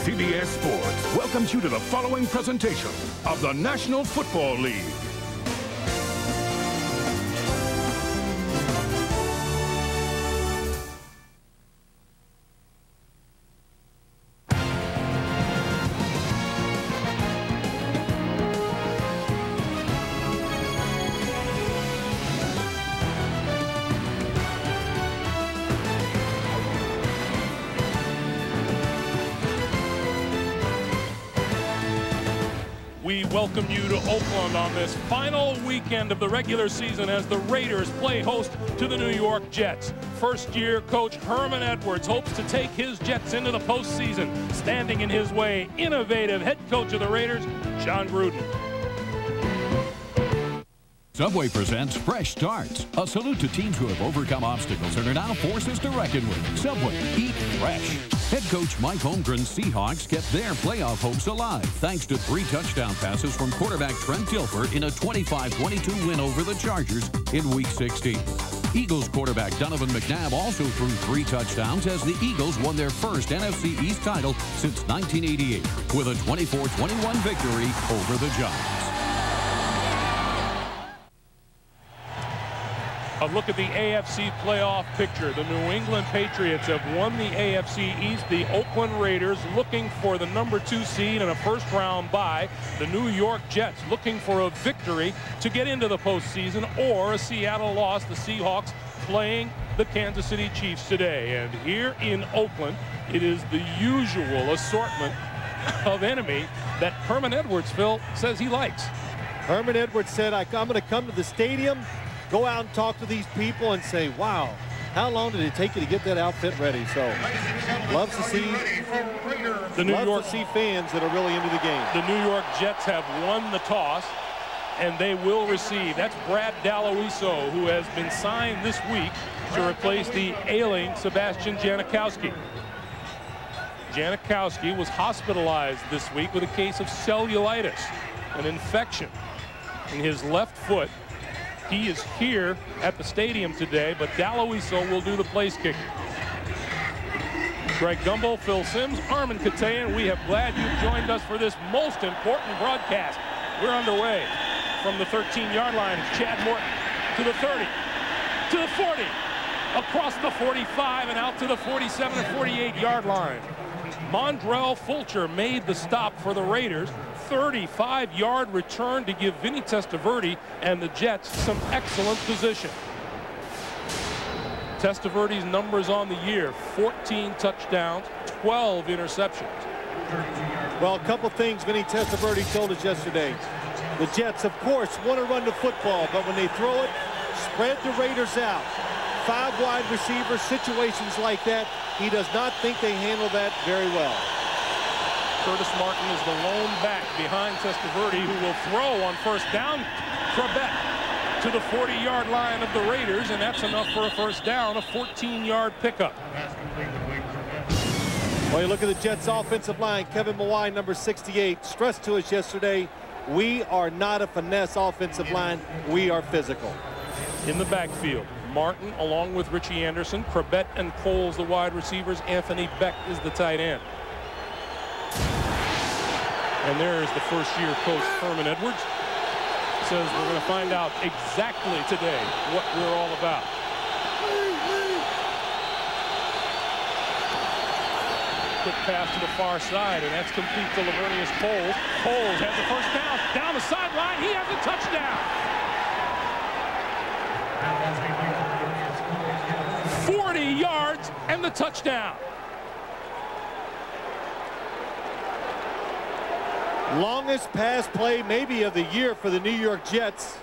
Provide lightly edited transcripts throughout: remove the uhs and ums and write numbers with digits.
CBS Sports welcomes you to the following presentation of the National Football League. We welcome you to Oakland on this final weekend of the regular season as the Raiders play host to the New York Jets. First-year coach Herman Edwards hopes to take his Jets into the postseason. Standing in his way, innovative head coach of the Raiders, John Gruden. Subway presents Fresh Starts, a salute to teams who have overcome obstacles and are now forces to reckon with. Subway, eat fresh. Head coach Mike Holmgren's Seahawks kept their playoff hopes alive thanks to 3 touchdown passes from quarterback Trent Dilfer in a 25-22 win over the Chargers in Week 16. Eagles quarterback Donovan McNabb also threw 3 touchdowns as the Eagles won their first NFC East title since 1988 with a 24-21 victory over the Giants. A look at the AFC playoff picture. The New England Patriots have won the AFC East. The Oakland Raiders looking for the #2 seed and a first-round bye. The New York Jets looking for a victory to get into the postseason or a Seattle loss. The Seahawks playing the Kansas City Chiefs today. And here in Oakland, it is the usual assortment of enemy that Herman Edwards, Phil, says he likes. Herman Edwards said, I'm going to come to the stadium, go out and talk to these people and say, wow, how long did it take you to get that outfit ready? So, loves to see fans that are really into the game. The New York Jets have won the toss, and they will receive. That's Brad Daloiso, who has been signed this week to replace the ailing Sebastian Janikowski. Janikowski was hospitalized this week with a case of cellulitis, an infection in his left foot. He is here at the stadium today, but Daloiso will do the place kicking. Greg Gumbel, Phil Simms, Armin Katayan, we have glad you've joined us for this most important broadcast. We're underway from the 13-yard line. Chad Morton to the 30, to the 40, across the 45 and out to the 47 and 48-yard line. Mondrell Fulcher made the stop for the Raiders. 35-yard return to give Vinny Testaverde and the Jets some excellent position. Testaverde's numbers on the year: 14 touchdowns, 12 interceptions. Well, a couple things Vinny Testaverde told us yesterday. The Jets, of course, want to run the football, but when they throw it, spread the Raiders out. 5 wide receivers, situations like that, he does not think they handle that very well. Curtis Martin is the lone back behind Testaverde, who will throw on first down. Trebek to the 40-yard line of the Raiders, and that's enough for a first down, a 14-yard pickup. Well, you look at the Jets' offensive line. Kevin Mawai, number 68, stressed to us yesterday, we are not a finesse offensive line. We are physical. In the backfield, Martin along with Richie Anderson, Krebet and Coles the wide receivers. Anthony Beck is the tight end. And there's the first-year coach, Herman Edwards. Says we're going to find out exactly today what we're all about. Quick pass to the far side, and that's complete to Lavernius Coles. Coles has the first down. Down the sideline, he has a touchdown. 40 yards and the touchdown. Longest pass play maybe of the year for the New York Jets.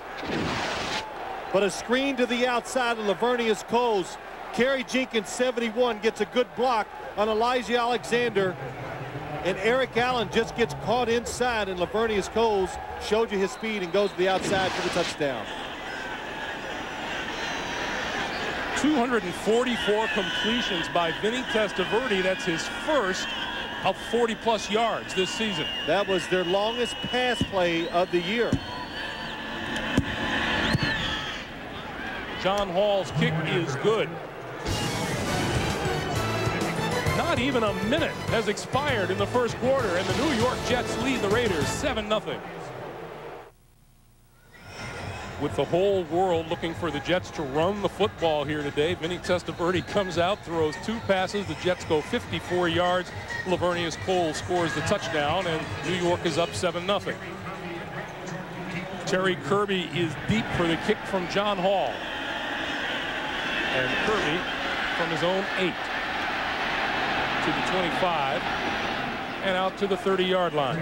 But a screen to the outside of Lavernius Coles. Kerry Jenkins, 71, gets a good block on Elijah Alexander. And Eric Allen just gets caught inside, and Lavernius Coles showed you his speed and goes to the outside for the touchdown. 244 completions by Vinny Testaverde. That's his first of 40-plus yards this season. That was their longest pass play of the year. John Hall's kick is good. Not even a minute has expired in the first quarter, and the New York Jets lead the Raiders 7-0. With the whole world looking for the Jets to run the football here today, Vinny Testaverde comes out, throws 2 passes. The Jets go 54 yards. Lavernius Cole scores the touchdown, and New York is up 7-0. Terry Kirby is deep for the kick from John Hall. And Kirby from his own 8 to the 25 and out to the 30-yard line.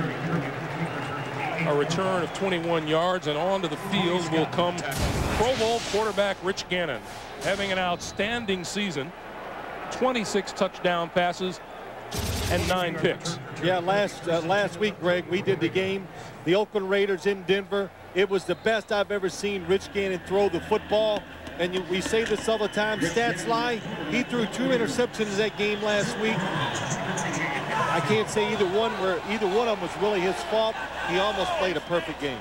A return of 21 yards, and onto the field will come Pro Bowl quarterback Rich Gannon, having an outstanding season. 26 touchdown passes and 9 picks. Yeah, last week, Greg, we did the game, the Oakland Raiders in Denver. It was the best I've ever seen Rich Gannon throw the football. And we say this all the time, stats lie. He threw 2 interceptions that game last week. I can't say either one of them was really his fault. He almost played a perfect game.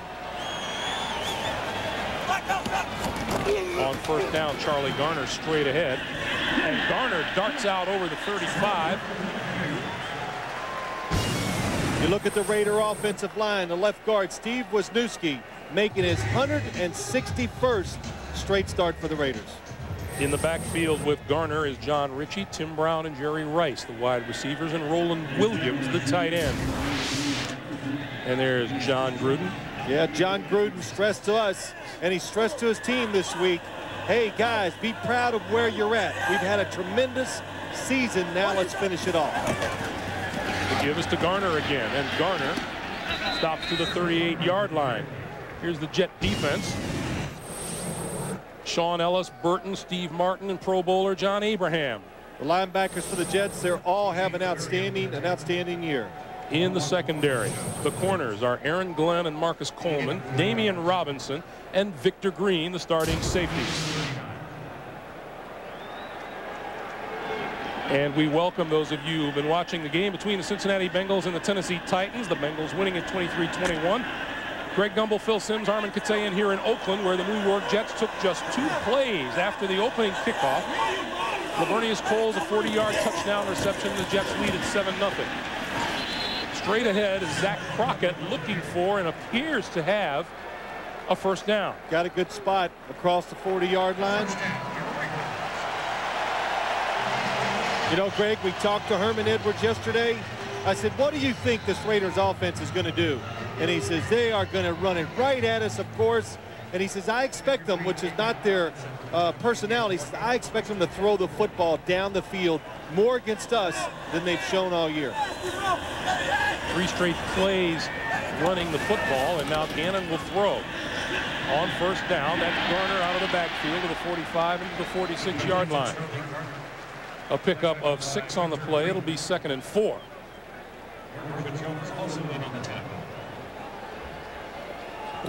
On first down, Charlie Garner straight ahead. And Garner darts out over the 35. You look at the Raider offensive line, the left guard, Steve Wisniewski, making his 161st straight start for the Raiders. In the backfield with Garner is John Ritchie, Tim Brown, and Jerry Rice, the wide receivers, and Roland Williams, the tight end. And there's John Gruden. Yeah, John Gruden stressed to us, and he stressed to his team this week, hey, guys, be proud of where you're at. We've had a tremendous season. Now let's finish it off. They give us to Garner again, and Garner stops to the 38-yard line. Here's the Jet defense. Sean Ellis, Burton, Steve Martin, and Pro Bowler John Abraham. The linebackers for the Jets, they're all have an outstanding year. In the secondary, the corners are Aaron Glenn and Marcus Coleman, Damian Robinson, and Victor Green, the starting safeties. And we welcome those of you who've been watching the game between the Cincinnati Bengals and the Tennessee Titans. The Bengals winning at 23-21. Greg Gumbel, Phil Simms, Armin Katayan here in Oakland, where the New York Jets took just 2 plays after the opening kickoff. Lavernius Cole's a 40-yard touchdown reception. The Jets lead at 7-0. Straight ahead is Zach Crockett looking for and appears to have a first down. Got a good spot across the 40-yard line. You know, Greg, we talked to Herman Edwards yesterday. I said, what do you think this Raiders offense is going to do? And he says, they are going to run it right at us, of course. And he says, I expect them, which is not their personality, he says, I expect them to throw the football down the field more against us than they've shown all year. 3 straight plays running the football, and now Gannon will throw. On first down, that's Garner out of the backfield to the 45 into the 46-yard line. A pickup of 6 on the play. It'll be 2nd and 4.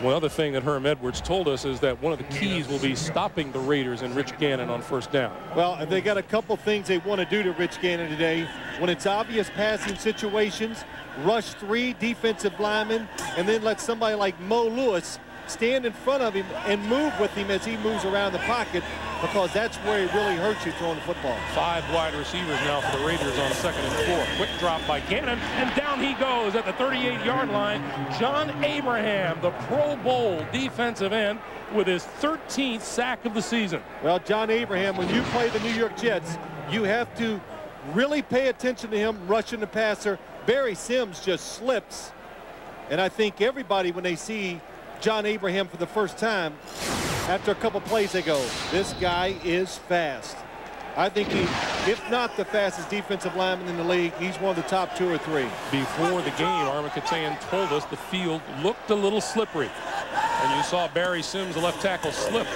One other thing that Herm Edwards told us is that one of the keys will be stopping the Raiders and Rich Gannon on first down. Well, they got a couple things they want to do to Rich Gannon today. When it's obvious passing situations, rush 3 defensive linemen, and then let somebody like Mo Lewis stand in front of him and move with him as he moves around the pocket, because that's where he really hurts you throwing the football. 5 wide receivers now for the Raiders on 2nd and 4. Quick drop by Gannon, and down he goes at the 38-yard line. John Abraham, the Pro Bowl defensive end, with his 13th sack of the season. Well, John Abraham, when you play the New York Jets, you have to really pay attention to him rushing the passer. Barry Sims just slips, and I think everybody, when they see John Abraham for the first time, after a couple plays, they go, this guy is fast. I think he, if not the fastest defensive lineman in the league, he's one of the top 2 or 3. Before the game, Armin Katayan told us the field looked a little slippery. And you saw Barry Sims, the left tackle, slip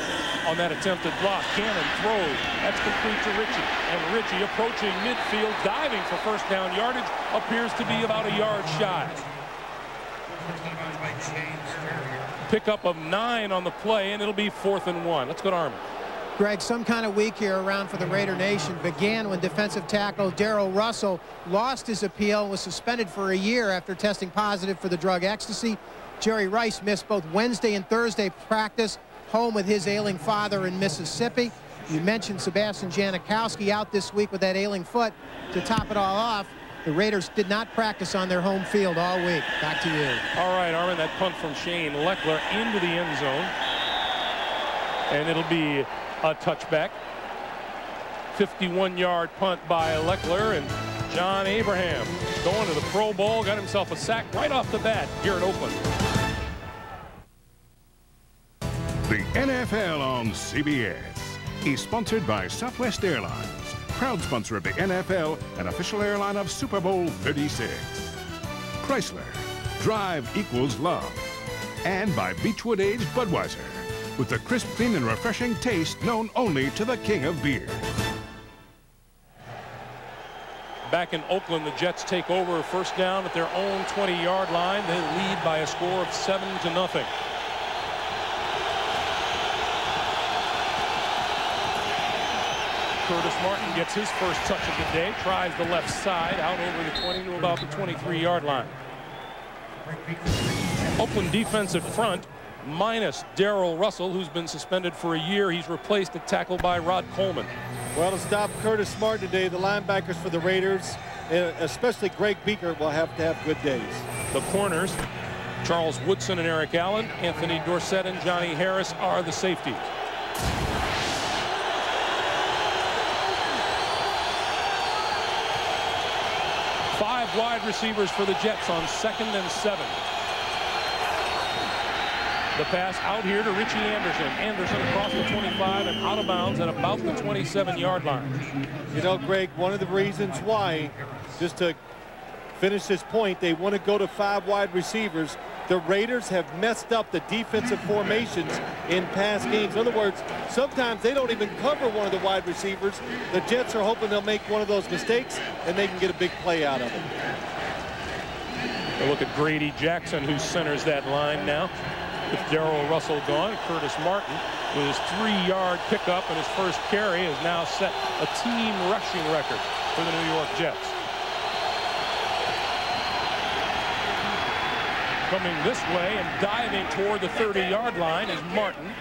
on that attempted block. Gannon throws. That's complete to Ritchie. And Ritchie approaching midfield, diving for first down yardage, appears to be about a yard shy. Pickup of 9 on the play, and it'll be 4th and 1. Let's go to Armin. Greg, some kind of week here around for the Raider Nation began when defensive tackle Darrell Russell lost his appeal and was suspended for a year after testing positive for the drug ecstasy. Jerry Rice missed both Wednesday and Thursday practice, home with his ailing father in Mississippi. You mentioned Sebastian Janikowski out this week with that ailing foot. To top it all off, the Raiders did not practice on their home field all week. Back to you. All right, Armin, that punt from Shane Leckler into the end zone. And it'll be a touchback. 51-yard punt by Leckler, and John Abraham going to the Pro Bowl, got himself a sack right off the bat here in Oakland. The NFL on CBS is sponsored by Southwest Airlines, proud sponsor of the NFL and official airline of Super Bowl 36. Chrysler, drive equals love. And by Beechwood Aged Budweiser, with the crisp, clean, and refreshing taste known only to the king of beer. Back in Oakland, the Jets take over first down at their own 20-yard line. They lead by a score of 7-0. Curtis Martin gets his first touch of the day, tries the left side out over the 20 to about the 23-yard line. Oakland defensive front minus Darrell Russell, who's been suspended for a year. He's replaced at tackle by Rod Coleman. Well, to stop Curtis Martin today, the linebackers for the Raiders, especially Greg Beaker, will have to have good days. The corners, Charles Woodson and Eric Allen, Anthony Dorsett and Johnny Harris are the safeties. Five wide receivers for the Jets on 2nd and 7. The pass out here to Richie Anderson. Anderson across the 25 and out of bounds at about the 27-yard line. You know, Greg, one of the reasons why, just to finish this point, they want to go to 5 wide receivers. The Raiders have messed up the defensive formations in past games. In other words, sometimes they don't even cover one of the wide receivers. The Jets are hoping they'll make one of those mistakes and they can get a big play out of it. A look at Grady Jackson, who centers that line now. With Darrell Russell gone, Curtis Martin with his 3-yard pickup and his first carry has now set a team rushing record for the New York Jets. Coming this way and diving toward the 30-yard line is Martin.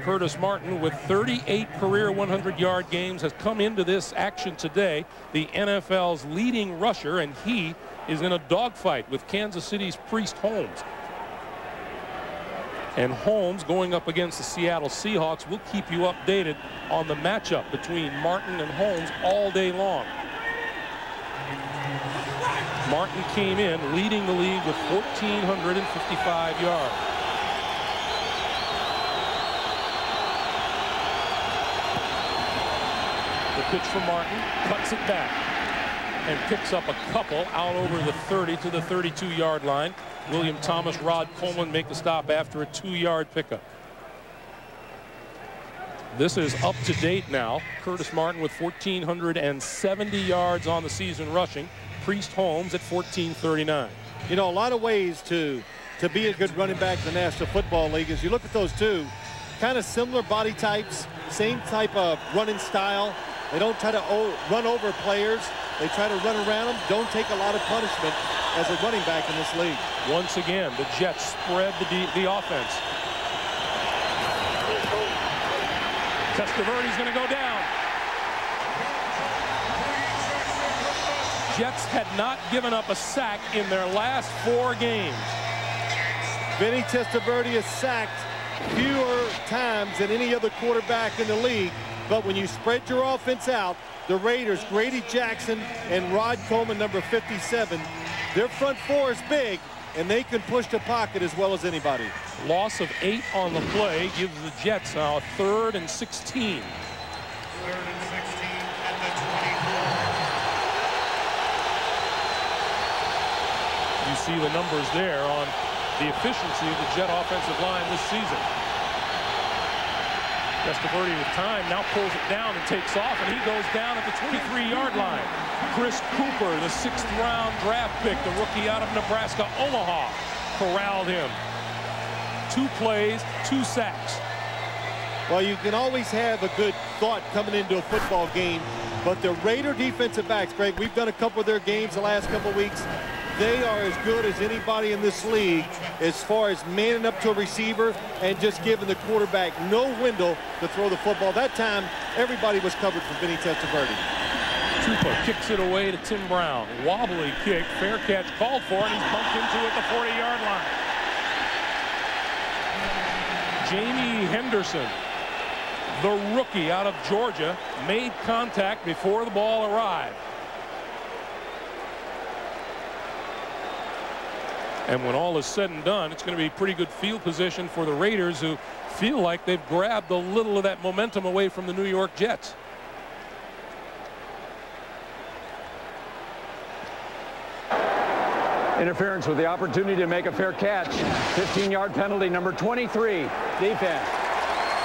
Curtis Martin, with 38 career 100-yard games, has come into this action today, the NFL's leading rusher, and he is in a dogfight with Kansas City's Priest Holmes. And Holmes going up against the Seattle Seahawks. Will keep you updated on the matchup between Martin and Holmes all day long. Martin came in leading the league with 1,455 yards. The pitch for Martin, cuts it back and picks up a couple out over the 30 to the 32-yard line. William Thomas, Rod Coleman make the stop after a 2-yard pickup. This is up to date now. Curtis Martin with 1,470 yards on the season rushing. Priest Holmes at 1,439. You know, a lot of ways to be a good running back in the National Football League. As you look at those two, kind of similar body types, same type of running style. They don't try to run over players. They try to run around them, don't take a lot of punishment as a running back in this league. Once again, the Jets spread the offense. Testaverde's going to go down. Jets had not given up a sack in their last 4 games. Vinny Testaverde is sacked fewer times than any other quarterback in the league. But when you spread your offense out, the Raiders, Grady Jackson and Rod Coleman, number 57, their front 4 is big, and they can push the pocket as well as anybody. Loss of 8 on the play gives the Jets now a 3rd and 16. 3rd and 16 at the 24. You see the numbers there on the efficiency of the Jet offensive line this season. Testaverde with time now pulls it down and takes off, and he goes down at the 23-yard line. Chris Cooper, the 6th-round draft pick, the rookie out of Nebraska, Omaha, corralled him. 2 plays, 2 sacks. Well, you can always have a good thought coming into a football game, but the Raider defensive backs, Greg, we've done a couple of their games the last couple of weeks. they are as good as anybody in this league as far as manning up to a receiver and just giving the quarterback no window to throw the football. That time, everybody was covered for Vinny Testaverde. Tupa kicks it away to Tim Brown. Wobbly kick, fair catch called for, and he's bumped into at the 40-yard line. Jamie Henderson, the rookie out of Georgia, made contact before the ball arrived. And when all is said and done, it's going to be pretty good field position for the Raiders, who feel like they've grabbed a little of that momentum away from the New York Jets. Interference with the opportunity to make a fair catch. 15-yard penalty, number 23, defense.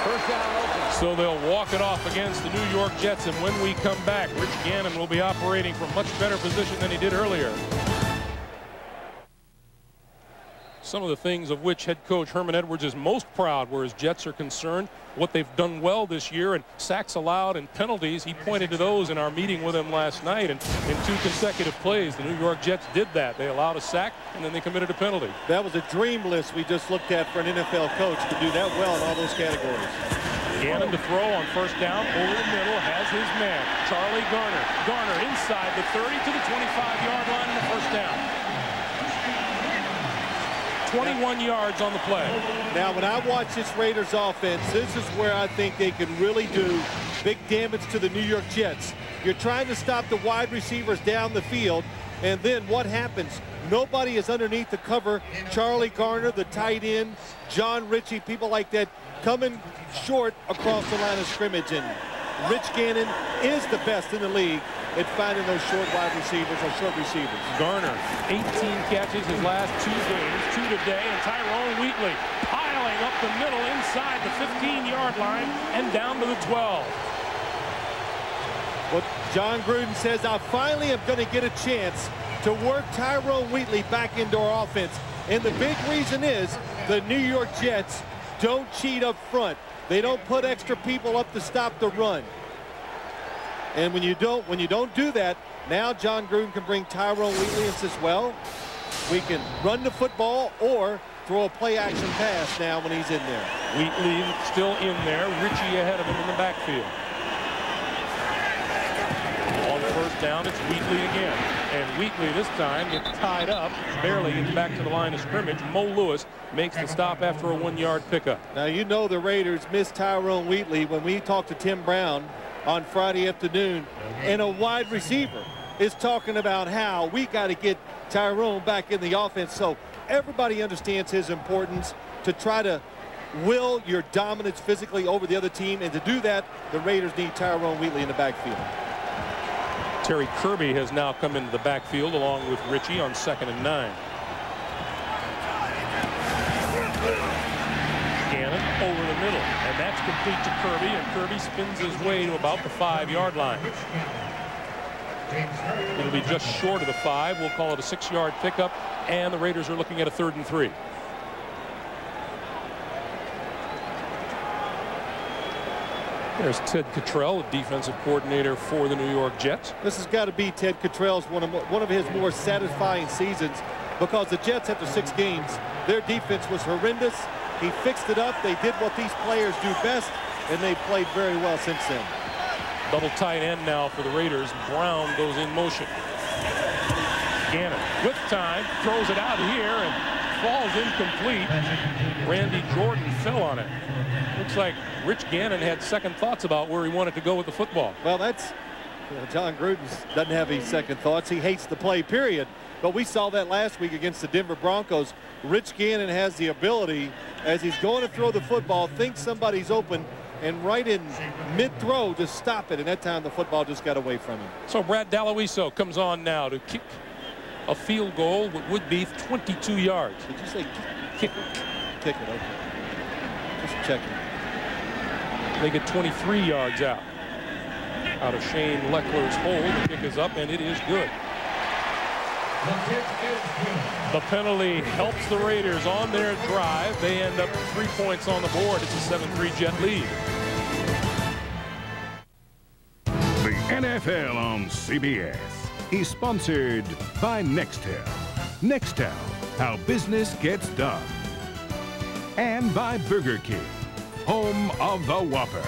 First down open. So they'll walk it off against the New York Jets, and when we come back, Rich Gannon will be operating from much better position than he did earlier. Some of the things of which head coach Herman Edwards is most proud where his Jets are concerned, what they've done well this year, and sacks allowed and penalties. He pointed to those in our meeting with him last night, and in 2 consecutive plays, the New York Jets did that. They allowed a sack, and then they committed a penalty. That was a dream list we just looked at for an NFL coach to do that well in all those categories. Gannon to throw on first down, over the middle, has his man, Charlie Garner. Garner inside the 30 to the 25-yard line in the first down. 21 yards on the play. Now, when I watch this Raiders offense, this is where I think they can really do big damage to the New York Jets. You're trying to stop the wide receivers down the field, and then what happens? Nobody is underneath the cover. Charlie Garner, the tight end, John Ritchie, people like that coming short across the line of scrimmage, and Rich Gannon is the best in the league at finding those short wide receivers or short receivers. Garner, 18 catches his last 2 games, 2 today, and Tyrone Wheatley piling up the middle inside the 15-yard line and down to the 12. Well, John Gruden says, I finally am going to get a chance to work Tyrone Wheatley back into our offense. And the big reason is the New York Jets don't cheat up front. They don't put extra people up to stop the run. And when you don't do that, now John Gruden can bring Tyrone Wheatley and says, well, we can run the football or throw a play-action pass now when he's in there. Wheatley still in there. Ritchie ahead of him in the backfield. On first down, it's Wheatley again. And Wheatley this time gets tied up, barely gets back to the line of scrimmage. Mo Lewis makes the stop after a 1-yard pickup. Now, you know the Raiders missed Tyrone Wheatley when we talked to Tim Brown on Friday afternoon, and a wide receiver is talking about how we got to get Tyrone back in the offense. So everybody understands his importance to try to will your dominance physically over the other team, and to do that, the Raiders need Tyrone Wheatley in the backfield. Terry Kirby has now come into the backfield along with Ritchie on 2nd and 9. Gannon over the middle, and that's complete to Kirby, and Kirby spins his way to about the 5-yard line. It'll be just short of the 5. We'll call it a 6-yard pickup, and the Raiders are looking at a 3rd and 3. There's Ted Cottrell, the defensive coordinator for the New York Jets. This has got to be Ted Cottrell's one of his more satisfying seasons, because the Jets, after 6 games, their defense was horrendous. He fixed it up. They did what these players do best, and they've played very well since then. Double tight end now for the Raiders. Brown goes in motion. Gannon with time, throws it out here and falls incomplete. Randy Jordan fell on it. Looks like Rich Gannon had second thoughts about where he wanted to go with the football. Well, that's John Gruden doesn't have any second thoughts. He hates the play, period. But we saw that last week against the Denver Broncos. Rich Gannon has the ability, as he's going to throw the football, thinks somebody's open, and right in mid-throw, just stop it. And that time the football just got away from him. So Brad Daloiso comes on now to kick a field goal, what would be 22 yards. Did you say kick? Kick it, okay. Just checking. They get 23 yards out of Shane Leckler's hold. The kick is up, and it is good. The penalty helps the Raiders on their drive. They end up 3 points on the board. It's a 7-3 Jet lead. The NFL on CBS is sponsored by Nextel. Nextel, how business gets done. And by Burger King, home of the Whopper.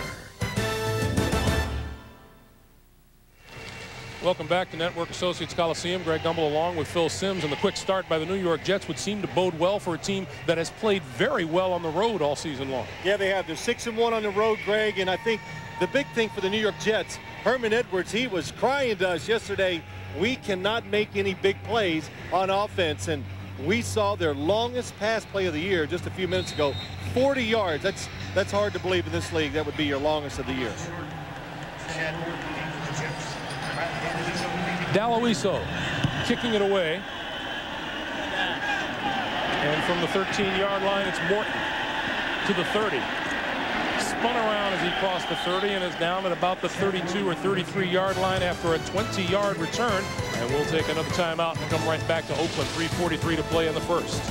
Welcome back to Network Associates Coliseum. Greg Gumbel along with Phil Simms, and the quick start by the New York Jets would seem to bode well for a team that has played very well on the road all season long. Yeah, they have. They're 6-1 on the road, Greg, and I think the big thing for the New York Jets, Herman Edwards, he was crying to us yesterday, we cannot make any big plays on offense, and we saw their longest pass play of the year just a few minutes ago, 40 yards. That's hard to believe in this league. That would be your longest of the year. Daloiso kicking it away. And from the 13-yard line, it's Morton to the 30. Spun around as he crossed the 30 and is down at about the 32 or 33-yard line after a 20-yard return. And we'll take another timeout and come right back to Oakland. 3:43 to play in the first.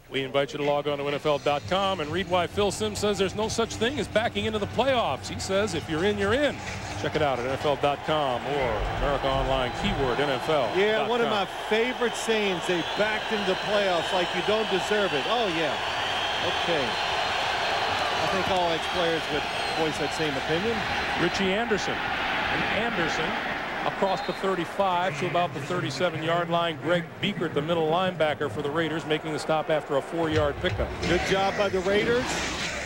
We invite you to log on to NFL.com and read why Phil Simms says there's no such thing as backing into the playoffs. He says if you're in, you're in. Check it out at NFL.com or America Online, keyword NFL. Yeah, one of my favorite sayings, they backed into the playoffs like you don't deserve it. Oh, yeah. Okay. I think all ex-players would voice that same opinion. Richie Anderson. And Anderson across the 35 to about the 37-yard line. Greg Biekert, the middle linebacker for the Raiders, making the stop after a 4-yard pickup. Good job by the Raiders.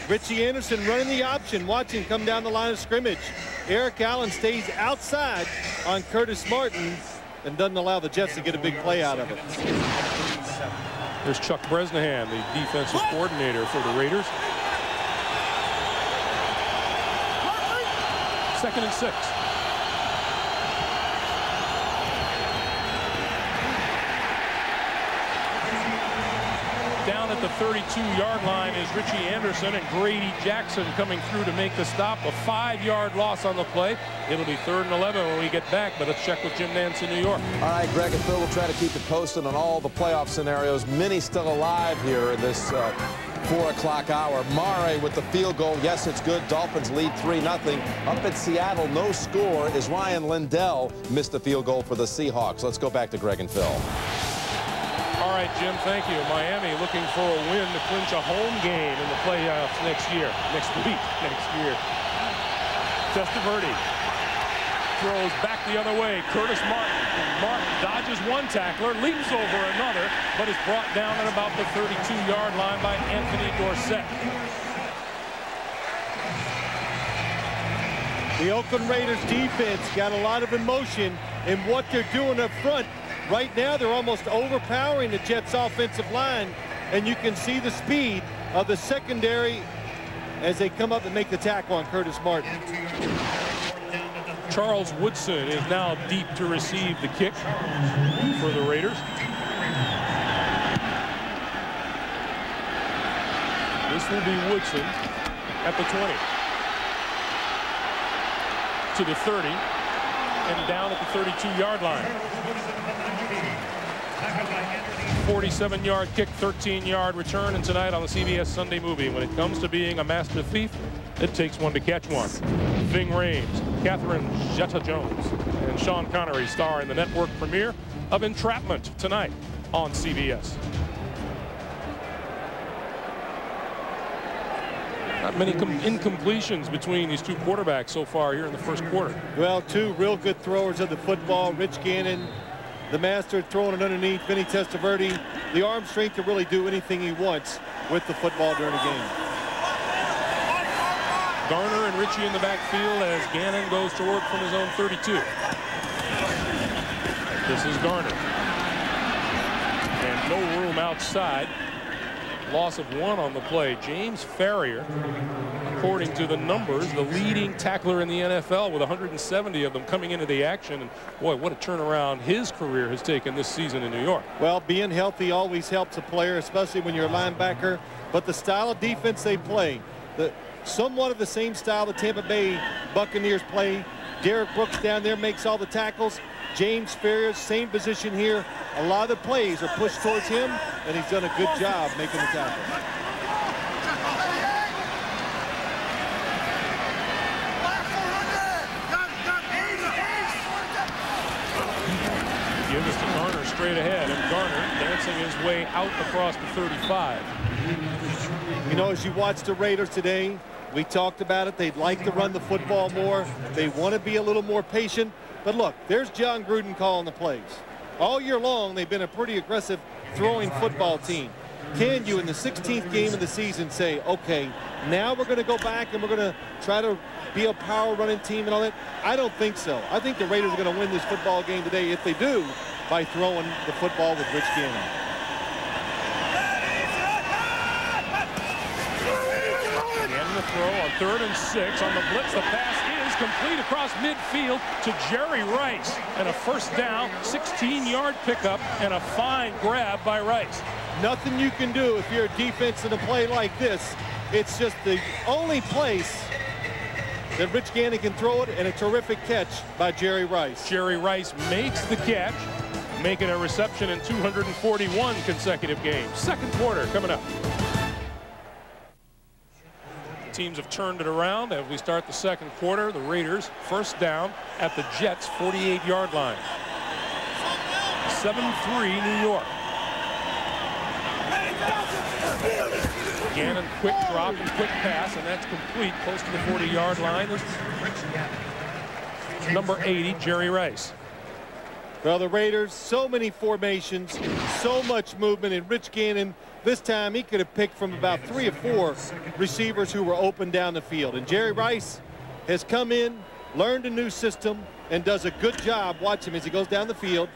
Richie Anderson running the option. Watch him come down the line of scrimmage. Eric Allen stays outside on Curtis Martin and doesn't allow the Jets to get a big play out of it. There's Chuck Bresnahan, the defensive coordinator for the Raiders. 2nd and 6. Down at the 32-yard line is Richie Anderson, and Grady Jackson coming through to make the stop. A 5-yard loss on the play. It'll be 3rd and 11 when we get back, but let's check with Jim Nantz in New York. All right, Greg and Phil will try to keep it posted on all the playoff scenarios. Many still alive here in this 4 o'clock hour. Mare with the field goal. Yes, it's good. Dolphins lead 3-0. Up at Seattle, no score is Ryan Lindell. Missed the field goal for the Seahawks. Let's go back to Greg and Phil. All right, Jim, thank you. Miami looking for a win to clinch a home game in the playoffs next week. Testaverde throws back the other way. Curtis Martin. Martin dodges one tackler, leaps over another, but is brought down at about the 32-yard line by Anthony Dorsett. The Oakland Raiders defense got a lot of emotion in what they're doing up front. Right now, they're almost overpowering the Jets' offensive line, and you can see the speed of the secondary as they come up and make the tackle on Curtis Martin. Charles Woodson is now deep to receive the kick for the Raiders. This will be Woodson at the 20. To the 30 and down at the 32-yard line. 47-yard kick, 13-yard return, and tonight on the CBS Sunday Movie. When it comes to being a master thief, it takes one to catch one. Ving Rhames, Catherine Zeta-Jones, and Sean Connery star in the network premiere of Entrapment tonight on CBS. Not many incompletions between these two quarterbacks so far here in the first quarter. Well, two real good throwers of the football. Rich Gannon, the master, throwing it underneath. Vinny Testaverde, the arm strength to really do anything he wants with the football during the game. Garner and Ritchie in the backfield as Gannon goes to work from his own 32. This is Garner. And no room outside. Loss of 1 on the play. James Farrior, according to the numbers, the leading tackler in the NFL with 170 of them coming into the action. And boy, what a turnaround his career has taken this season in New York. Well, being healthy always helps a player, especially when you're a linebacker. But the style of defense they play, somewhat of the same style the Tampa Bay Buccaneers play. Derek Brooks down there makes all the tackles. James Farrior, same position here. A lot of the plays are pushed towards him, and he's done a good job making the tackle. straight ahead, and Garner dancing his way out across the 35. You know, as you watch the Raiders today, we talked about it. They'd like to run the football more. They want to be a little more patient. But look, there's John Gruden calling the plays. All year long, they've been a pretty aggressive throwing football team. Can you, in the 16th game of the season, say, okay, now we're going to go back and we're going to try to be a power running team and all that? I don't think so. I think the Raiders are going to win this football game today, if they do, by throwing the football with Rich Gannon. Gannon the throw on 3rd and 6 on the blitz. The pass is complete across midfield to Jerry Rice, and a first down, 16-yard pickup, and a fine grab by Rice. Nothing you can do if you're a defense in a play like this. It's just the only place that Rich Gannon can throw it, and a terrific catch by Jerry Rice. Jerry Rice makes the catch, making a reception in 241 consecutive games. Second quarter coming up. Teams have turned it around as we start the second quarter. The Raiders first down at the Jets' 48-yard line. 7-3 New York. Gannon, quick drop and quick pass, and that's complete close to the 40-yard line. Number 80, Jerry Rice. Well, the Raiders, so many formations, so much movement, and Rich Gannon, this time he could have picked from about 3 or 4 receivers who were open down the field. And Jerry Rice has come in, learned a new system, and does a good job. Watch him as he goes down the field.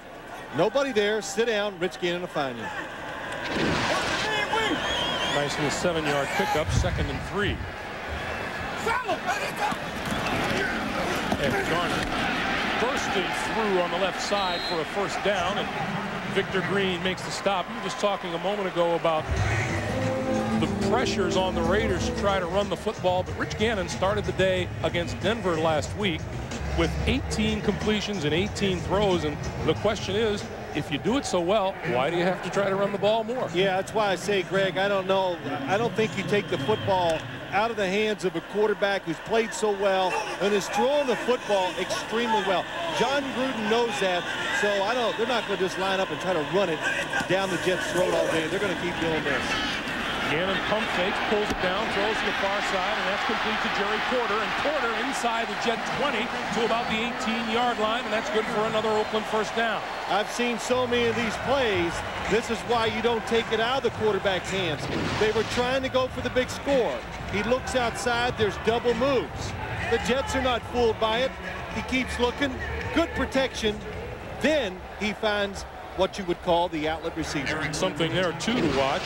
Nobody there. Sit down. Rich Gannon will find you. Nice little 7-yard pickup, 2nd and 3. And Garner bursting through on the left side for a first down, and Victor Green makes the stop. You were just talking a moment ago about the pressures on the Raiders to try to run the football, but Rich Gannon started the day against Denver last week with 18 completions and 18 throws, and the question is, if you do it so well, why do you have to try to run the ball more? Yeah, that's why I say, Greg, I don't know. I don't think you take the football out of the hands of a quarterback who's played so well and is throwing the football extremely well. John Gruden knows that, so they're not going to just line up and try to run it down the Jets' throat all day. They're going to keep doing this. Gannon pump fakes, pulls it down, throws to the far side, and that's complete to Jerry Porter. And Porter inside the Jet 20 to about the 18-yard line, and that's good for another Oakland first down. I've seen so many of these plays. This is why you don't take it out of the quarterback's hands. They were trying to go for the big score. He looks outside. There's double moves. The Jets are not fooled by it. He keeps looking. Good protection. Then he finds what you would call the outlet receiver. Something there, too, to watch.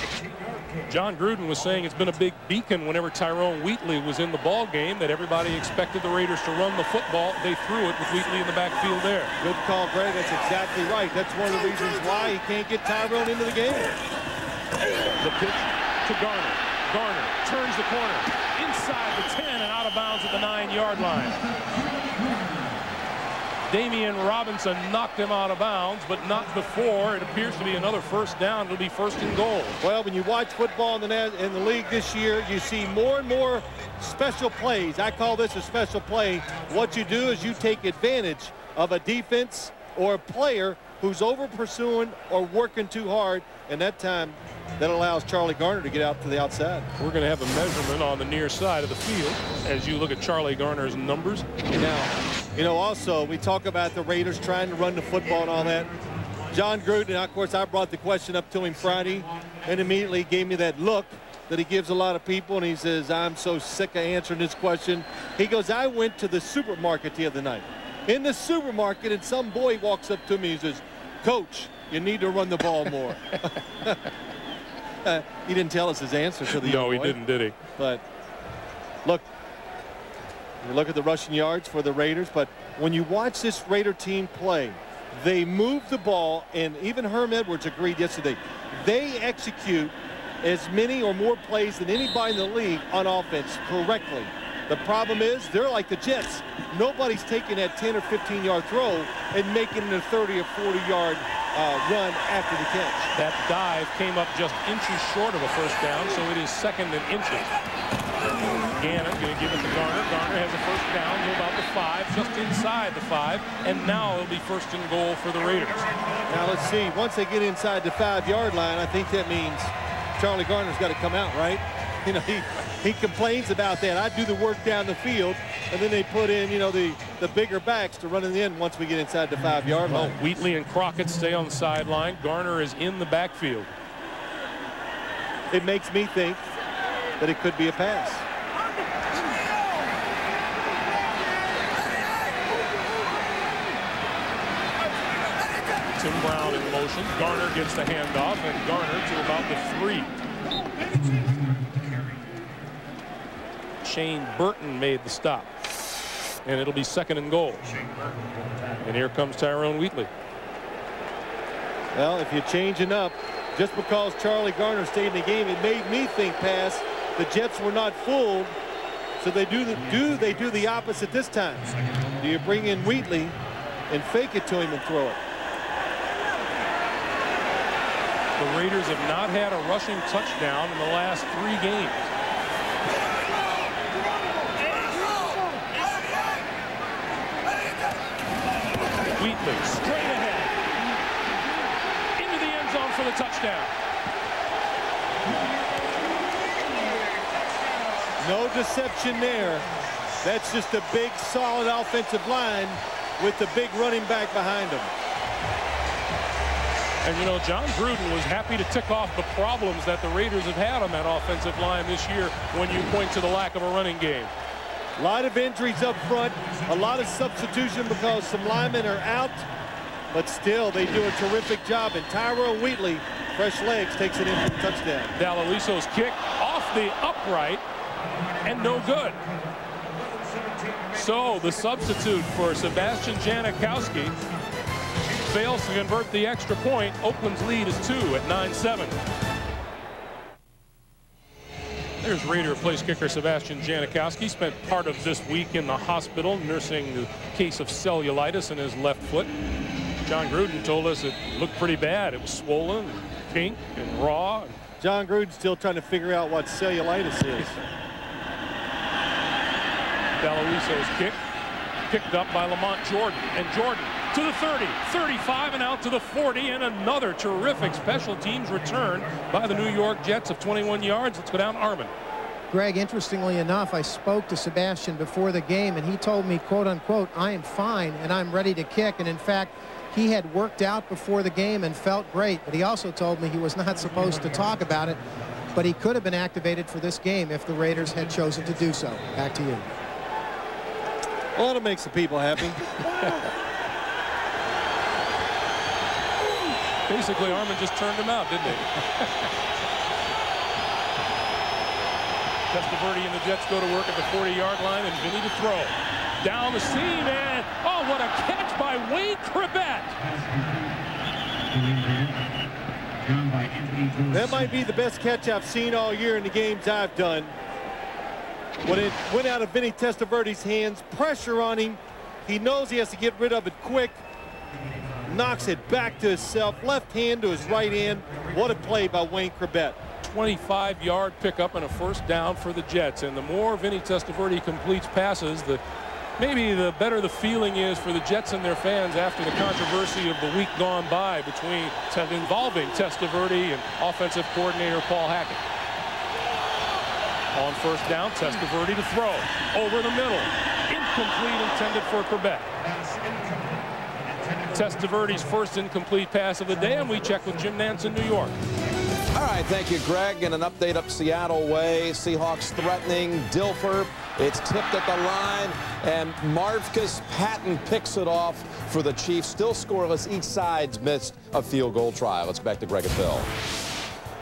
John Gruden was saying it's been a big beacon whenever Tyrone Wheatley was in the ball game, that everybody expected the Raiders to run the football. They threw it with Wheatley in the backfield there. Good call, Greg. That's exactly right. That's one of the reasons why he can't get Tyrone into the game. The pitch to Garner. Garner turns the corner inside the 10 and out of bounds at the 9-yard line. Damian Robinson knocked him out of bounds, but not before. It appears to be another first down. It'll be 1st and goal. Well, when you watch football in the league this year, you see more and more special plays. I call this a special play. What you do is you take advantage of a defense or a player who's over pursuing or working too hard, and that time that allows Charlie Garner to get out to the outside. We're going to have a measurement on the near side of the field as you look at Charlie Garner's numbers. Now, you know, also, we talk about the Raiders trying to run the football and all that. John Gruden, of course, I brought the question up to him Friday, and immediately gave me that look that he gives a lot of people, and he says, I'm so sick of answering this question. He goes, I went to the supermarket the other night. In the supermarket, and some boy walks up to me and says, Coach, you need to run the ball more. He didn't tell us his answer to the No, he didn't, did he? But look, you look at the rushing yards for the Raiders, but when you watch this Raider team play, they move the ball, and even Herm Edwards agreed yesterday, they execute as many or more plays than anybody in the league on offense correctly. The problem is they're like the Jets. Nobody's taking that 10 or 15-yard throw and making it a 30 or 40-yard run after the catch. That dive came up just inches short of a first down, so it is 2nd and inches. Gannon going to give it to Garner. Garner has a first down to about the 5, just inside the 5, and now it'll be first and goal for the Raiders. Now let's see. Once they get inside the 5-yard line, I think that means Charlie Garner's got to come out, right? You know, he complains about that. I do the work down the field, and then they put in, you know, the bigger backs to run in the end once we get inside the 5-yard line. Well, Wheatley and Crockett stay on the sideline. Garner is in the backfield. It makes me think that it could be a pass. Tim Brown in motion. Garner gets the handoff, and Garner to about the 3. Shane Burton made the stop, and it'll be second and goal. And here comes Tyrone Wheatley. Well, if you're changing up, just because Charlie Garner stayed in the game, it made me think pass. The Jets were not fooled, so they do the opposite this time. Do you bring in Wheatley and fake it to him and throw it? The Raiders have not had a rushing touchdown in the last 3 games. Wheatley straight ahead into the end zone for the touchdown. No deception there. That's just a big, solid offensive line with the big running back behind him. And, you know, John Gruden was happy to tick off the problems that the Raiders have had on that offensive line this year when you point to the lack of a running game. A lot of injuries up front, a lot of substitution because some linemen are out, but still they do a terrific job. And Tyrone Wheatley, fresh legs, takes it in for the touchdown. Daloiso's kick off the upright and no good. So the substitute for Sebastian Janikowski fails to convert the extra point. Oakland's lead is 2 at 9-7. There's Raider place kicker Sebastian Janikowski. Spent part of this week in the hospital nursing the case of cellulitis in his left foot. John Gruden told us it looked pretty bad. It was swollen, pink, and raw. John Gruden's still trying to figure out what cellulitis is. Daloiso's kick picked up by Lamont Jordan, and Jordan to the 30, 35, and out to the 40, and another terrific special teams return by the New York Jets of 21 yards. Let's go down to Armin. Greg, interestingly enough, I spoke to Sebastian before the game, and he told me, quote unquote, I am fine and I'm ready to kick. And in fact, he had worked out before the game and felt great, but he also told me he was not supposed to talk about it, but he could have been activated for this game if the Raiders had chosen to do so. Back to you. Well, it'll make some people happy. Basically, Armin just turned him out, didn't he? Testaverde and the Jets go to work at the 40-yard line, and Vinny to throw. Down the seam, and oh, what a catch by Wayne Corbett. That might be the best catch I've seen all year in the games I've done. When it went out of Vinny Testaverde's hands, pressure on him. He knows he has to get rid of it quick. Knocks it back to himself, left hand to his right hand. What a play by Wayne Corbett. 25-yard pickup and a first down for the Jets. And the more Vinny Testaverde completes passes, maybe the better the feeling is for the Jets and their fans after the controversy of the week gone by involving Testaverde and offensive coordinator Paul Hackett. On first down, Testaverde to throw. Over the middle. Incomplete, intended for Corbett. Testaverde's first incomplete pass of the day, and we check with Jim Nantz in New York. All right, thank you, Greg. And an update up Seattle way. Seahawks threatening Dilfer. It's tipped at the line, and Marvcus Patton picks it off for the Chiefs. Still scoreless. Each side's missed a field goal try. Let's back to Greg and Bill.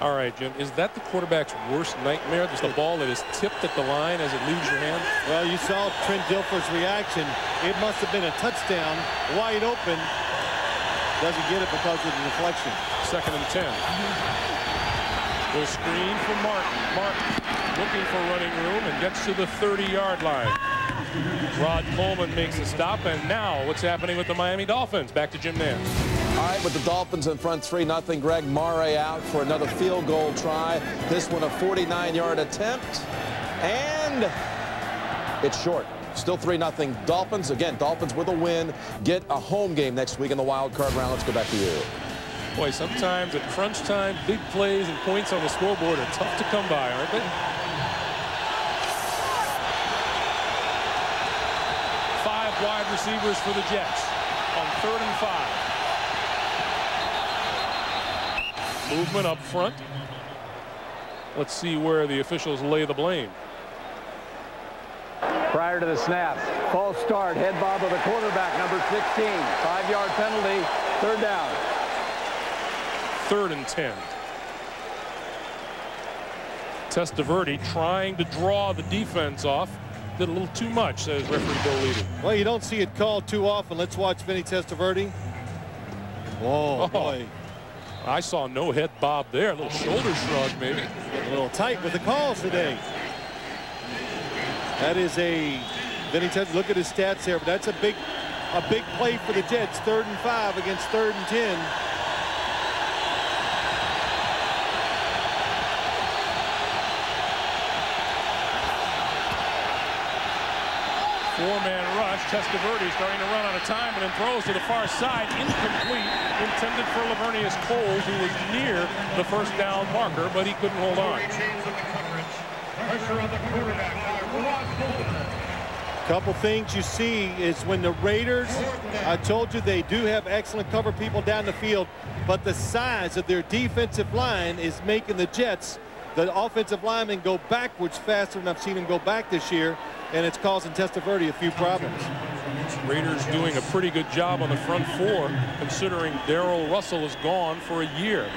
All right, Jim, is that the quarterback's worst nightmare? Just the ball that is tipped at the line as it leaves your hand? Well, you saw Trent Dilfer's reaction. It must have been a touchdown, wide open. Doesn't get it because of the deflection. 2nd and 10. The screen for Martin. Martin looking for running room and gets to the 30-yard line. Rod Coleman makes the stop, and now what's happening with the Miami Dolphins? Back to Jim Nantz. All right, with the Dolphins in front 3-0, Greg Murray out for another field goal try. This one a 49-yard attempt. And and it's short. Still 3-0 Dolphins. Again, Dolphins with a win. Get a home game next week in the wild card round. Let's go back to you. Boy, sometimes at crunch time, big plays and points on the scoreboard are tough to come by, aren't they? 5 wide receivers for the Jets on 3rd and 5. Movement up front. Let's see where the officials lay the blame. Prior to the snap, false start, head bob of the quarterback, number 16. 5-yard penalty, 3rd down. 3rd and 10. Testaverde trying to draw the defense off. Did a little too much, says referee Bill Leading. Well, you don't see it called too often. Let's watch Vinny Testaverde. Whoa, boy. I saw no head bob there. A little shoulder shrug, maybe. Getting a little tight with the calls today. That is a Vinny Testaverde. Look at his stats here, but that's a big play for the Jets. 3rd and 5 against 3rd and 10. Four-man rush. Testaverde starting to run out of time and then throws to the far side. Incomplete. Intended for Lavernius Coles, who was near the 1st down marker, but he couldn't hold on. Couple things you see is when the Raiders, I told you they do have excellent cover people down the field, but the size of their defensive line is making the Jets, the offensive linemen, go backwards faster than I've seen them go back this year, and it's causing Testaverde a few problems. Raiders doing a pretty good job on the front 4, considering Darrell Russell is gone for a year.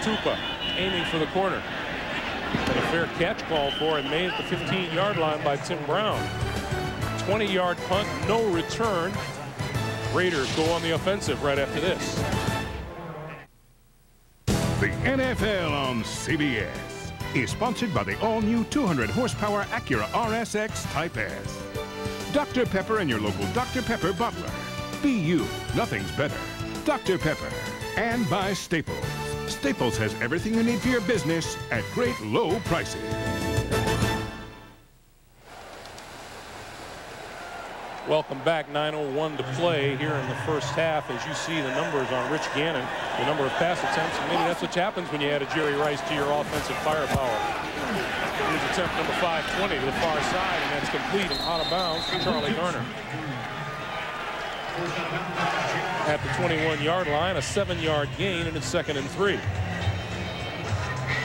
Tupa aiming for the corner. And a fair catch called for and made at the 15-yard line by Tim Brown. 20-yard punt, no return. Raiders go on the offensive right after this. The NFL on CBS is sponsored by the all-new 200-horsepower Acura RSX Type S. Dr. Pepper and your local Dr. Pepper bottler. Be you. Nothing's better. Dr. Pepper. And by Staples. Staples has everything you need for your business at great low prices. Welcome back. 9:01 to play here in the first half. As you see the numbers on Rich Gannon, the number of pass attempts, and maybe that's what happens when you add a Jerry Rice to your offensive firepower. Here's attempt number 520 to the far side, and that's complete and out of bounds for Charlie Garner. At the 21-yard line, a 7-yard gain, and it's 2nd and 3.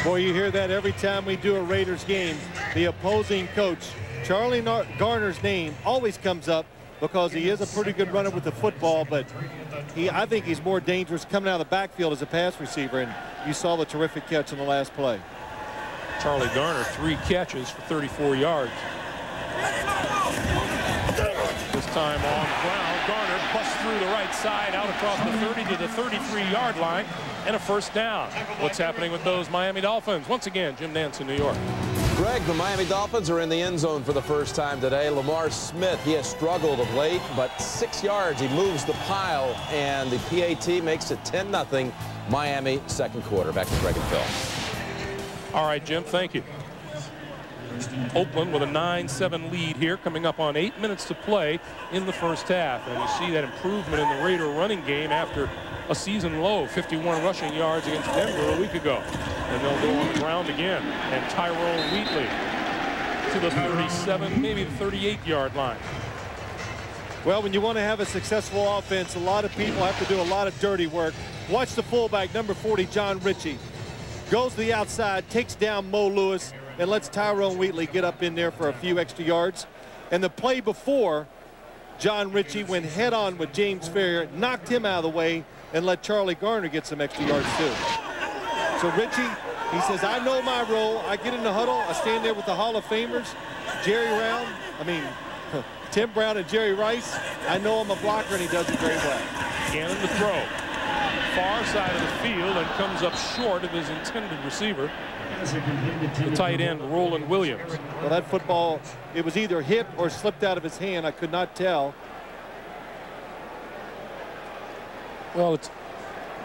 Boy, you hear that every time we do a Raiders game. The opposing coach, Charlie Garner's name always comes up because he is a pretty good runner with the football, but I think he's more dangerous coming out of the backfield as a pass receiver, and you saw the terrific catch in the last play. Charlie Garner, 3 catches for 34 yards. This time on the ground, Garner busts through the right side, out across the 30 to the 33-yard line, and a 1st down. What's happening with those Miami Dolphins? Once again, Jim Nantz in New York. Greg, the Miami Dolphins are in the end zone for the first time today. Lamar Smith, he has struggled of late, but 6 yards, he moves the pile, and the PAT makes it 10-0 Miami 2nd quarter. Back to Greg and Phil. All right, Jim, thank you. Oakland with a 9-7 lead here, coming up on 8 minutes to play in the first half. And you see that improvement in the Raider running game after a season low, 51 rushing yards against Denver a week ago. And they'll go on the ground again. And Tyrone Wheatley to the 37, maybe the 38-yard line. Well, when you want to have a successful offense, a lot of people have to do a lot of dirty work. Watch the fullback, number 40, John Ritchie. Goes to the outside, takes down Mo Lewis, and lets Tyrone Wheatley get up in there for a few extra yards. And the play before, John Ritchie went head-on with James Ferrier, knocked him out of the way, and let Charlie Garner get some extra yards too. So Ritchie, he says, I know my role. I get in the huddle. I stand there with the Hall of Famers, Tim Brown and Jerry Rice. I know I'm a blocker, and he does it very well. Gannon to throw. Far side of the field and comes up short of his intended receiver, the tight end, Roland Williams. Well, that football, it was either hit or slipped out of his hand. I could not tell. Well, it's,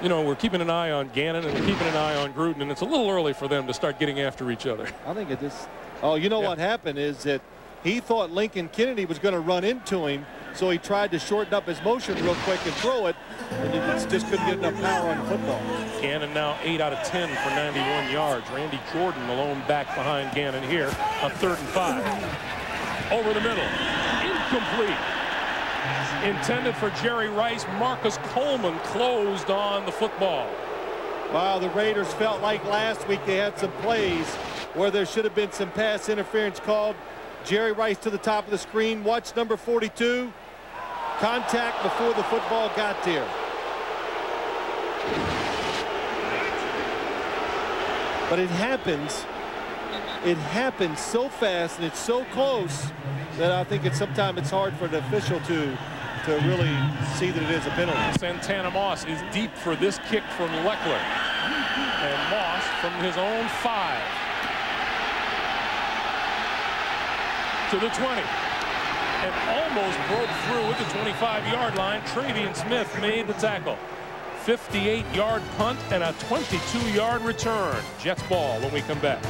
you know, we're keeping an eye on Gannon and we're keeping an eye on Gruden, and it's a little early for them to start getting after each other. I think it just Oh, you know what happened is that he thought Lincoln Kennedy was going to run into him, so he tried to shorten up his motion real quick and throw it, and he just couldn't get enough power on the football. Gannon now 8 out of 10 for 91 yards. Randy Jordan alone back behind Gannon here on 3rd and 5. Over the middle. Incomplete. Intended for Jerry Rice. Marcus Coleman closed on the football. Wow, the Raiders felt like last week they had some plays where there should have been some pass interference called. Jerry Rice to the top of the screen. Watch number 42. Contact before the football got there. But it happens. It happens so fast and it's so close that I think sometimes it's hard for the official to really see that it is a penalty. Santana Moss is deep for this kick from Leckler. And Moss from his own 5 to the 20. And almost broke through at the 25-yard line. Travian Smith made the tackle. 58-yard punt and a 22-yard return. Jets ball when we come back.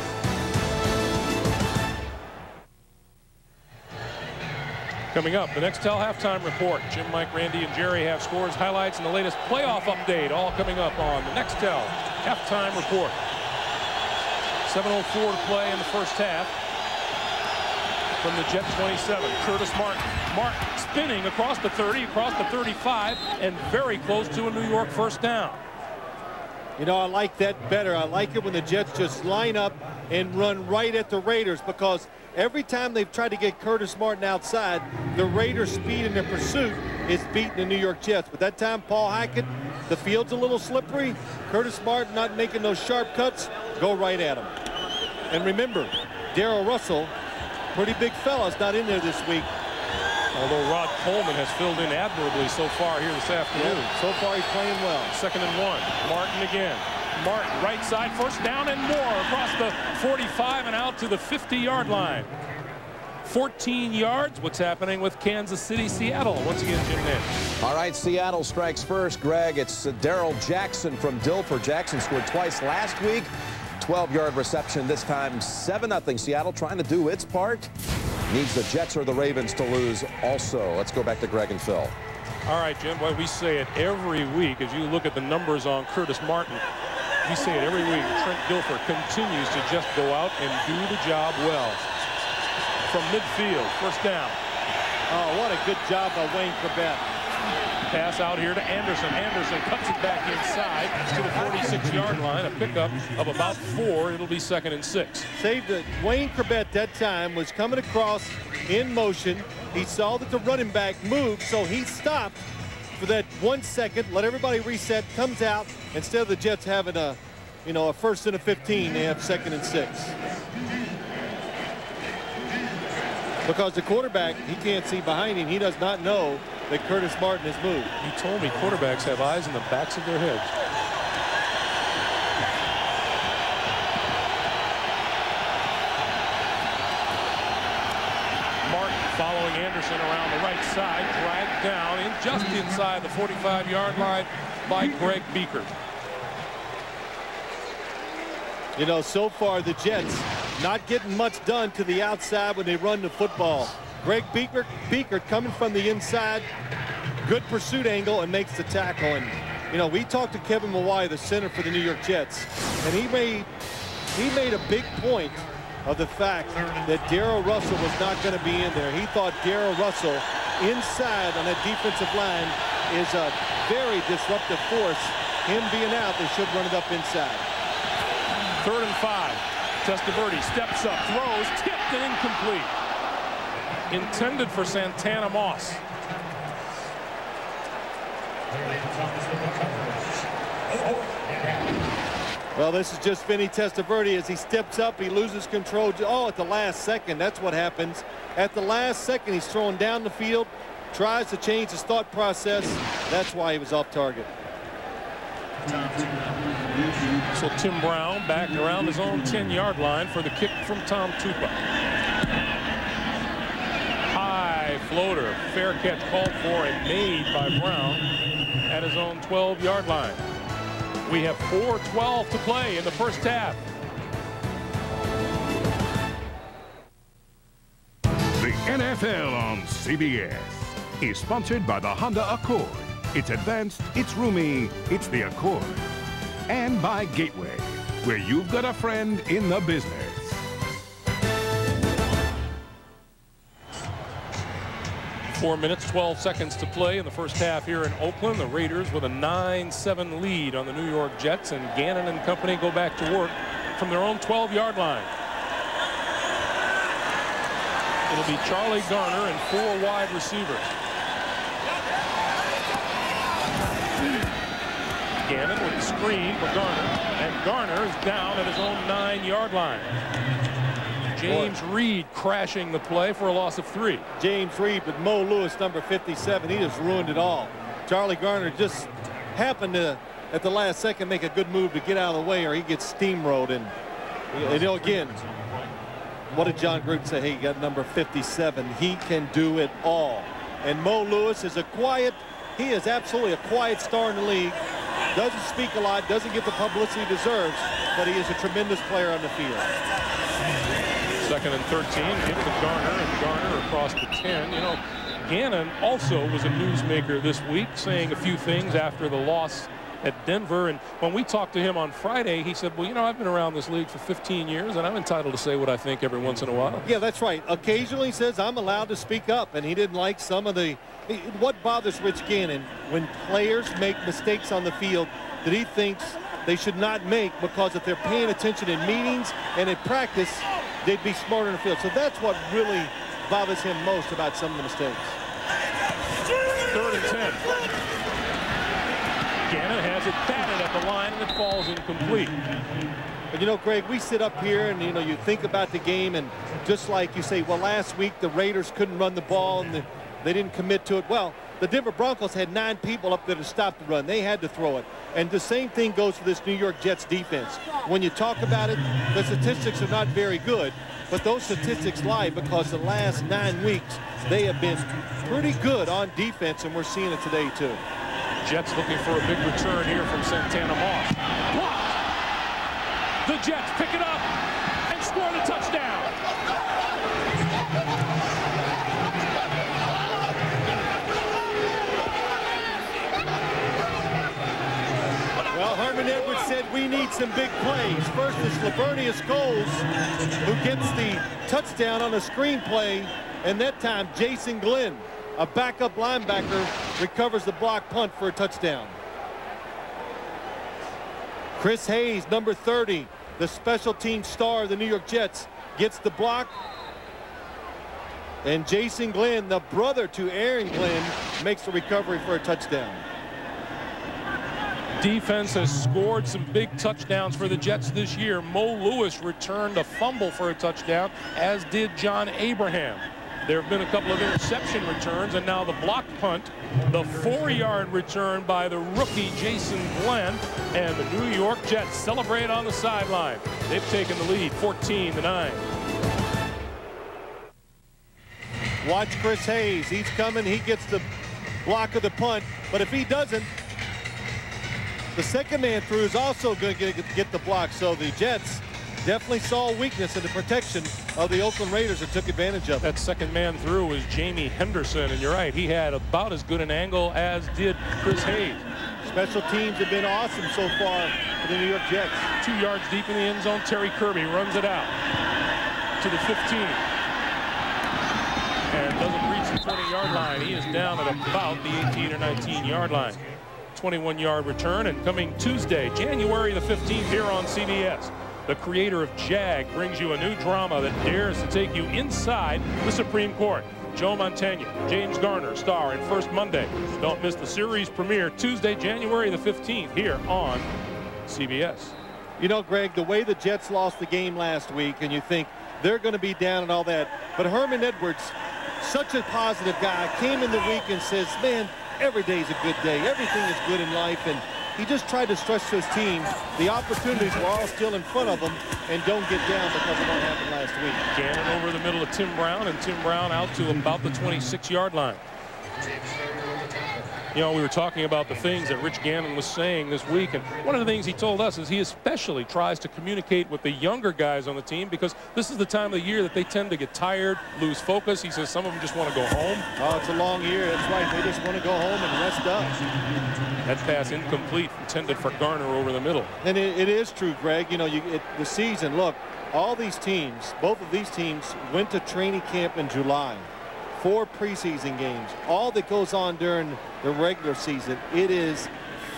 Coming up, the Nextel halftime report. Jim, Mike, Randy, and Jerry have scores, highlights, and the latest playoff update, all coming up on the Nextel halftime report. 7:04 to play in the first half. From the Jet 27, Curtis Martin. Martin spinning across the 30, across the 35, and very close to a New York first down. You know, I like that better. I like it when the Jets just line up and run right at the Raiders, because every time they've tried to get Curtis Martin outside, the Raiders' speed in their pursuit is beating the New York Jets. But that time, Paul Hackett, the field's a little slippery. Curtis Martin not making those sharp cuts, go right at him. And remember, Darrell Russell, pretty big fella's not in there this week. Although Rod Coleman has filled in admirably so far here this afternoon. Yeah, so far he's playing well. 2nd and 1. Martin again. Martin right side, first down and more across the 45 and out to the 50-yard line. 14 yards. What's happening with Kansas City, Seattle? Once again, Jim Nance. All right, Seattle strikes first. Greg, it's Darrell Jackson from Dilfer. Jackson scored twice last week. 12-yard reception this time. 7-0. Seattle trying to do its part. Needs the Jets or the Ravens to lose also. Let's go back to Greg and Phil. All right, Jim. Well, we say it every week. As you look at the numbers on Curtis Martin, we say it every week. Trent Dilfer continues to just go out and do the job well. From midfield, first down. Oh, what a good job by Wayne Corbett. Pass out here to Anderson. Anderson cuts it back inside to the 46-yard line. A pickup of about 4. It'll be 2nd and 6. Saved it. Wayne Corbett that time was coming across in motion. He saw that the running back moved, so he stopped for that 1 second, let everybody reset, comes out. Instead of the Jets having a 1st and a 15, they have 2nd and 6. Because the quarterback, he can't see behind him. He does not know that Curtis Martin has moved. You told me quarterbacks have eyes in the backs of their heads. Martin following Anderson around the right side, dragged down just inside the 45-yard line by Greg Beekert. You know, so far the Jets not getting much done to the outside when they run the football. Greg Beekert coming from the inside, good pursuit angle, and makes the tackle. And you know, we talked to Kevin Mawai, the center for the New York Jets, and he made a big point of the fact that Darrell Russell was not going to be in there. He thought Darrell Russell inside on that defensive line is a very disruptive force. Him being out, they should run it up inside. 3rd and 5. Testaverde steps up, throws, tipped and incomplete. Intended for Santana Moss. Well, this is just Vinny Testaverde as he steps up. He loses control. Oh, at the last second, that's what happens. At the last second, he's throwing down the field, tries to change his thought process. That's why he was off target. So Tim Brown back around his own 10-yard line for the kick from Tom Tupa. High floater, fair catch called for and made by Brown at his own 12-yard line. We have 4:12 to play in the first half. NFL on CBS is sponsored by the Honda Accord. It's advanced, it's roomy, it's the Accord. And by Gateway, where you've got a friend in the business. Four minutes, 12 seconds to play in the first half here in Oakland. The Raiders with a 9-7 lead on the New York Jets, and Gannon and company go back to work from their own 12-yard line. It'll be Charlie Garner and 4 wide receivers. Gannon with the screen for Garner, and Garner is down at his own 9-yard line. James Reed crashing the play for a loss of 3. James Reed, but Mo Lewis, number 57, he just ruined it all. Charlie Garner just happened to, at the last second, make a good move to get out of the way, or he gets steamrolled. And you know, again, what did John Gruden say? Hey, you got number 57. He can do it all. And Mo Lewis is he is absolutely a quiet star in the league. Doesn't speak a lot, doesn't get the publicity he deserves, but he is a tremendous player on the field. 2nd and 13, give it to Garner, and Garner across the 10. You know, Gannon also was a newsmaker this week, saying a few things after the loss at Denver. And when we talked to him on Friday, he said, well, you know, I've been around this league for 15 years, and I'm entitled to say what I think every once in a while. Yeah, that's right. Occasionally he says, I'm allowed to speak up, and he didn't like some of the... What bothers Rich Gannon, when players make mistakes on the field that he thinks they should not make, because if they're paying attention in meetings and in practice, they'd be smarter in the field. So that's what really bothers him most about some of the mistakes. 3rd and 10. Gannon has it batted at the line, and it falls incomplete. But you know, Greg, we sit up here and, you know, you think about the game, and just like you say, well, last week the Raiders couldn't run the ball and they didn't commit to it. Well, the Denver Broncos had 9 people up there to stop the run. They had to throw it. And the same thing goes for this New York Jets defense. When you talk about it, the statistics are not very good, but those statistics lie because the last 9 weeks they have been pretty good on defense, and we're seeing it today too. Jets looking for a big return here from Santana Moss. Blocked. The Jets pick it up and score the touchdown. Well, Herman Edwards said we need some big plays. First is Lavernius Coles, who gets the touchdown on a screen play, and that time Jason Glenn, a backup linebacker, recovers the block punt for a touchdown. Chris Hayes, number 30, the special team star of the New York Jets, gets the block. And Jason Glenn, the brother to Aaron Glenn, makes the recovery for a touchdown. Defense has scored some big touchdowns for the Jets this year. Mo Lewis returned a fumble for a touchdown, as did John Abraham. There have been a couple of interception returns, and now the blocked punt, the 4-yard return by the rookie Jason Glenn, and the New York Jets celebrate on the sideline. They've taken the lead 14-9. Watch Chris Hayes. He's coming. He gets the block of the punt, but if he doesn't, the second man through is also going to get the block. So the Jets definitely saw weakness in the protection of the Oakland Raiders and took advantage of it. That second man through was Jamie Henderson, and you're right, he had about as good an angle as did Chris Hayes. Special teams have been awesome so far for the New York Jets. 2 yards deep in the end zone, Terry Kirby runs it out to the 15. And doesn't reach the 20-yard line. He is down at about the 18 or 19-yard line. 21-yard return, and coming Tuesday, January the 15th, here on CBS. The creator of JAG brings you a new drama that dares to take you inside the Supreme Court. Joe Montaigne, James Garner star in First Monday. Don't miss the series premiere Tuesday, January the 15th, here on CBS. You know, Greg, the way the Jets lost the game last week, and you think they're going to be down and all that, but Herman Edwards, such a positive guy, came in the week and says, man, every day is a good day. Everything is good in life, and he just tried to stress to his team the opportunities were all still in front of them, and don't get down because of what happened last week. Gannon over the middle of Tim Brown, and Tim Brown out to about the 26-yard line. You know, we were talking about the things that Rich Gannon was saying this week, and one of the things he told us is he especially tries to communicate with the younger guys on the team because this is the time of the year that they tend to get tired, lose focus. He says some of them just want to go home. Oh, it's a long year. That's right. They just want to go home and rest up. That pass incomplete, intended for Garner over the middle. And it is true, Greg. You know, the season, look, all these teams, both of these teams went to training camp in July. 4 preseason games. All that goes on during the regular season, it is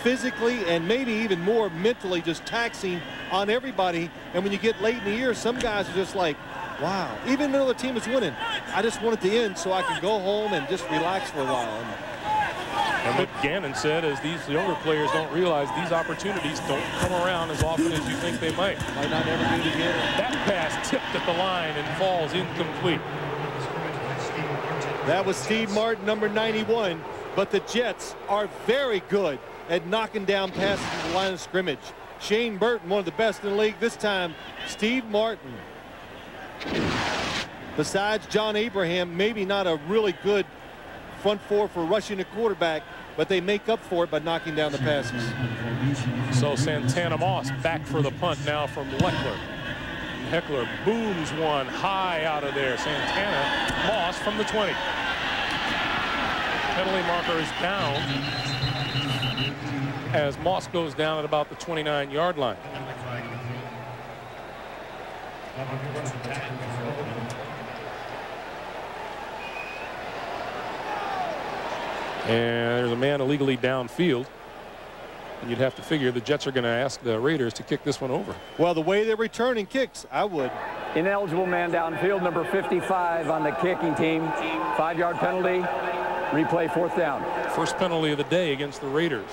physically and maybe even more mentally just taxing on everybody. And when you get late in the year, some guys are just like, wow, even though the team is winning, I just want it to end so I can go home and just relax for a while. And what Gannon said is these younger players don't realize these opportunities don't come around as often as you think they might. Might not ever do it again. That pass tipped at the line and falls incomplete. That was Steve Martin, number 91. But the Jets are very good at knocking down passes to the line of scrimmage. Shane Burton, one of the best in the league. This time, Steve Martin. Besides John Abraham, maybe not a really good front four for rushing the quarterback, but they make up for it by knocking down the passes. So Santana Moss back for the punt now from Leckler. Heckler booms one high out of there. Santana Moss from the 20. Penalty marker is down as Moss goes down at about the 29-yard line. And there's a man illegally downfield. And you'd have to figure the Jets are going to ask the Raiders to kick this one over. Well, the way they're returning kicks, I would. Ineligible man downfield, number 55 on the kicking team. 5-yard penalty. Replay, 4th down. First penalty of the day against the Raiders.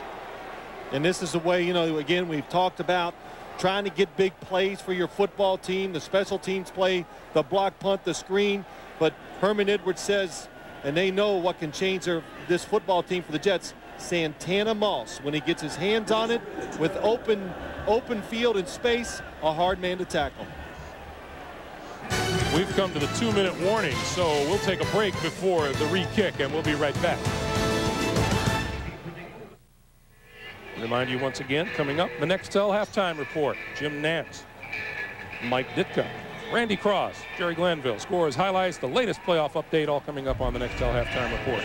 And this is the way, you know, again, we've talked about trying to get big plays for your football team. The special teams play, the block punt, the screen. But Herman Edwards says, and they know what can change this football team for the Jets, Santana Moss, when he gets his hands on it with open field and space, a hard man to tackle. We've come to the 2-minute warning, so we'll take a break before the re-kick, and we'll be right back. Remind you once again, coming up, the Nextel halftime report. Jim Nance, Mike Ditka, Randy Cross, Jerry Glanville, scores, highlights, the latest playoff update, all coming up on the Nextel halftime report.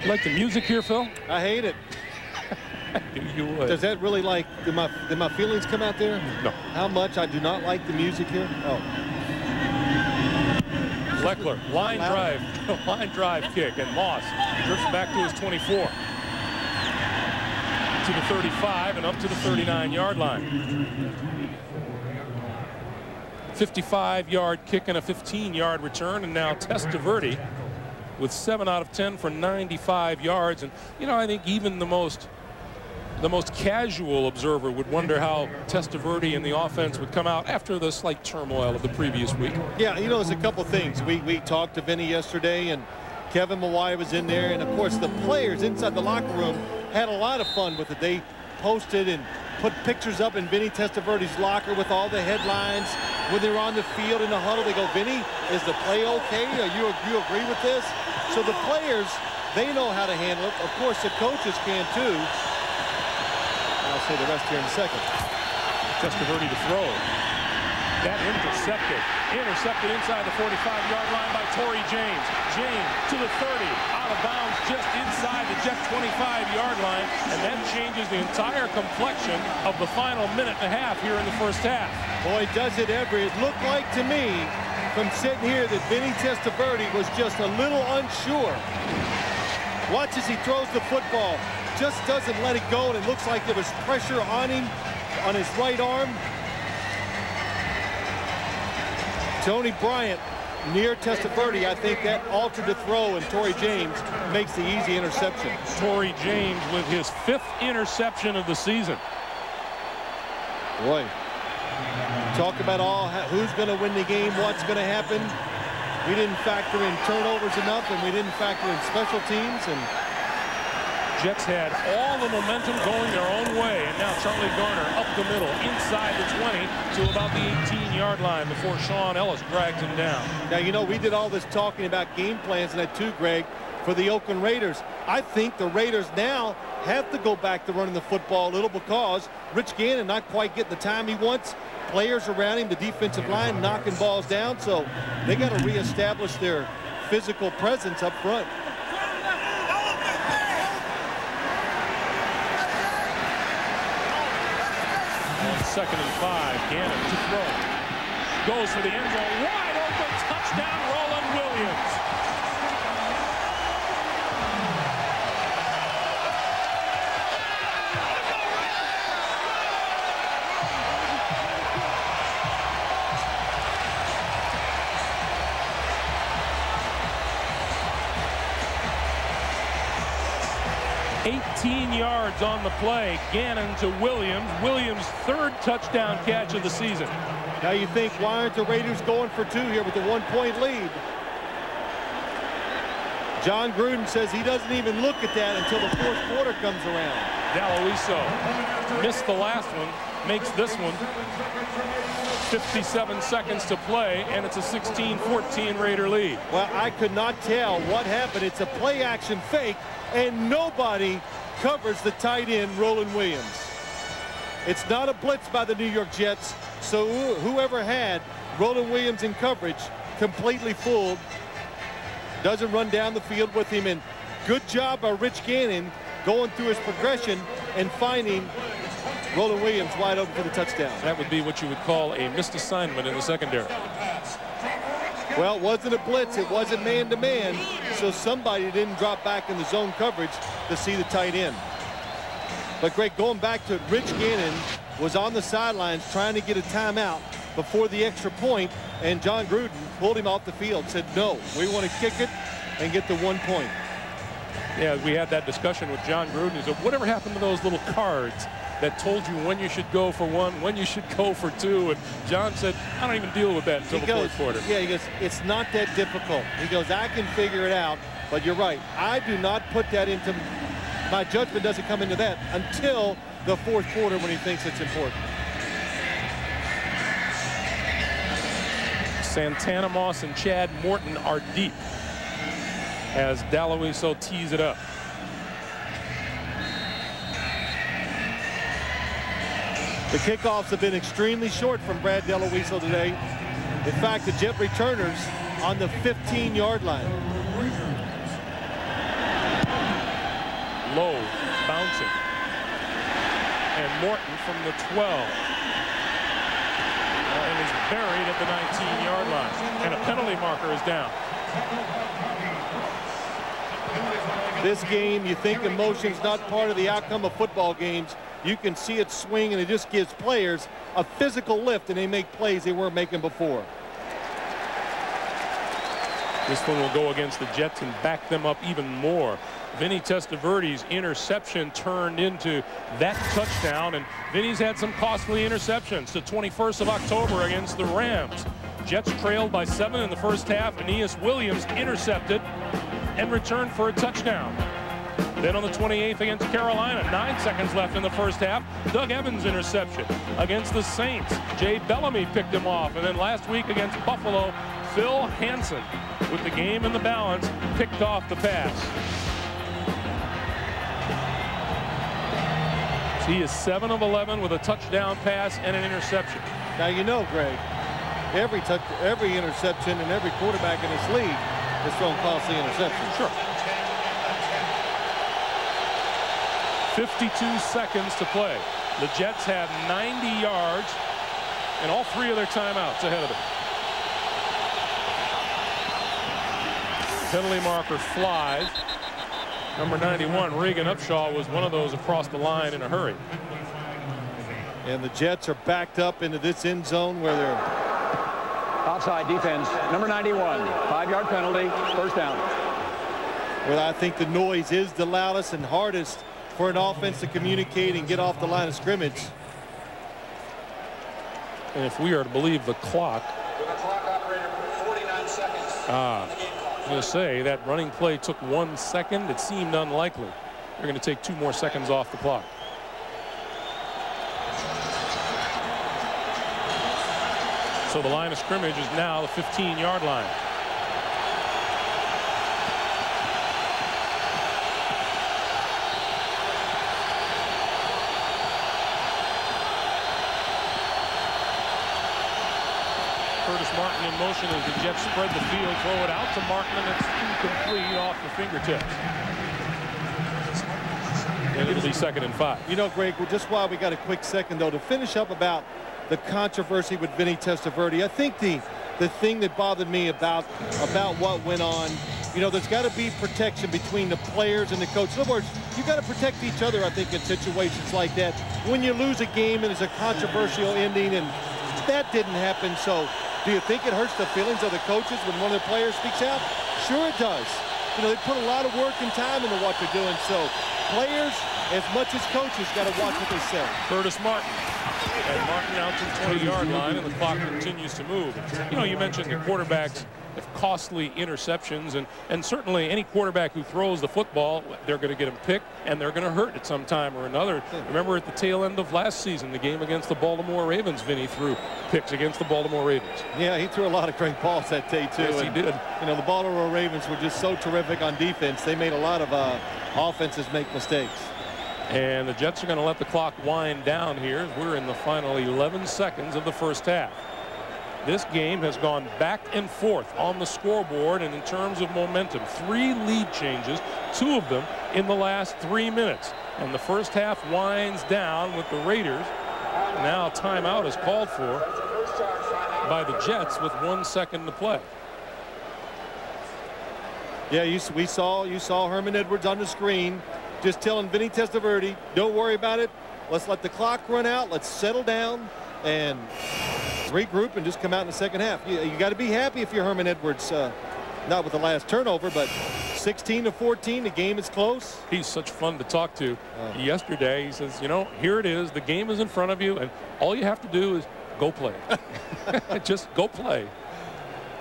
You like the music here, Phil? I hate it. You would. Does that really, like, did my feelings come out there? No. How much I do not like the music here? Oh. Leckler, line drive kick, and Moss drifts back to his 24. To the 35 and up to the 39-yard line. 55-yard kick and a 15-yard return, and now Testaverde with 7 out of 10 for 95 yards. And you know, I think even the most casual observer would wonder how Testaverde and the offense would come out after the slight turmoil of the previous week. Yeah, you know, there's a couple things. We talked to Vinny yesterday, and Kevin Mawai was in there, and of course the players inside the locker room had a lot of fun with it. They posted and put pictures up in Vinny Testaverde's locker with all the headlines. When they were on the field in the huddle, they go, Vinny, is the play okay? You agree with this? So the players, they know how to handle it. Of course, the coaches can too. I'll say the rest here in a second. Testaverde to throw. That intercepted inside the 45-yard line by Torrey James. James to the 30, out of bounds just inside the Jet 25-yard line, and that changes the entire complexion of the final minute and a half here in the first half. Boy, does it ever. It looked like to me from sitting here that Vinny Testaverde was just a little unsure. Watch as he throws the football. Just doesn't let it go, and it looks like there was pressure on him on his right arm. Tony Bryant near Testaverde. I think that altered the throw, and Torrey James makes the easy interception. Torrey James with his 5th interception of the season. Boy, talk about who's going to win the game, what's going to happen. We didn't factor in turnovers enough, and we didn't factor in special teams. And Jets had all the momentum going their own way, and now Charlie Garner up the middle, inside the 20 to about the 18-yard line before Sean Ellis drags him down. Now, you know, we did all this talking about game plans and that too, Greg. for the Oakland Raiders. I think the Raiders now have to go back to running the football a little because Rich Gannon not quite getting the time he wants. Players around him, the defensive line knocking balls down, so they got to reestablish their physical presence up front. On 2nd and 5, Gannon to throw. Goes for the end zone. Wide open touchdown, Roland Williams. Yards on the play. Gannon to Williams. Williams' 3rd touchdown catch of the season. Now you think, why aren't the Raiders going for 2 here with a 1-point lead? John Gruden says he doesn't even look at that until the 4th quarter comes around. Daloiso missed the last one, makes this one. 57 seconds to play, and it's a 16-14 Raider lead. Well, I could not tell what happened. It's a play-action fake, and nobody covers the tight end, Roland Williams. It's not a blitz by the New York Jets, so whoever had Roland Williams in coverage completely fooled. Doesn't run down the field with him, and good job by Rich Gannon going through his progression and finding Roland Williams wide open for the touchdown. That would be what you would call a missed assignment in the secondary. Well, it wasn't a blitz. It wasn't man-to-man, so somebody didn't drop back in the zone coverage to see the tight end. But, Greg, going back to it, Rich Gannon was on the sidelines trying to get a timeout before the extra point, and John Gruden pulled him off the field, said, no, we want to kick it and get the 1 point. Yeah, we had that discussion with John Gruden. He said, whatever happened to those little cards that told you when you should go for 1, when you should go for 2? And John said, I don't even deal with that until the 4th quarter. Yeah, he goes, it's not that difficult. He goes, I can figure it out. But you're right. I do not put that into, my judgment doesn't come into that until the 4th quarter when he thinks it's important. Santana Moss and Chad Morton are deep as Daloiso tees it up. The kickoffs have been extremely short from Brad Daloiso today. In fact, the Jet returners on the 15-yard line. Low, bouncing. And Morton from the 12. And he's buried at the 19-yard line. And a penalty marker is down. This game, you think emotion's not part of the outcome of football games. You can see it swing, and it just gives players a physical lift, and they make plays they weren't making before. This one will go against the Jets and back them up even more. Vinny Testaverde's interception turned into that touchdown, and Vinny's had some costly interceptions. The 21st of October against the Rams. Jets trailed by 7 in the first half. Aeneas Williams intercepted and returned for a touchdown. Then on the 28th against Carolina, 9 seconds left in the first half, Doug Evans interception. Against the Saints, Jay Bellamy picked him off. And then last week against Buffalo, Phil Hansen, with the game in the balance, picked off the pass. So he is 7 of 11 with a touchdown pass and an interception. Now, you know, Greg, every interception and every quarterback in this league has thrown costly interceptions. Sure. 52 seconds to play. The Jets have 90 yards and all 3 of their timeouts ahead of them. Penalty marker flies. Number 91, Reagan Upshaw, was one of those across the line in a hurry. And the Jets are backed up into this end zone where they're offside defense. Number 91, 5-yard penalty, first down. Well, I think the noise is the loudest and hardest for an offense to communicate and get off the line of scrimmage. And if we are to believe the clock, With the clock operator, 49 seconds. I'm going to say that running play took 1 second. It seemed unlikely. They're going to take 2 more seconds off the clock. So the line of scrimmage is now the 15-yard line. in motion as the Jets spread the field, throw it out to Martin, and it's incomplete off the fingertips. And it'll be 2nd and 5. You know, Greg, well, just while we got a quick second, though, to finish up about the controversy with Vinny Testaverde, I think the thing that bothered me about what went on, you know, there's got to be protection between the players and the coach. In other words, you got to protect each other, I think, in situations like that. When you lose a game and it's a controversial ending, and that didn't happen. So do you think it hurts the feelings of the coaches when one of the players speaks out? Sure it does. You know, they put a lot of work and time into what they're doing. So players, as much as coaches, got to watch what they say. Curtis Martin. And Martin out to the 20-yard line, and the clock continues to move. You know, you mentioned the quarterbacks have costly interceptions, and certainly any quarterback who throws the football, they're going to get them picked, and they're going to hurt at some time or another. Remember at the tail end of last season, the game against the Baltimore Ravens, Vinny threw picks against the Baltimore Ravens. Yeah, he threw a lot of great balls that day, too. Yes, he did. You know, the Baltimore Ravens were just so terrific on defense. They made a lot of offenses make mistakes. And the Jets are going to let the clock wind down here. We're in the final 11 seconds of the first half. This game has gone back and forth on the scoreboard, and in terms of momentum, 3 lead changes, 2 of them in the last 3 minutes. And the first half winds down with the Raiders. Now timeout is called for by the Jets with 1 second to play. Yeah, you saw Herman Edwards on the screen, just telling Vinny Testaverde, don't worry about it. Let's let the clock run out. Let's settle down and regroup and just come out in the second half. You got to be happy if you're Herman Edwards, not with the last turnover, but 16-14, the game is close. He's such fun to talk to. Yesterday, he says, you know, here it is. The game is in front of you, and all you have to do is go play. Just go play.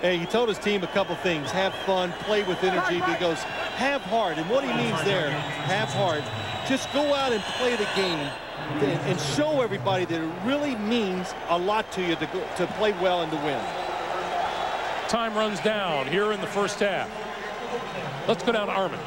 Hey, he told his team a couple things. Have fun, play with energy. He goes, have heart. And what he means there, have heart, just go out and play the game and show everybody that it really means a lot to you to play well and to win. Time runs down here in the first half. Let's go down to Armin.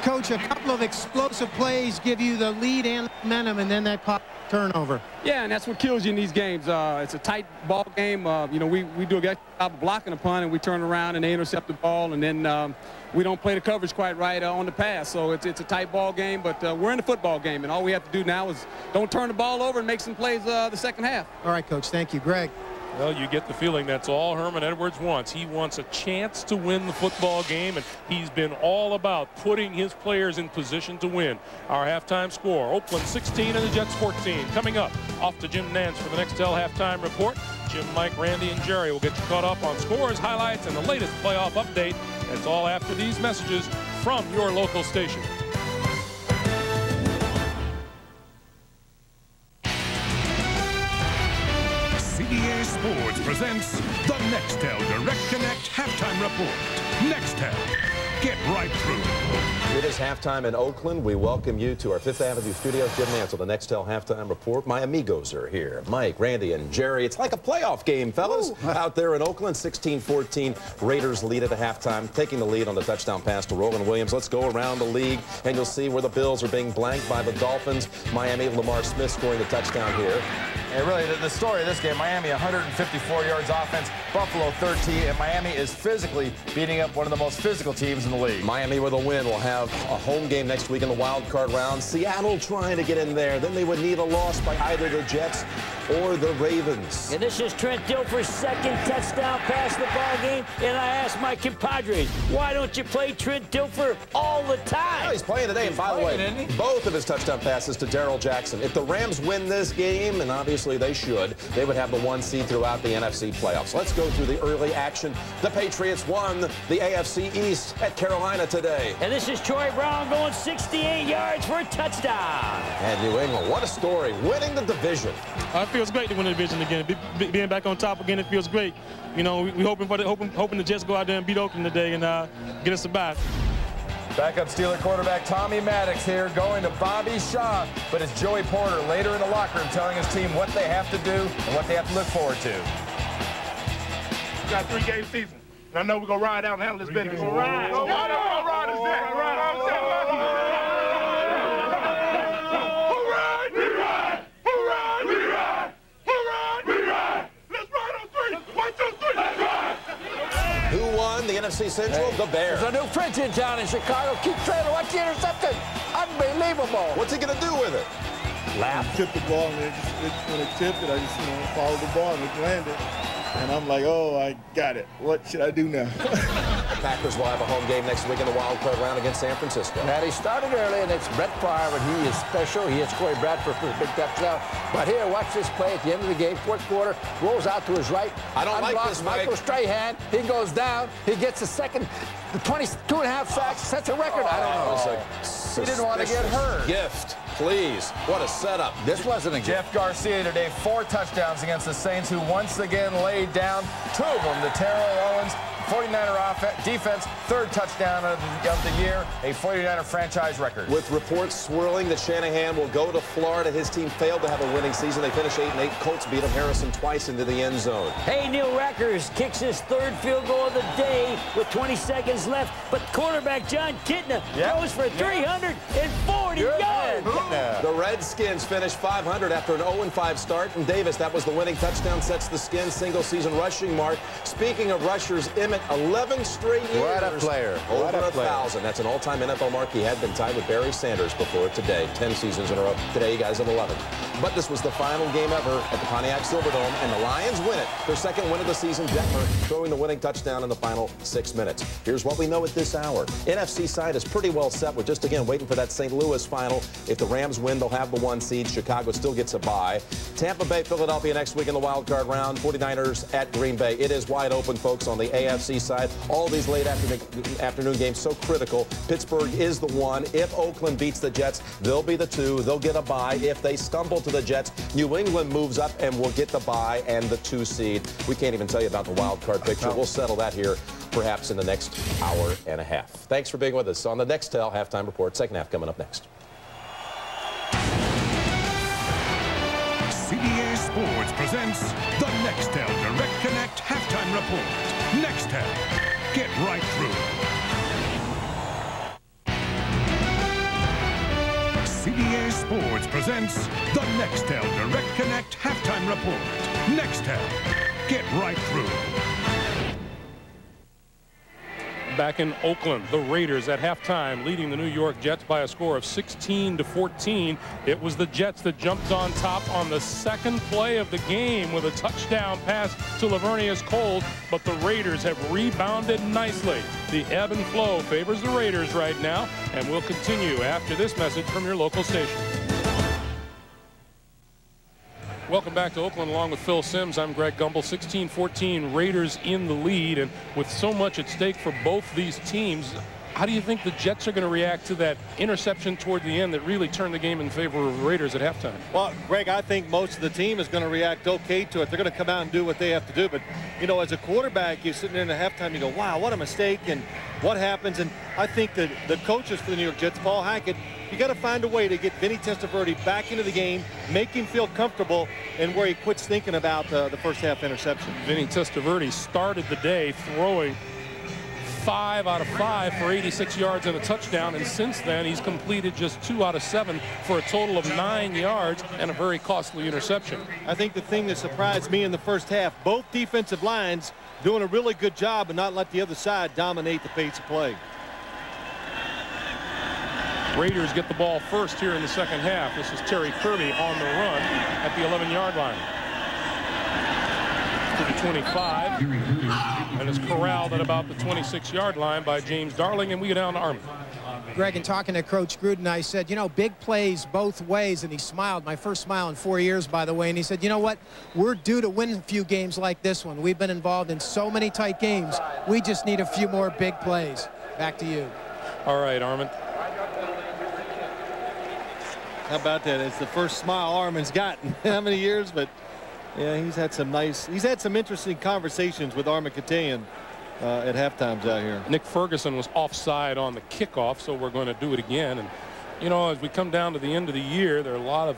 Coach, a couple of explosive plays give you the lead and momentum, and then that pop turnover. Yeah, and that's what kills you in these games. It's a tight ball game. You know, we do a good job of blocking a punt, and we turn around and they intercept the ball, and then we don't play the coverage quite right on the pass. So it's a tight ball game, but we're in the football game, and all we have to do now is don't turn the ball over and make some plays the second half. All right, Coach. Thank you. Greg. Well, you get the feeling that's all Herman Edwards wants. He wants a chance to win the football game, and he's been all about putting his players in position to win. Our halftime score, Oakland 16 and the Jets 14. Coming up, off to Jim Nance for the Nextel halftime report. Jim, Mike, Randy, and Jerry will get you caught up on scores, highlights, and the latest playoff update. That's all after these messages from your local station. CBS Sports presents the Nextel Direct Connect Halftime Report. Nextel, get right through. It is halftime in Oakland. We welcome you to our Fifth Avenue studios. Jim Nance with the Nextel Halftime Report. My amigos are here. Mike, Randy, and Jerry. It's like a playoff game, fellas. Out there in Oakland, 16-14. Raiders lead at the halftime, taking the lead on the touchdown pass to Roland Williams. Let's go around the league, and you'll see where the Bills are being blanked by the Dolphins. Miami, Lamar Smith scoring the touchdown here. And really, the story of this game, Miami 154 yards offense, Buffalo 13, and Miami is physically beating up one of the most physical teams in the league. Miami with a win will have a home game next week in the wild card round. Seattle trying to get in there. Then they would need a loss by either the Jets or the Ravens. And this is Trent Dilfer's second touchdown pass of the ball game. And I asked my compadres, why don't you play Trent Dilfer all the time? Well, he's playing today. And by the way, both of his touchdown passes to Darrell Jackson. If the Rams win this game, and obviously they should, they would have the 1 seed throughout the NFC playoffs. Let's go through the early action. The Patriots won the AFC East at Carolina today. And this is Troy Brown going 68 yards for a touchdown. And New England, what a story, winning the division. It feels great to win the division again. Being back on top again, it feels great. You know, we hoping the Jets go out there and beat Oakland today and get us a bye. Backup Steeler quarterback Tommy Maddox here going to Bobby Shaw, but it's Joey Porter later in the locker room telling his team what they have to do and what they have to look forward to. We got a 3-game season, and I know we're going to ride out and handle this business. We're going to ride. Who ride is that? Who ride? We ride. Who ride? We ride. Who ride? We ride. Let's ride on 3. 1, 2, 3. NFC Central, the Bears. There's a new French in town in Chicago. Keep trailing. Watch the interception. Unbelievable. What's he going to do with it? Laugh. Tipped the ball, and when it tipped it, I just followed the ball and it landed. And I'm like, oh, I got it. What should I do now? The Packers will have a home game next week in the wild card round against San Francisco. Now, he started early, and it's Brett Favre, and he is special. He hits Corey Bradford for the big touchdown. But here, watch this play at the end of the game, fourth quarter, rolls out to his right. I don't like this, Mike. Michael Strahan, he goes down. He gets the second, the 22.5 sacks, sets a record. I don't know. He didn't want to get hurt. Gift, please. What a setup. This wasn't a gift. Jeff Garcia today, 4 touchdowns against the Saints, who once again laid down 2 of them to Terrell Owens. 49er defense, 3rd touchdown of the year, a 49er franchise record. With reports swirling that Shanahan will go to Florida, his team failed to have a winning season. They finished 8-8. Colts beat them. Harrison twice into the end zone. Hey, Neil Rackers kicks his 3rd field goal of the day with 20 seconds left, but quarterback John Kitna throws for 340 yards. The Redskins finished 500 after an 0-5 start in Davis. That was the winning touchdown, sets the Skins' single-season rushing mark. Speaking of rushers, Emmett, 11 straight years. What a player. Over 1,000. That's an all-time NFL mark. He had been tied with Barry Sanders before today. 10 seasons in a row. Today, he got his 11th. But this was the final game ever at the Pontiac Silverdome, and the Lions win it. Their 2nd win of the season. Detmer throwing the winning touchdown in the final 6 minutes. Here's what we know at this hour. NFC side is pretty well set. We're just, again, waiting for that St. Louis final. If the Rams win, they'll have the 1 seed. Chicago still gets a bye. Tampa Bay, Philadelphia next week in the wild card round. 49ers at Green Bay. It is wide open, folks, on the AFC side. All these late afternoon games so critical. Pittsburgh is the 1. If Oakland beats the Jets, they'll be the 2. They'll get a bye. If they stumble to the Jets, New England moves up and will get the bye and the 2 seed. We can't even tell you about the wild card picture. We'll settle that here perhaps in the next hour and a half. Thanks for being with us on the Nextel Halftime Report. Second half coming up next. CBS Sports presents the Nextel Direct Connect Halftime Report. Nextel, get right through. CBS Sports presents the Nextel Direct Connect Halftime Report. Nextel, get right through. Back in Oakland, the Raiders at halftime leading the New York Jets by a score of 16-14. It was the Jets that jumped on top on the 2nd play of the game with a touchdown pass to Lavernius Coles, but the Raiders have rebounded nicely. The ebb and flow favors the Raiders right now, and will continue after this message from your local station. Welcome back to Oakland along with Phil Simms. I'm Greg Gumbel. 16-14, Raiders in the lead, and with so much at stake for both these teams, how do you think the Jets are going to react to that interception toward the end that really turned the game in favor of the Raiders at halftime? Well, Greg, I think most of the team is going to react okay to it. They're going to come out and do what they have to do. But, you know, as a quarterback, you're sitting there in the halftime, you go, wow, what a mistake, and what happens? And I think that the coaches for the New York Jets, Paul Hackett, you got to find a way to get Vinny Testaverde back into the game, make him feel comfortable, and where he quits thinking about the first half interception. Vinny Testaverde started the day throwing 5 out of 5 for 86 yards and a touchdown, and since then he's completed just 2 out of 7 for a total of 9 yards and a very costly interception. I think the thing that surprised me in the first half, both defensive lines doing a really good job and not let the other side dominate the pace of play. Raiders get the ball first here in the second half. This is Terry Kirby on the run at the 11-yard line. To the 25, and is corralled at about the 26-yard line by James Darling, and we go down to Armin. Greg, in talking to Coach Gruden, I said, you know, big plays both ways, and he smiled. My first smile in 4 years, by the way, and he said, you know what, we're due to win a few games like this one. We've been involved in so many tight games. We just need a few more big plays. Back to you. All right, Armin. How about that? It's the first smile Armin's gotten in how many years, but yeah, he's had some interesting conversations with Armin Katayan at halftimes out here. Nick Ferguson was offside on the kickoff, so we're going to do it again. And you know, as we come down to the end of the year, there are a lot of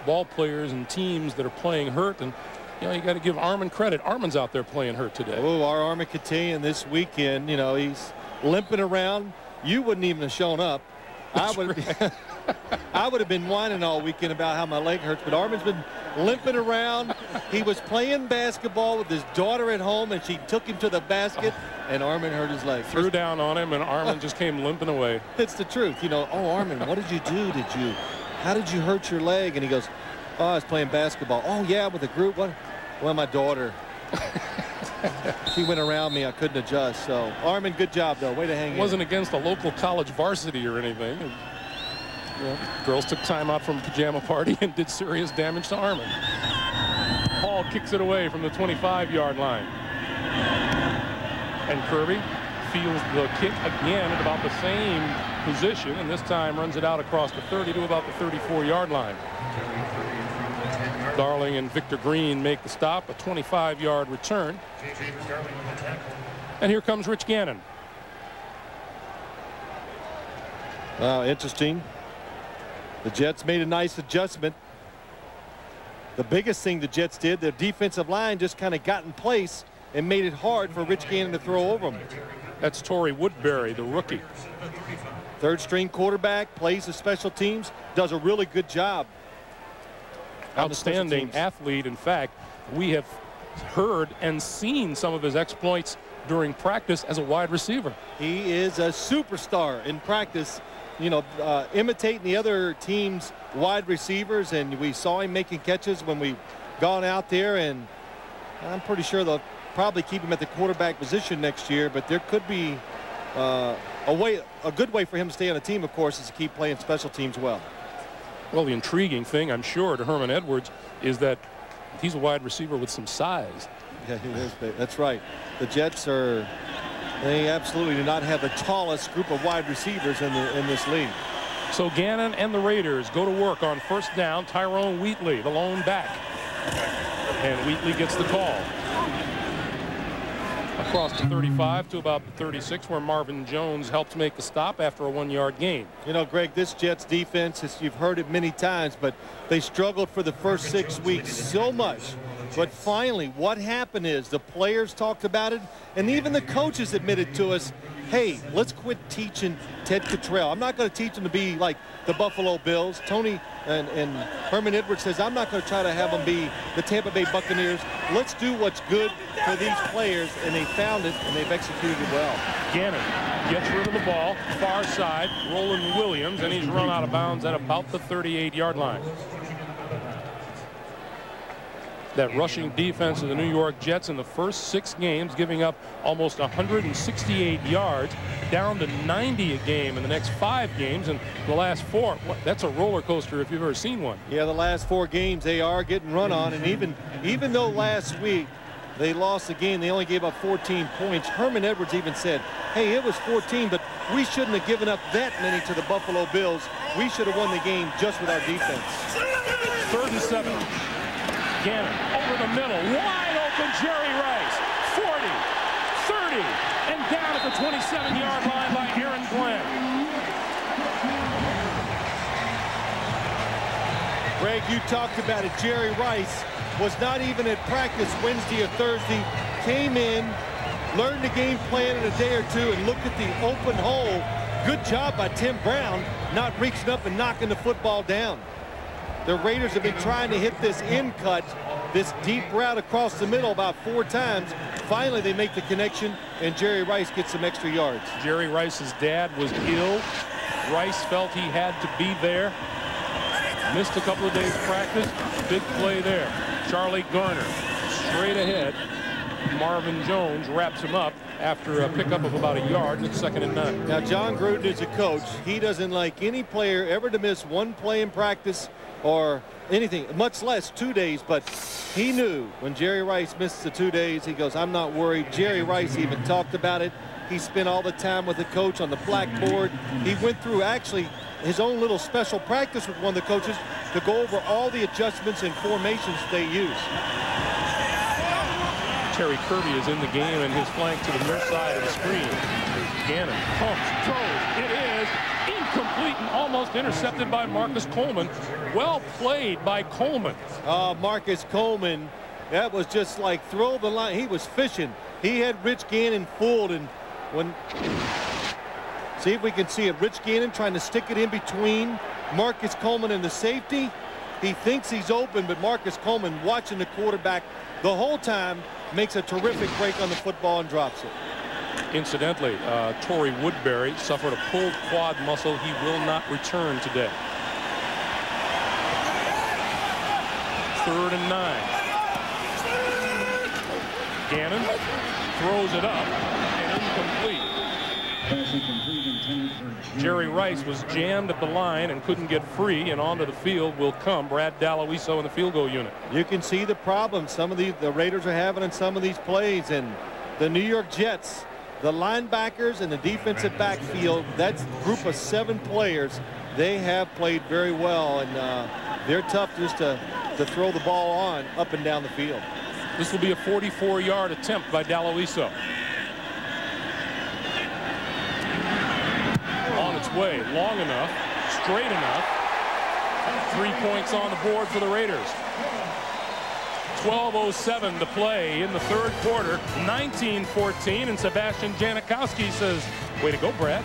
ball players and teams that are playing hurt, and you know, you got to give Armin credit. Armin's out there playing hurt today. Oh, our Armin Katayan this weekend, you know, he's limping around. You wouldn't even have shown up. I would have been whining all weekend about how my leg hurts, but Armin's been limping around. He was playing basketball with his daughter at home, and she took him to the basket. and Armin hurt his leg. Threw down on him, and Armin just came limping away. It's the truth. You know, oh, Armin, what did you do? How did you hurt your leg? And he goes, oh, I was playing basketball. Oh, yeah, with a group. What? Well, my daughter. She went around me. I couldn't adjust. So, Armin, good job, though. Way to hang in. It wasn't against a local college varsity or anything. Girls took time out from a pajama party and did serious damage to Armin. Hall kicks it away from the 25-yard line. And Kirby feels the kick again at about the same position, and this time runs it out across the 30 to about the 34-yard line. Darling and Victor Green make the stop, a 25-yard return. And here comes Rich Gannon. Interesting. The Jets made a nice adjustment. The biggest thing the Jets did, their defensive line just kind of got in place and made it hard for Rich Gannon to throw over them. That's Torrey Woodbury, the rookie. Third-string quarterback, plays the special teams, does a really good job. Outstanding athlete. In fact, we have heard and seen some of his exploits during practice as a wide receiver. He is a superstar in practice, you know, imitating the other team's wide receivers, and we saw him making catches when we gone out there, and I'm pretty sure they'll probably keep him at the quarterback position next year, but there could be a good way for him to stay on the team, of course, is to keep playing special teams well. Well, the intriguing thing, I'm sure, to Herman Edwards is that he's a wide receiver with some size. Yeah, he is. That's right. The Jets they absolutely do not have the tallest group of wide receivers in this league. So Gannon and the Raiders go to work on first down. Tyrone Wheatley, the lone back. And Wheatley gets the call. Across the 35 to about the 36, where Marvin Jones helped make the stop after a 1-yard gain. You know, Greg, this Jets defense, you've heard it many times, but they struggled for the first 6 weeks so much. But finally, what happened is the players talked about it, and even the coaches admitted to us, hey, let's quit teaching Ted Cottrell. I'm not going to teach him to be like the Buffalo Bills. Tony and Herman Edwards says, I'm not going to try to have them be the Tampa Bay Buccaneers. Let's do what's good for these players, and they found it, and they've executed it well. Gannon gets rid of the ball, far side, Roland Williams, and he's run out of bounds at about the 38-yard line. That rushing defense of the New York Jets in the first 6 games, giving up almost 168 yards, down to 90 a game in the next 5 games, and the last 4. That's a roller coaster if you've ever seen one. Yeah, the last 4 games they are getting run on, and even though last week they lost the game, they only gave up 14 points. Herman Edwards even said, hey, it was 14, but we shouldn't have given up that many to the Buffalo Bills. We should have won the game just with our defense. 3rd and 7. Gannon over the middle, wide open Jerry Rice, 40, 30, and down at the 27-yard line by Aaron Glenn. Greg, you talked about it. Jerry Rice was not even at practice Wednesday or Thursday, came in, learned the game plan in a day or two, and looked at the open hole. Good job by Tim Brown, not reaching up and knocking the football down. The Raiders have been trying to hit this in cut, this deep route across the middle about 4 times. Finally, they make the connection, and Jerry Rice gets some extra yards. Jerry Rice's dad was ill. Rice felt he had to be there. Missed a couple of days practice. Big play there. Charlie Garner straight ahead. Marvin Jones wraps him up after a pickup of about a yard. It's 2nd and 9. Now, John Gruden is a coach. He doesn't like any player ever to miss 1 play in practice or anything, much less 2 days, but he knew when Jerry Rice missed the 2 days, he goes, I'm not worried. Jerry Rice even talked about it. He spent all the time with the coach on the blackboard. He went through actually his own little special practice with one of the coaches to go over all the adjustments and formations they use. Terry Kirby is in the game, and his flank to the near side of the screen. Gannon pumps, throws. It is incomplete and almost intercepted by Marcus Coleman. Well played by Coleman. Marcus Coleman, that was just like throw the line. He was fishing. He had Rich Gannon fooled, and see if we can see it. Rich Gannon trying to stick it in between Marcus Coleman and the safety. He thinks he's open, but Marcus Coleman, watching the quarterback the whole time, makes a terrific break on the football and drops it. Incidentally, Torrey Woodbury suffered a pulled quad muscle. He will not return today. 3rd and 9. Gannon throws it up and incomplete. Jerry Rice was jammed at the line and couldn't get free, and onto the field will come Brad Daloiso in the field goal unit. You can see the problem some of the Raiders are having in some of these plays, and the New York Jets, the linebackers and the defensive backfield, that group of 7 players, they have played very well, and they're tough just to throw the ball on up and down the field. This will be a 44-yard attempt by Daloiso. On its way, long enough, straight enough. 3 points on the board for the Raiders. 12:07 to play in the 3rd quarter, 19-14, and Sebastian Janikowski says, way to go, Brad.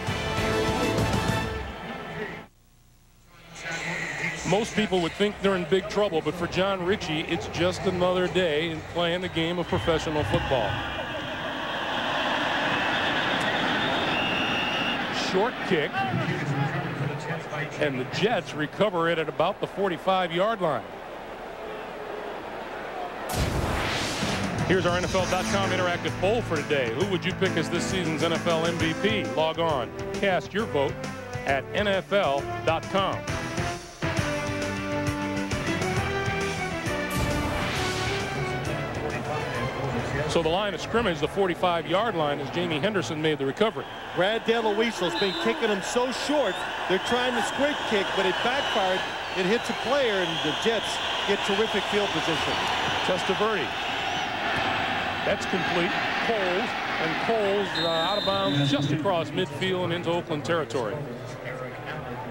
Most people would think they're in big trouble, but for John Ritchie, it's just another day in playing the game of professional football. Short kick, and the Jets recover it at about the 45-yard line. Here's our NFL.com interactive poll for today. Who would you pick as this season's NFL MVP? Log on. Cast your vote at NFL.com. So the line of scrimmage, the 45-yard line, as Jamie Henderson made the recovery. Brad Daloiso's been kicking them so short. They're trying to squib kick, but it backfired. It hits a player, and the Jets get terrific field position. Testaverde. That's complete. Coles out of bounds just across midfield and into Oakland territory.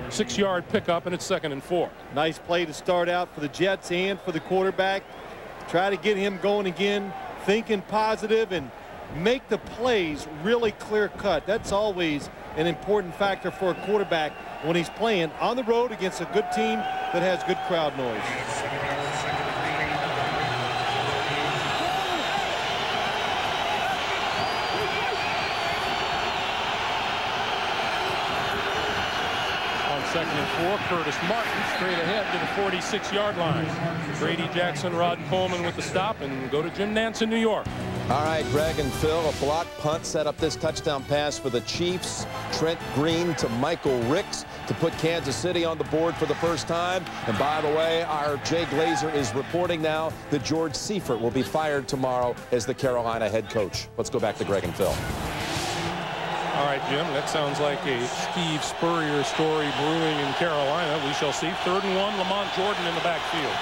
6-yard pickup, and it's 2nd and 4. Nice play to start out for the Jets and for the quarterback. Try to get him going again, thinking positive, and make the plays really clear-cut. That's always an important factor for a quarterback when he's playing on the road against a good team that has good crowd noise. On 2nd and 4, Curtis Martin straight ahead to the 46-yard line. Brady Jackson, Rod Coleman with the stop, and go to Jim Nance in New York. All right, Greg and Phil, a block punt set up this touchdown pass for the Chiefs. Trent Green to Michael Ricks to put Kansas City on the board for the first time. And by the way, our Jay Glazer is reporting now that George Seifert will be fired tomorrow as the Carolina head coach. Let's go back to Greg and Phil. All right, Jim, that sounds like a Steve Spurrier story brewing in Carolina. We shall see. 3rd and 1, Lamont Jordan in the backfield.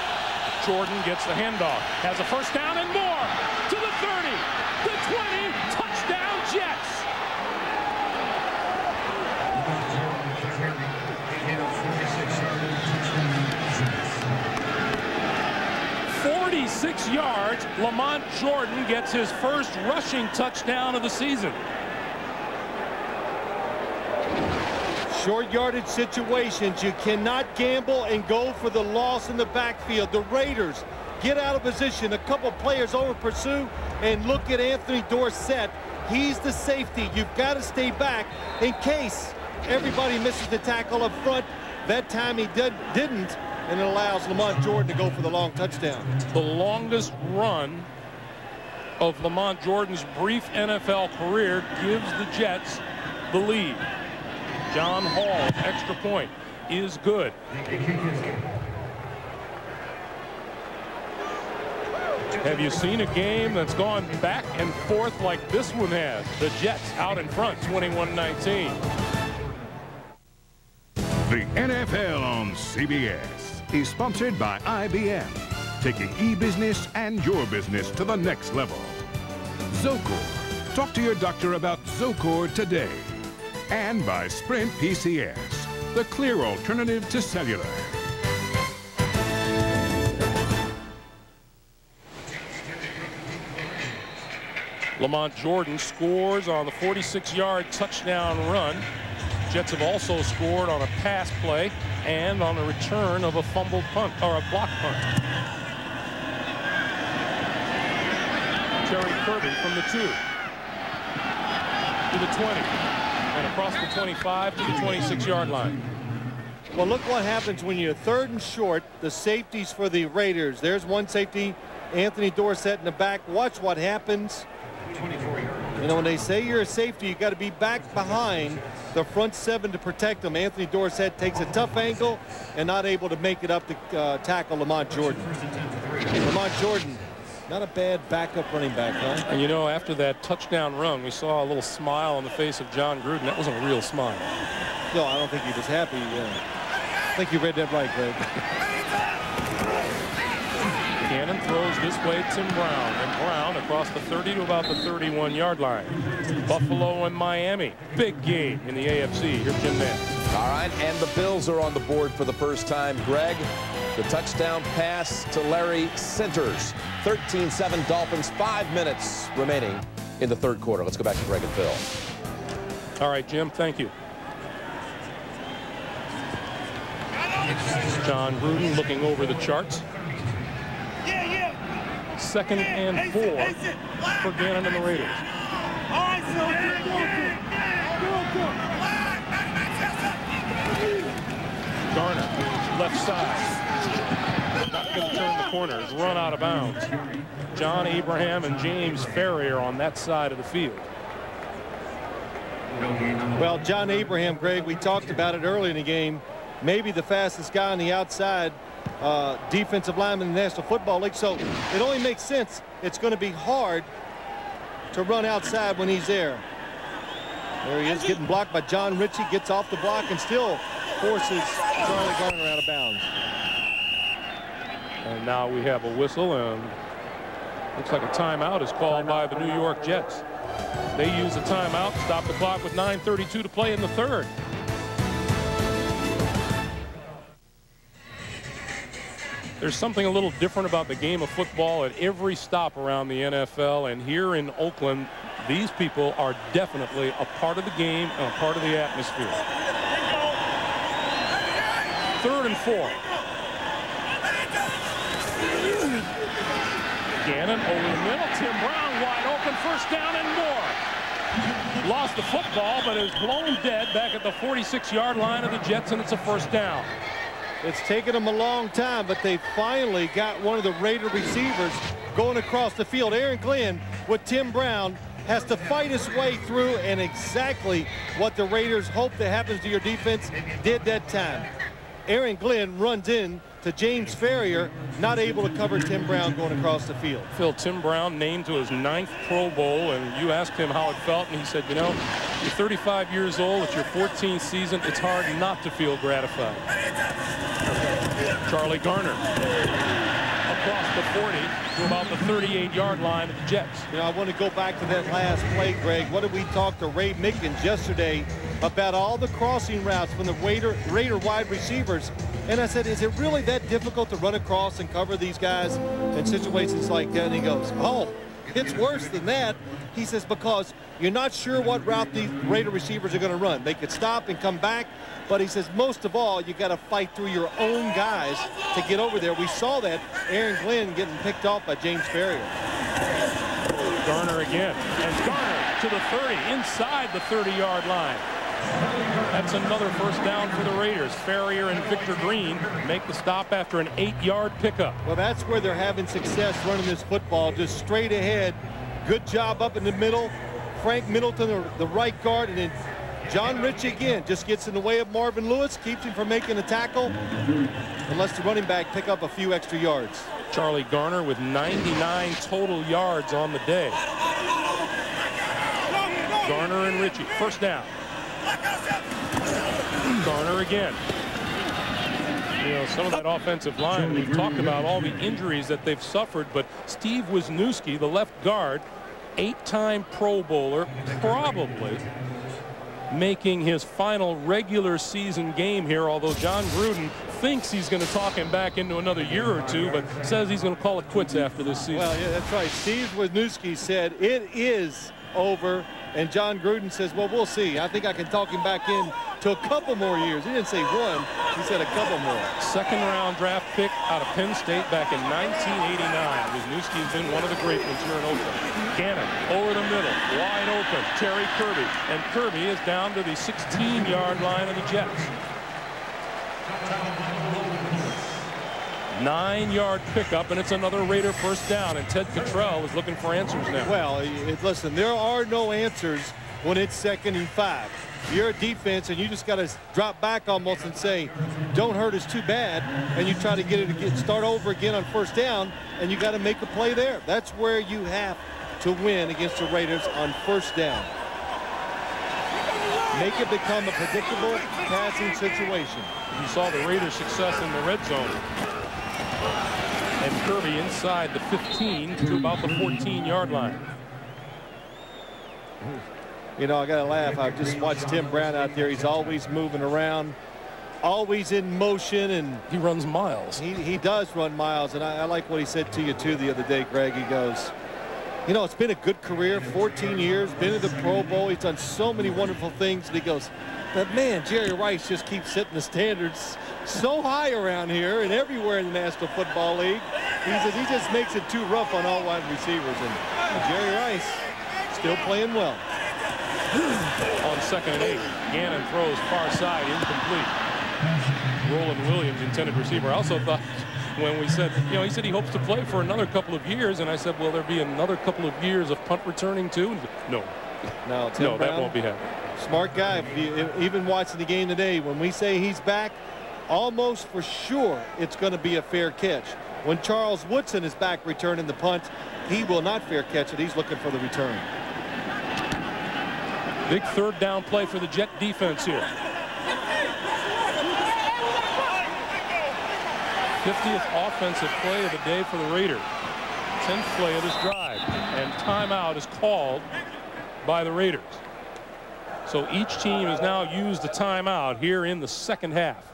Jordan gets the handoff, has a first down and more to the 30, the 20, touchdown Jets. "46 yards, Lamont Jordan gets his first rushing touchdown of the season. Short yardage situations, you cannot gamble and go for the loss in the backfield. The Raiders get out of position, a couple players over pursue, and look at Anthony Dorsett. He's the safety. You've got to stay back in case everybody misses the tackle up front. That time he didn't, and it allows Lamont Jordan to go for the long touchdown. The longest run of Lamont Jordan's brief NFL career gives the Jets the lead. John Hall, extra point, is good. Have you seen a game that's gone back and forth like this one has? The Jets out in front, 21-19. The NFL on CBS is sponsored by IBM, taking e-business and your business to the next level. Zocor. Talk to your doctor about Zocor today. And by Sprint PCS, the clear alternative to cellular. Lamont Jordan scores on the 46-yard touchdown run. Jets have also scored on a pass play and on the return of a fumbled punt, or a block punt. Terry Kirby from the 2. to the 20 and across the 25 to the 26-yard line. Well, look what happens when you're 3rd and short. The safeties for the Raiders. There's one safety, Anthony Dorsett in the back. Watch what happens. You know, when they say you're a safety, you got to be back behind the front 7 to protect them. Anthony Dorsett takes a tough angle and not able to make it up to tackle Lamont Jordan. Lamont Jordan, not a bad backup running back, huh? And you know, after that touchdown run, we saw a little smile on the face of John Gruden. That wasn't a real smile. No, I don't think he was happy. I think you read that right, Greg. Cannon throws this way, Tim Brown. And Brown across the 30 to about the 31-yard line. Buffalo and Miami. Big game in the AFC. Here's Jim Nantz. All right, and the Bills are on the board for the first time. Greg, the touchdown pass to Larry Centers. 13-7 Dolphins, 5 minutes remaining in the 3rd quarter. Let's go back to Greg and Phil. All right, Jim, thank you. John Gruden looking over the charts. 2nd and 4 for Gannon and the Raiders. Garner, left side. Not going to turn the corner. He's run out of bounds. John Abraham and James Ferrier on that side of the field. Well, John Abraham, Greg, we talked about it early in the game. Maybe the fastest guy on the outside defensive lineman in the National Football League. So it only makes sense. It's going to be hard to run outside when he's there. There he is, getting blocked by John Ritchie. Gets off the block and still forces Charlie Garner out of bounds. And now we have a whistle, and looks like a timeout is called by the New York Jets. They use a timeout to stop the clock with 9:32 to play in the 3rd. There's something a little different about the game of football at every stop around the NFL, and here in Oakland, these people are definitely a part of the game and a part of the atmosphere. 3rd and 4. Gannon over the middle. Tim Brown wide open. 1st down and more. Lost the football, but is blown dead back at the 46-yard line of the Jets, and it's a 1st down. It's taken them a long time, but they finally got one of the Raider receivers going across the field. Aaron Glenn with Tim Brown has to fight his way through, and exactly what the Raiders hope that happens to your defense did that time. Aaron Glenn runs in to James Ferrier, not able to cover Tim Brown going across the field. Phil, Tim Brown named to his 9th Pro Bowl, and you asked him how it felt, and he said, you know, you're 35 years old, it's your 14th season, it's hard not to feel gratified. Charlie Garner across the 40 to about the 38-yard line of the Jets. You know, I want to go back to that last play, Greg. What did we talk to Ray Mickens yesterday about all the crossing routes from the Raider wide receivers? And I said, is it really that difficult to run across and cover these guys in situations like that? And he goes, oh, it's worse than that. He says, because you're not sure what route these Raider receivers are going to run. They could stop and come back. But he says, most of all, you got to fight through your own guys to get over there. We saw that Aaron Glenn getting picked off by James Ferrier. Garner again. And Garner to the 30, inside the 30-yard line. That's another 1st down for the Raiders. Ferrier and Victor Green make the stop after an 8-yard pickup. Well, that's where they're having success running this football, just straight ahead. Good job up in the middle. Frank Middleton, the right guard, and then John Ritchie again just gets in the way of Marvin Lewis, keeps him from making a tackle, and lets the running back pick up a few extra yards. Charlie Garner with 99 total yards on the day. Garner and Ritchie, 1st down. Garner again. You know, some of that offensive line, we've talked about all the injuries that they've suffered, but Steve Wisniewski, the left guard, 8-time Pro Bowler, probably making his final regular season game here, although John Gruden thinks he's going to talk him back into another year or two, but says he's going to call it quits after this season. Well, yeah, that's right. Steve Wisniewski said it is over. And John Gruden says, well, we'll see. I think I can talk him back in to a couple more years. He didn't say one. He said a couple more. Second-round draft pick out of Penn State back in 1989. Wisniewski's been one of the great ones here in Oakland. Gannon over the middle, wide open. Terry Kirby. And Kirby is down to the 16-yard line of the Jets. 9-yard pickup, and it's another Raider first down. And Ted Cottrell is looking for answers now. Well, listen, there are no answers when it's 2nd and 5. You're a defense, and you just got to drop back almost and say, don't hurt us too bad. And you try to get it to start over again on first down, and you got to make a play there. That's where you have to win against the Raiders on first down. Make it become a predictable passing situation. You saw the Raiders' success in the red zone. And Kirby inside the 15 to about the 14-yard line. You know, I got to laugh. I just watched Tim Brown out there. He's always moving around, always in motion, and he runs miles. He does run miles, and I like what he said to you, too, the other day, Greg. He goes, you know, it's been a good career, 14 years, been to the Pro Bowl. He's done so many wonderful things. And he goes, but, man, Jerry Rice just keeps setting the standards so high around here and everywhere in the National Football League. He says he just makes it too rough on all wide receivers. And Jerry Rice still playing well. On 2nd and 8, Gannon throws far side, incomplete. Roland Williams, intended receiver. I also thought when we said, you know, he said he hopes to play for another couple of years, and I said, will there be another couple of years of punt returning too? No. No, Brown, that won't be happening. Smart guy. Even watching the game today, when we say he's back, almost for sure it's going to be a fair catch. When Charles Woodson is back returning the punt, he will not fair catch it. He's looking for the return. Big third down play for the Jet defense here. 50th offensive play of the day for the Raiders. 10th play of this drive. And timeout is called by the Raiders. So each team has now used the timeout here in the second half.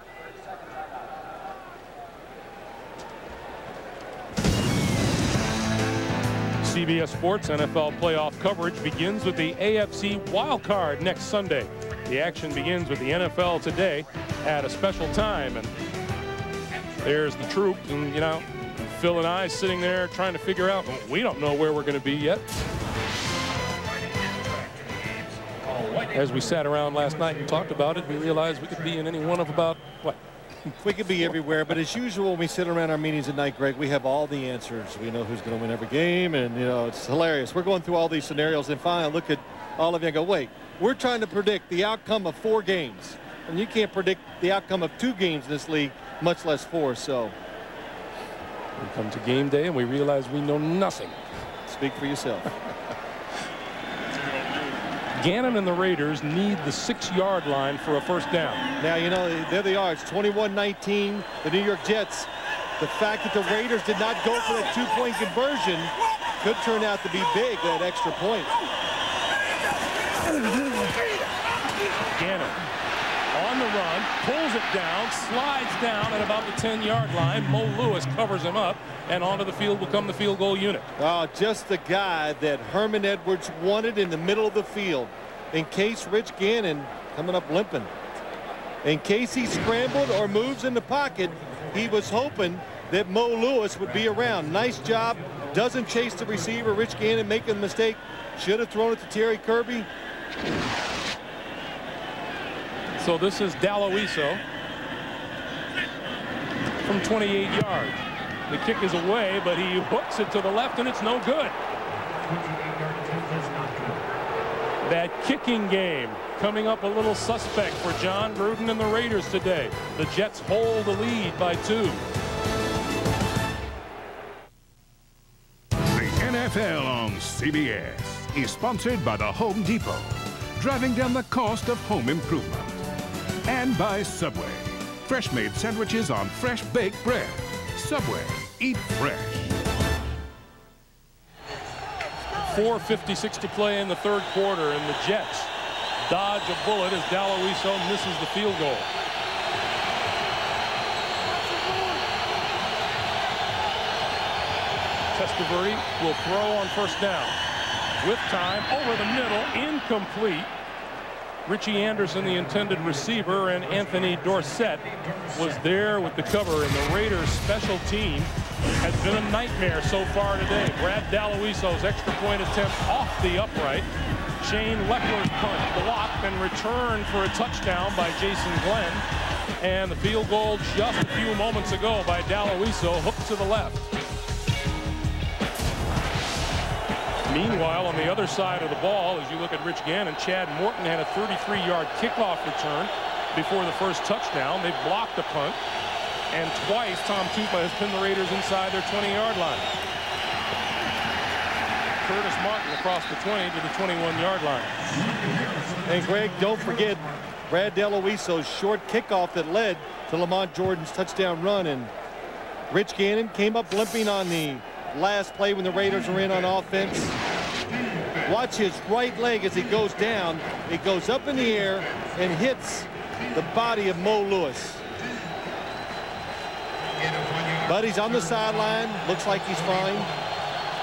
CBS Sports NFL playoff coverage begins with the AFC wildcard next Sunday. The action begins with the NFL today at a special time. And there's the troops, and, you know, Phil and I sitting there trying to figure out, we don't know where we're going to be yet. As we sat around last night and talked about it, we realized we could be in any one of about, what? We could be everywhere, but as usual, when we sit around our meetings at night, Greg, we have all the answers. We know who's going to win every game, and, you know, it's hilarious. We're going through all these scenarios, and finally I look at all of you and go, wait, we're trying to predict the outcome of 4 games, and you can't predict the outcome of 2 games in this league, much less 4, so. We come to game day, and we realize we know nothing. Speak for yourself. Gannon and the Raiders need the 6-yard line for a first down. Now, you know, there they are. It's 21-19. The New York Jets. The fact that the Raiders did not go for that 2-point conversion could turn out to be big, that extra point. Gannon on the run, pulls it down, slides down at about the 10-yard line. Mo Lewis covers him up, and onto the field will come the field goal unit. Oh, just the guy that Herman Edwards wanted in the middle of the field. In case Rich Gannon coming up limping. In case he scrambled or moves in the pocket, he was hoping that Mo Lewis would be around. Nice job. Doesn't chase the receiver. Rich Gannon making a mistake. Should have thrown it to Terry Kirby. So this is Daloiso from 28 yards. The kick is away, but he hooks it to the left, and it's no good. That kicking game coming up a little suspect for John Gruden and the Raiders today. The Jets hold the lead by 2. The NFL on CBS is sponsored by the Home Depot, driving down the cost of home improvement. And by Subway, fresh-made sandwiches on fresh baked bread. Subway, eat fresh. 4:56 to play in the third quarter, and the Jets dodge a bullet as Daloiso misses the field goal. Testaverde will throw on first down. with time over the middle, incomplete. Richie Anderson, the intended receiver, and Anthony Dorsett was there with the cover, and the Raiders special team has been a nightmare so far today. Brad Daloiso's extra point attempt off the upright. Shane Lepler's punt blocked and returned for a touchdown by Jason Glenn. And the field goal just a few moments ago by Daloiso, hooked to the left. Meanwhile, on the other side of the ball, as you look at Rich Gannon, Chad Morton had a 33-yard kickoff return before the first touchdown. They blocked the punt, and twice Tom Tupa has pinned the Raiders inside their 20-yard line. Curtis Martin across the 20 to the 21-yard line. And Greg, don't forget Brad Daloiso's short kickoff that led to Lamont Jordan's touchdown run, and Rich Gannon came up limping on the last play when the Raiders were in on offense. Watch his right leg as he goes down. It goes up in the air and hits the body of Mo Lewis. But he's on the sideline. Looks like he's fine.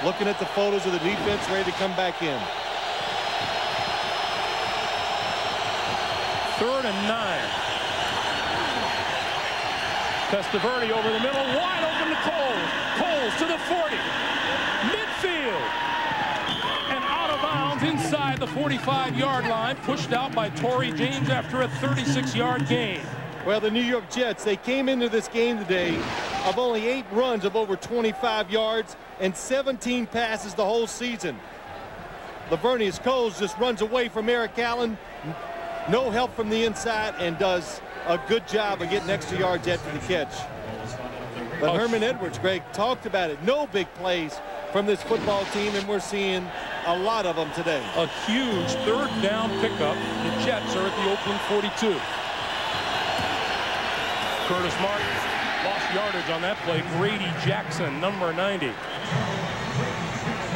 Looking at the photos of the defense ready to come back in. 3rd and 9. Testaverde over the middle, wide open to Coles. Coles to the 40. Midfield. And out of bounds inside the 45-yard line, pushed out by Torrey James after a 36-yard gain. Well, the New York Jets, they came into this game today of only 8 runs of over 25 yards and 17 passes the whole season. Lavernius Coles just runs away from Eric Allen. No help from the inside, and does a good job of getting extra yards after the catch. But Herman Edwards, Greg, talked about it. No big plays from this football team, and we're seeing a lot of them today. A huge 3rd down pickup. The Jets are at the Oakland 42. Curtis Martin lost yardage on that play. Grady Jackson, number 90.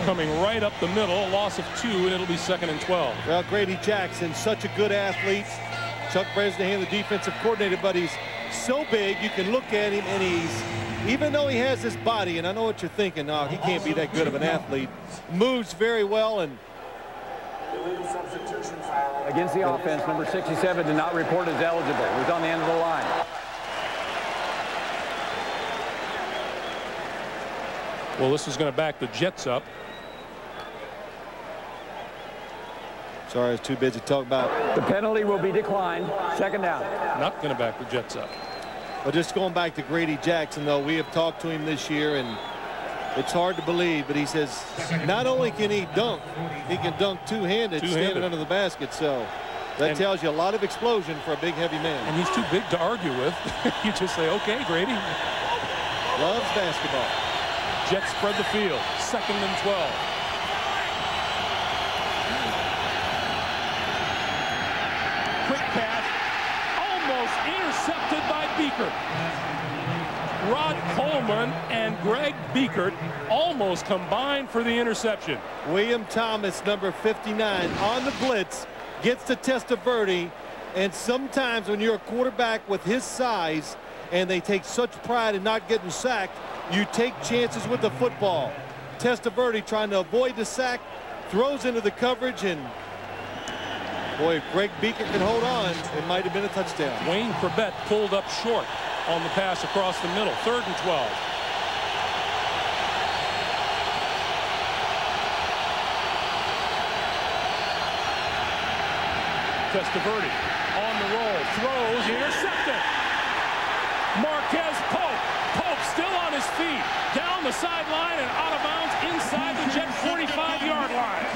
Coming right up the middle, a loss of 2, and it'll be 2nd and 12. Well, Grady Jackson, such a good athlete. Chuck Bresnahan, the defensive coordinator, but he's so big, you can look at him, and he's, even though he has this body, and I know what you're thinking, no, he can't be that good of an athlete, moves very well. And against the offense, number 67 did not report as eligible. He was on the end of the line. Well, this is going to back the Jets up. Sorry, I was too busy talking about. The penalty will be declined. 2nd down. Not going to back the Jets up. But just going back to Grady Jackson, though, we have talked to him this year, and it's hard to believe, but he says not only can he can dunk two-handed, standing under the basket. So that tells you a lot of explosion for a big, heavy man. And he's too big to argue with. You just say, okay, Grady. Loves basketball. Jets spread the field. 2nd and 12. Quick pass, almost intercepted by Beekert. Rod Coleman and Greg Beekert almost combined for the interception. William Thomas, number 59, on the blitz, gets to Testaverde, and sometimes when you're a quarterback with his size and they take such pride in not getting sacked, you take chances with the football. Testaverde trying to avoid the sack, throws into the coverage, and boy, if Greg Beekert can hold on, it might have been a touchdown. Wayne Corbett pulled up short on the pass across the middle. 3rd and 12. Testaverde on the roll, throws, intercepted. Marquez Pope. Pope still on his feet, down the sideline and out of bounds inside the Jet 45-yard line.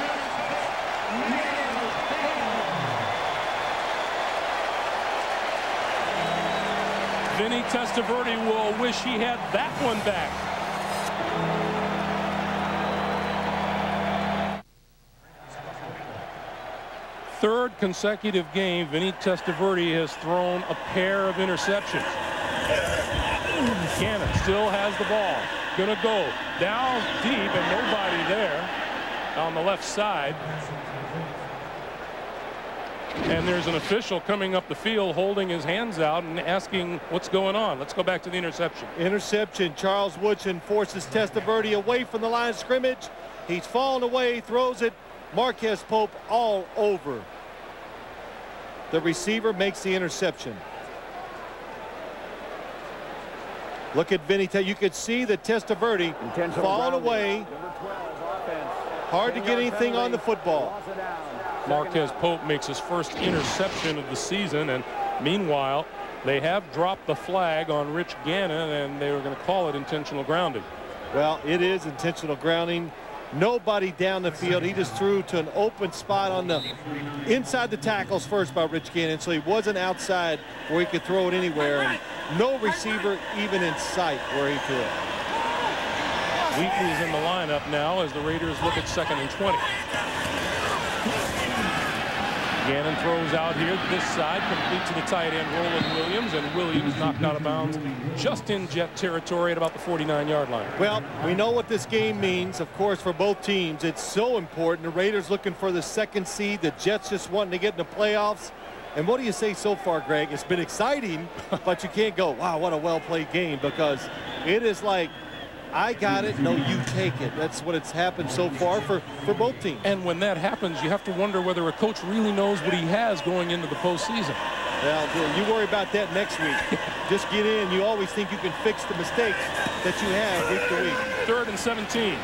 Vinny Testaverde will wish he had that one back. Third consecutive game, Vinny Testaverde has thrown a pair of interceptions. Gannon still has the ball. Gonna go down deep and nobody there on the left side. And there's an official coming up the field holding his hands out and asking what's going on. Let's go back to the interception. Interception. Charles Woodson forces Testaverde away from the line of scrimmage. He's fallen away, throws it Marquez Pope all over. The receiver makes the interception. Look at Vinny. You could see the Testaverde falling away. Hard to get anything on the football. Marquez Pope makes his first interception of the season, and meanwhile, they have dropped the flag on Rich Gannon, and they were going to call it intentional grounding. Well, it is intentional grounding. Nobody down the field. He just threw to an open spot on the inside the tackles first by Rich Gannon, so he wasn't outside where he could throw it anywhere, and no receiver even in sight where he threw it. Wheatley's in the lineup now as the Raiders look at 2nd and 20. Gannon throws out here this side, complete to the tight end Roland Williams, and Williams knocked out of bounds just in Jet territory at about the 49-yard line. Well, we know what this game means, of course, for both teams. It's so important. The Raiders looking for the 2nd seed. The Jets just wanting to get in the playoffs. And what do you say so far, Greg? It's been exciting, but you can't go, wow, what a well-played game, because it is like, I got it, no, you take it. That's what it's happened so far for both teams. And when that happens, you have to wonder whether a coach really knows what he has going into the postseason. Well, you worry about that next week. Just get in. You always think you can fix the mistakes that you have week to week. 3rd and 17.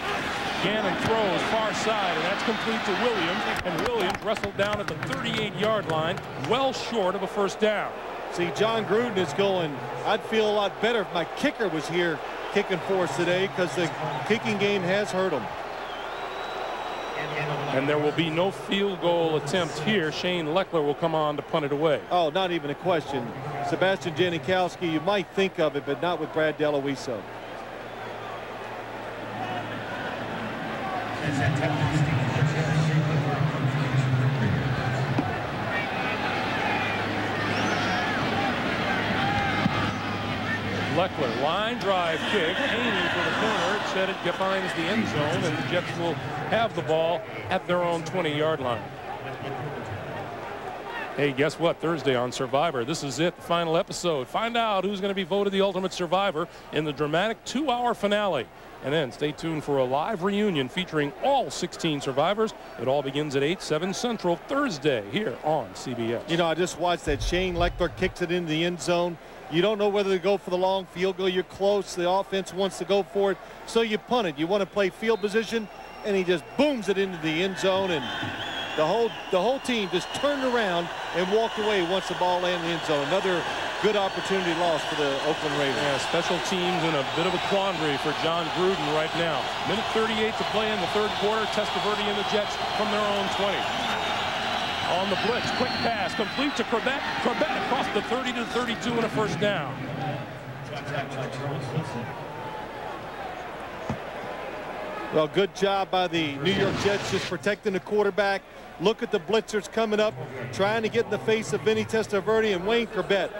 Gannon throws far side, and that's complete to Williams. And Williams wrestled down at the 38-yard line, well short of a first down. See, John Gruden is going, I'd feel a lot better if my kicker was here kicking for us today, because the kicking game has hurt him. And there will be no field goal attempt here. Shane Leckler will come on to punt it away. Oh, not even a question. Sebastian Janikowski, you might think of it, but not with Brad Deloiso. Leckler, line drive kick, aiming for the corner. Instead, it finds the end zone, and the Jets will have the ball at their own 20-yard line. Hey, guess what? Thursday on Survivor. This is it, the final episode. Find out who's going to be voted the ultimate survivor in the dramatic 2-hour finale. And then stay tuned for a live reunion featuring all 16 survivors. It all begins at 8, 7 Central Thursday here on CBS. You know, I just watched that. Shane Leckler kicks it into the end zone. You don't know whether to go for the long field goal. You're close. The offense wants to go for it, so you punt it. You want to play field position, and he just booms it into the end zone, and the whole team just turned around and walked away once the ball landed in the end zone. Another good opportunity lost for the Oakland Raiders. Yeah, special teams in a bit of a quandary for John Gruden right now. Minute 38 to play in the 3rd quarter. Testaverde and the Jets from their own 20. On the blitz, quick pass, complete to Corbett. Corbett across the 30 to 32 and a first down. Well, good job by the New York Jets just protecting the quarterback. Look at the blitzers coming up, trying to get in the face of Vinny Testaverde and Wayne Corbett.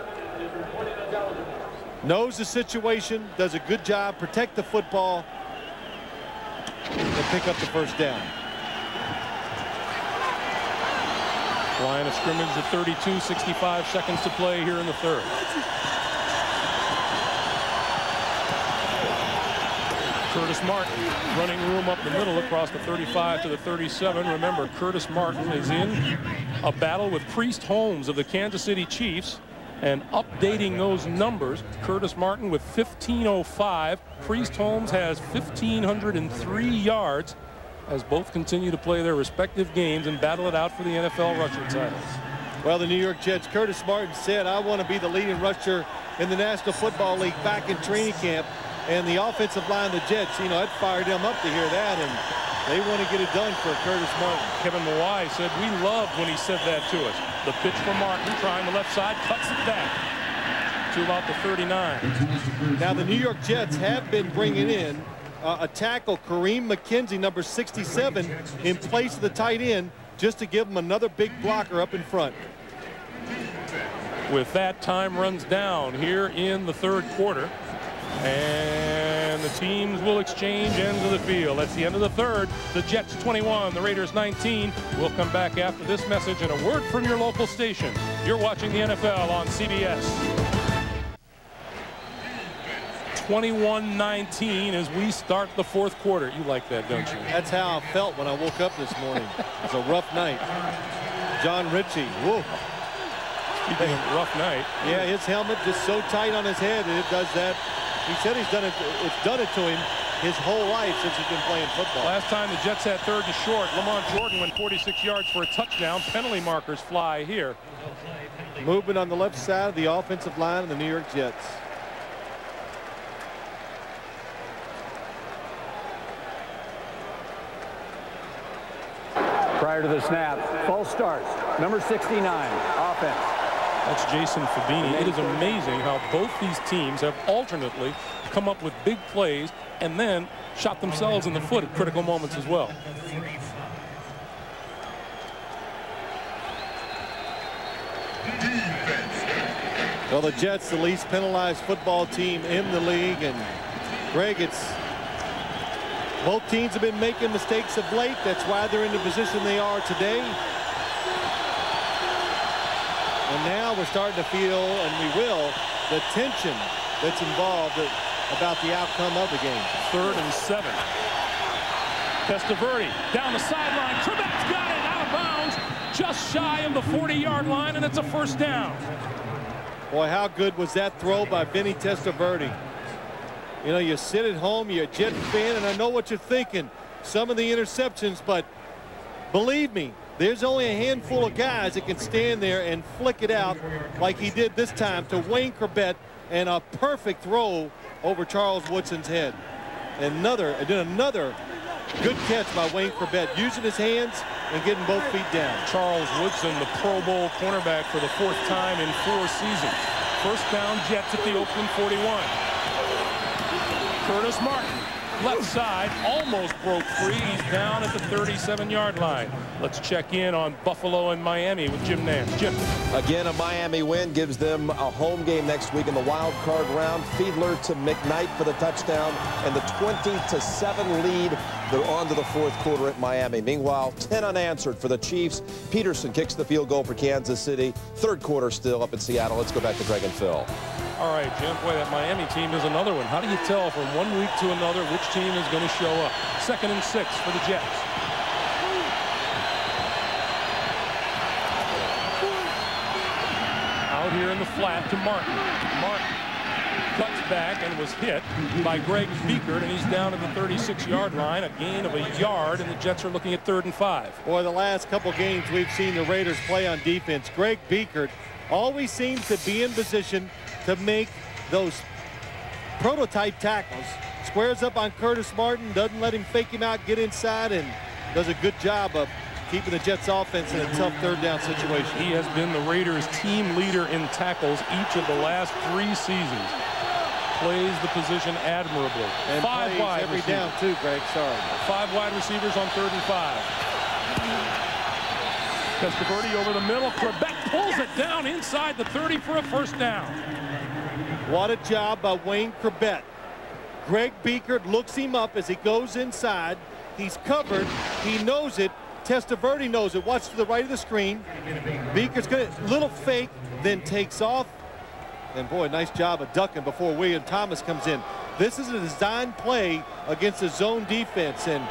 Knows the situation, does a good job, protect the football, and pick up the first down. Line of scrimmage at 32, 65 seconds to play here in the 3rd. Curtis Martin running room up the middle across the 35 to the 37. Remember, Curtis Martin is in a battle with Priest Holmes of the Kansas City Chiefs, and updating those numbers, Curtis Martin with 1505. Priest Holmes has 1,503 yards as both continue to play their respective games and battle it out for the NFL rushing titles. Well, the New York Jets, Curtis Martin said, I want to be the leading rusher in the National Football League back in training camp. And the offensive line, the Jets, you know, it fired them up to hear that, and they want to get it done for Curtis Martin. Kevin Mawai said, we loved when he said that to us. The pitch for Martin, trying the left side, cuts it back to about the 39. Now, the New York Jets have been bringing in a tackle, Kareem McKenzie, number 67, in place of the tight end, just to give him another big blocker up in front. With that, time runs down here in the 3rd quarter. And the teams will exchange ends of the field. That's the end of the 3rd. The Jets 21, the Raiders 19. We'll come back after this message and a word from your local station. You're watching the NFL on CBS. 21-19 as we start the fourth quarter. You like that, don't you? That's how I felt when I woke up this morning. It was a rough night. John Ritchie, whoa. Speaking of rough night. Yeah, his helmet just so tight on his head, and it does that. He said he's done it. It's done it to him his whole life since he's been playing football. Last time the Jets had 3rd and short, Lamont Jordan went 46 yards for a touchdown. Penalty markers fly here. Movement on the left side of the offensive line of the New York Jets. Prior to the snap, false starts. Number 69, offense. That's Jason Fabini. It is amazing how both these teams have alternately come up with big plays and then shot themselves in the foot at critical moments as well. Well, the Jets, the least penalized football team in the league, and Greg, both teams have been making mistakes of late. That's why they're in the position they are today. And now we're starting to feel, and we will, the tension that's involved about the outcome of the game. 3rd and 7. Testaverde down the sideline. Trebek's got it out of bounds, just shy of the 40-yard line, and it's a first down. Boy, how good was that throw by Vinny Testaverde? You know, you sit at home, you're a Jet fan, and I know what you're thinking. Some of the interceptions, but believe me, there's only a handful of guys that can stand there and flick it out like he did this time to Wayne Corbett, and a perfect throw over Charles Woodson's head. Another good catch by Wayne Corbett, using his hands and getting both feet down. Charles Woodson, the Pro Bowl cornerback for the 4th time in 4 seasons. First down, Jets at the Oakland 41. Curtis Martin, left side, almost broke free. He's down at the 37-yard line. Let's check in on Buffalo and Miami with Jim Nance. Jim. Again, a Miami win gives them a home game next week in the wild card round. Fiedler to McKnight for the touchdown, and the 20-7 lead. They're on to the 4th quarter at Miami. Meanwhile, 10 unanswered for the Chiefs. Peterson kicks the field goal for Kansas City. 3rd quarter still up in Seattle. Let's go back to Greg and Phil. All right, Jim, boy, that Miami team is another one. How do you tell from one week to another which team is going to show up? 2nd and 6 for the Jets. Out here in the flat to Martin. Martin cuts back and was hit by Greg Biekert, and he's down at the 36-yard line, a gain of a yard, and the Jets are looking at 3rd and 5. Boy, the last couple games we've seen the Raiders play on defense. Greg Biekert always seems to be in position to make those prototype tackles. Squares up on Curtis Martin, doesn't let him fake him out, get inside, and does a good job of keeping the Jets offense in a tough 3rd down situation. He has been the Raiders team leader in tackles each of the last 3 seasons. Plays the position admirably. And 5 wide every receivers. down too, Greg, sorry. 5 wide receivers on 3rd and 5. Testaverde over the middle. Quebec pulls it down inside the 30 for a first down. What a job by Wayne Corbett. Greg Biekert looks him up as he goes inside. He's covered. He knows it. Testaverde knows it. Watch to the right of the screen. Biekert's going to little fake, then takes off. And boy, nice job of ducking before William Thomas comes in. This is a design play against a zone defense, and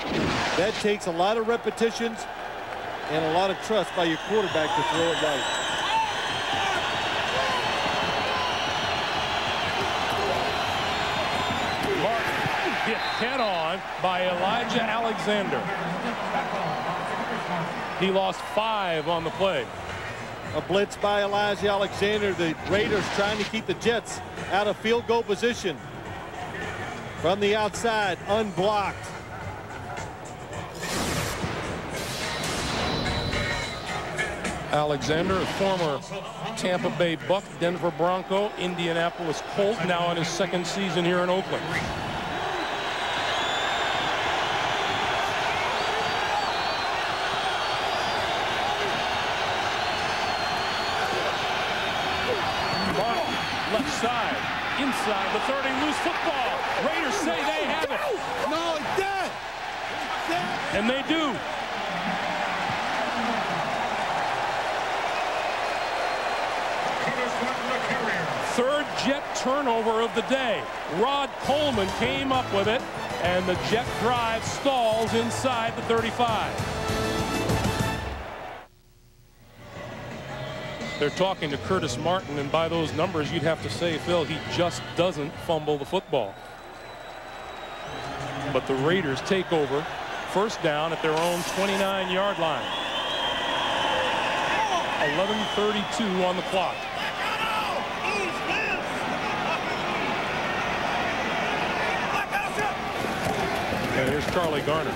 that takes a lot of repetitions and a lot of trust by your quarterback to throw it right. Hit head-on by Elijah Alexander. He lost 5 on the play. A blitz by Elijah Alexander. The Raiders trying to keep the Jets out of field goal position. From the outside, unblocked. Alexander, a former Tampa Bay Buck, Denver Bronco, Indianapolis Colt, now in his 2nd season here in Oakland. Left side, inside the 30, loose football. Raiders say they have it. No, it's dead. And they do. Third Jet turnover of the day. Rod Coleman came up with it, and the Jet drive stalls inside the 35. They're talking to Curtis Martin, and by those numbers, you'd have to say, Phil, he just doesn't fumble the football. But the Raiders take over. First down at their own 29-yard line. 11:32 on the clock. And here's Charlie Garner.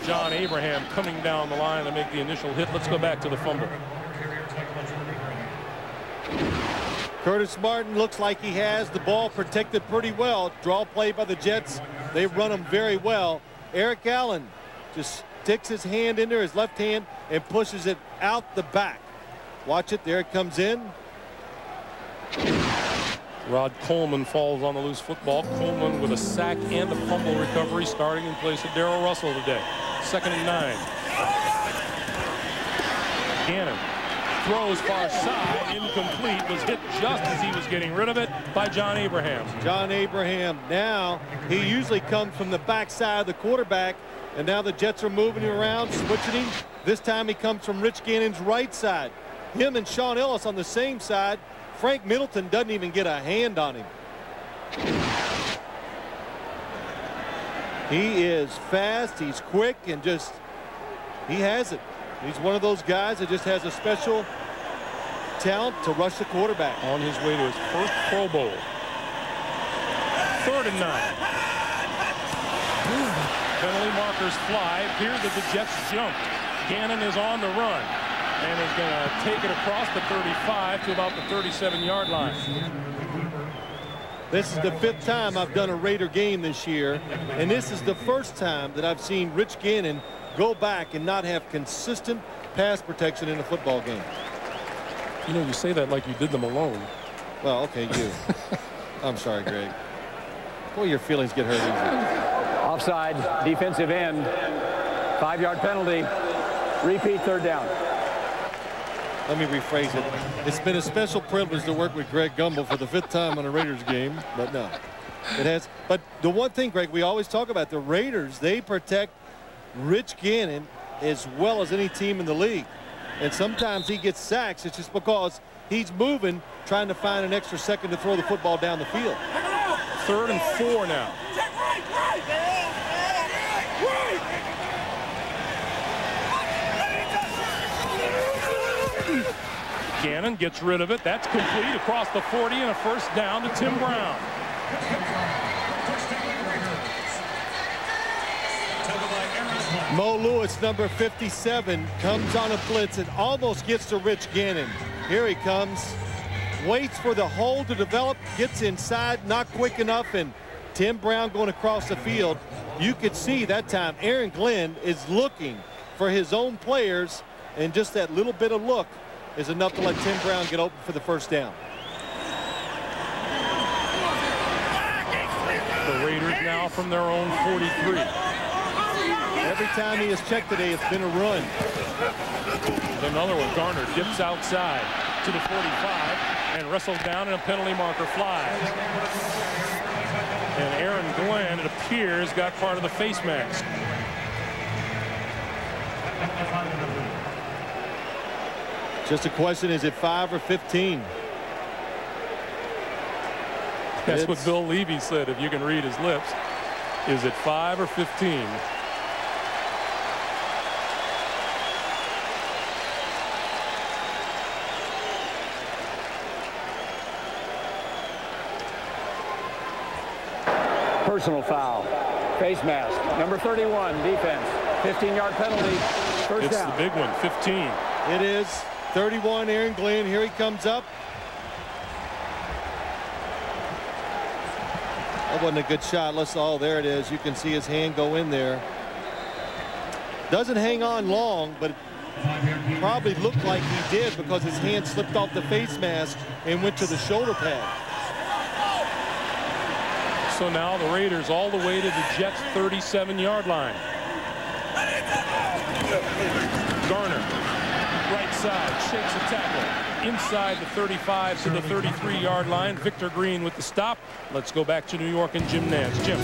John Abraham coming down the line to make the initial hit. Let's go back to the fumble. Curtis Martin looks like he has the ball protected pretty well. Draw play by the Jets. They run him very well. Eric Allen just sticks his hand in there, his left hand, and pushes it out the back. Watch it. There it comes in. Rod Coleman falls on the loose football. Coleman with a sack and a fumble recovery, starting in place of Darrell Russell today. 2nd and 9. Gannon throws far side, incomplete, was hit just as he was getting rid of it by John Abraham. John Abraham, now he usually comes from the backside of the quarterback, and now the Jets are moving him around, switching him. This time he comes from Rich Gannon's right side. Him and Sean Ellis on the same side. Frank Middleton doesn't even get a hand on him. He is fast, he's quick, and just, he has it. He's one of those guys that just has a special talent to rush the quarterback. On his way to his first Pro Bowl. 3rd and 9. Penalty markers fly. Appears that the Jets jumped. Gannon is on the run and is going to take it across the 35 to about the 37-yard line. This is the 5th time I've done a Raider game this year, and this is the first time that I've seen Rich Gannon go back and not have consistent pass protection in a football game. You know, you say that like you did them alone. Well, okay, you. I'm sorry, Greg. Boy, your feelings get hurt easy. Offside, defensive end, 5-yard penalty, repeat 3rd down. Let me rephrase it. It's been a special privilege to work with Greg Gumbel for the 5th time on a Raiders game, but no, it has. But the one thing, Greg, we always talk about, the Raiders, they protect Rich Gannon as well as any team in the league. And sometimes he gets sacks. It's just because he's moving, trying to find an extra second to throw the football down the field. 3rd and 4 now. Gannon gets rid of it. That's complete across the 40 and a first down to Tim Brown. Mo Lewis, number 57, comes on a blitz and almost gets to Rich Gannon. Here he comes. Waits for the hole to develop, gets inside, not quick enough, and Tim Brown going across the field. You could see that time Aaron Glenn is looking for his own players, and just that little bit of look is enough to let Tim Brown get open for the first down. The Raiders now from their own 43. Every time he has checked today, it's been a run. Another one. Garner dips outside to the 45 and wrestles down, and a penalty marker flies. And Aaron Glenn, it appears, got part of the face mask. Just a question, is it 5 or 15? That's what Bill Levy said, if you can read his lips. Is it 5 or 15? Personal foul. Face mask. Number 31, defense. 15-yard penalty. First down. It's the big one, 15. It is. 31, Aaron Glenn. Here he comes up. That wasn't a good shot. Oh, there it is. You can see his hand go in there. Doesn't hang on long, but it probably looked like he did because his hand slipped off the face mask and went to the shoulder pad. So now the Raiders all the way to the Jets' 37-yard line. Garner, right side, shakes a tackle. Inside the 35 to the 33-yard line. Victor Green with the stop. Let's go back to New York and Jim Nantz. Jim.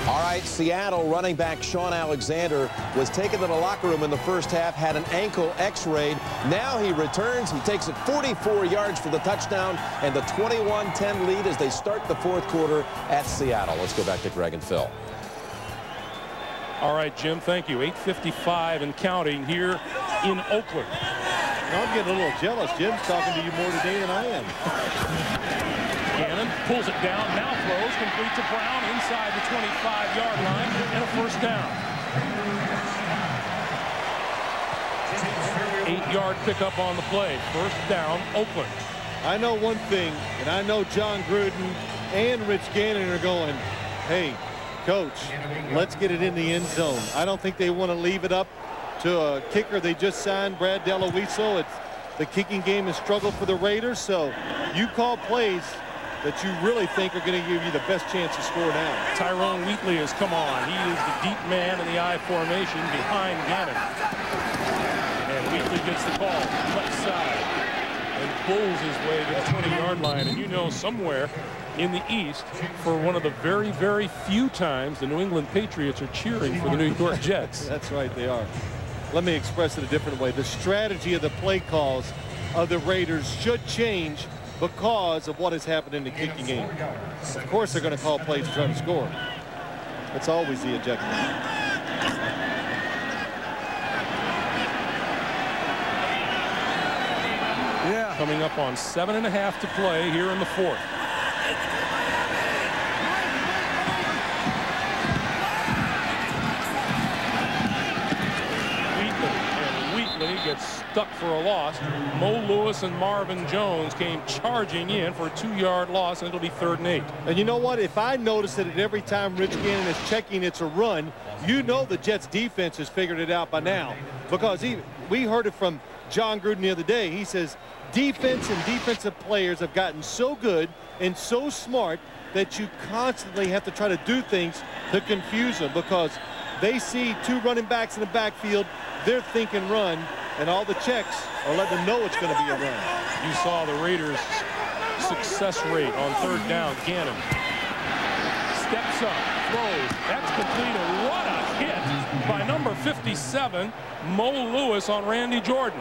All right, Seattle running back Sean Alexander was taken to the locker room in the first half, had an ankle x-rayed. Now he returns. He takes it 44 yards for the touchdown and the 21-10 lead as they start the fourth quarter at Seattle. Let's go back to Greg and Phil. All right, Jim, thank you. 8:55 and counting here in Oakland. I'm getting a little jealous. Jim's talking to you more today than I am. Gannon pulls it down, now throws, complete to Brown inside the 25-yard line, and a first down. 8-yard pickup on the play. First down, Oakland. I know one thing, and I know John Gruden and Rich Gannon are going, hey, Coach, let's get it in the end zone. I don't think they want to leave it up to a kicker they just signed, Brad Deloiso. The kicking game has struggled for the Raiders, so you call plays that you really think are going to give you the best chance to score now. Tyrone Wheatley has come on. He is the deep man in the I formation behind Gannon. And Wheatley gets the call, left side, and pulls his way to the 20-yard line. And you know somewhere in the East, for one of the very, very few times the New England Patriots are cheering for the New York Jets. That's right, they are. Let me express it a different way. The strategy of the play calls of the Raiders should change because of what has happened in the kicking game. Of course, they're going to call plays to try to score. That's always the objective. Yeah. Coming up on 7.5 to play here in the fourth. Gets stuck for a loss. Mo Lewis and Marvin Jones came charging in for a 2-yard loss, and it'll be 3rd and 8. And you know what? If I notice that every time Rich Gannon is checking it's a run, you know the Jets defense has figured it out by now. Because we heard it from John Gruden the other day. He says defense and defensive players have gotten so good and so smart that you constantly have to try to do things to confuse them, because they see 2 running backs in the backfield, they're thinking run, and all the checks are letting them know it's going to be a run. You saw the Raiders' success rate on 3rd down. Gannon steps up, throws. That's complete. And what a hit by number 57, Mo Lewis, on Randy Jordan.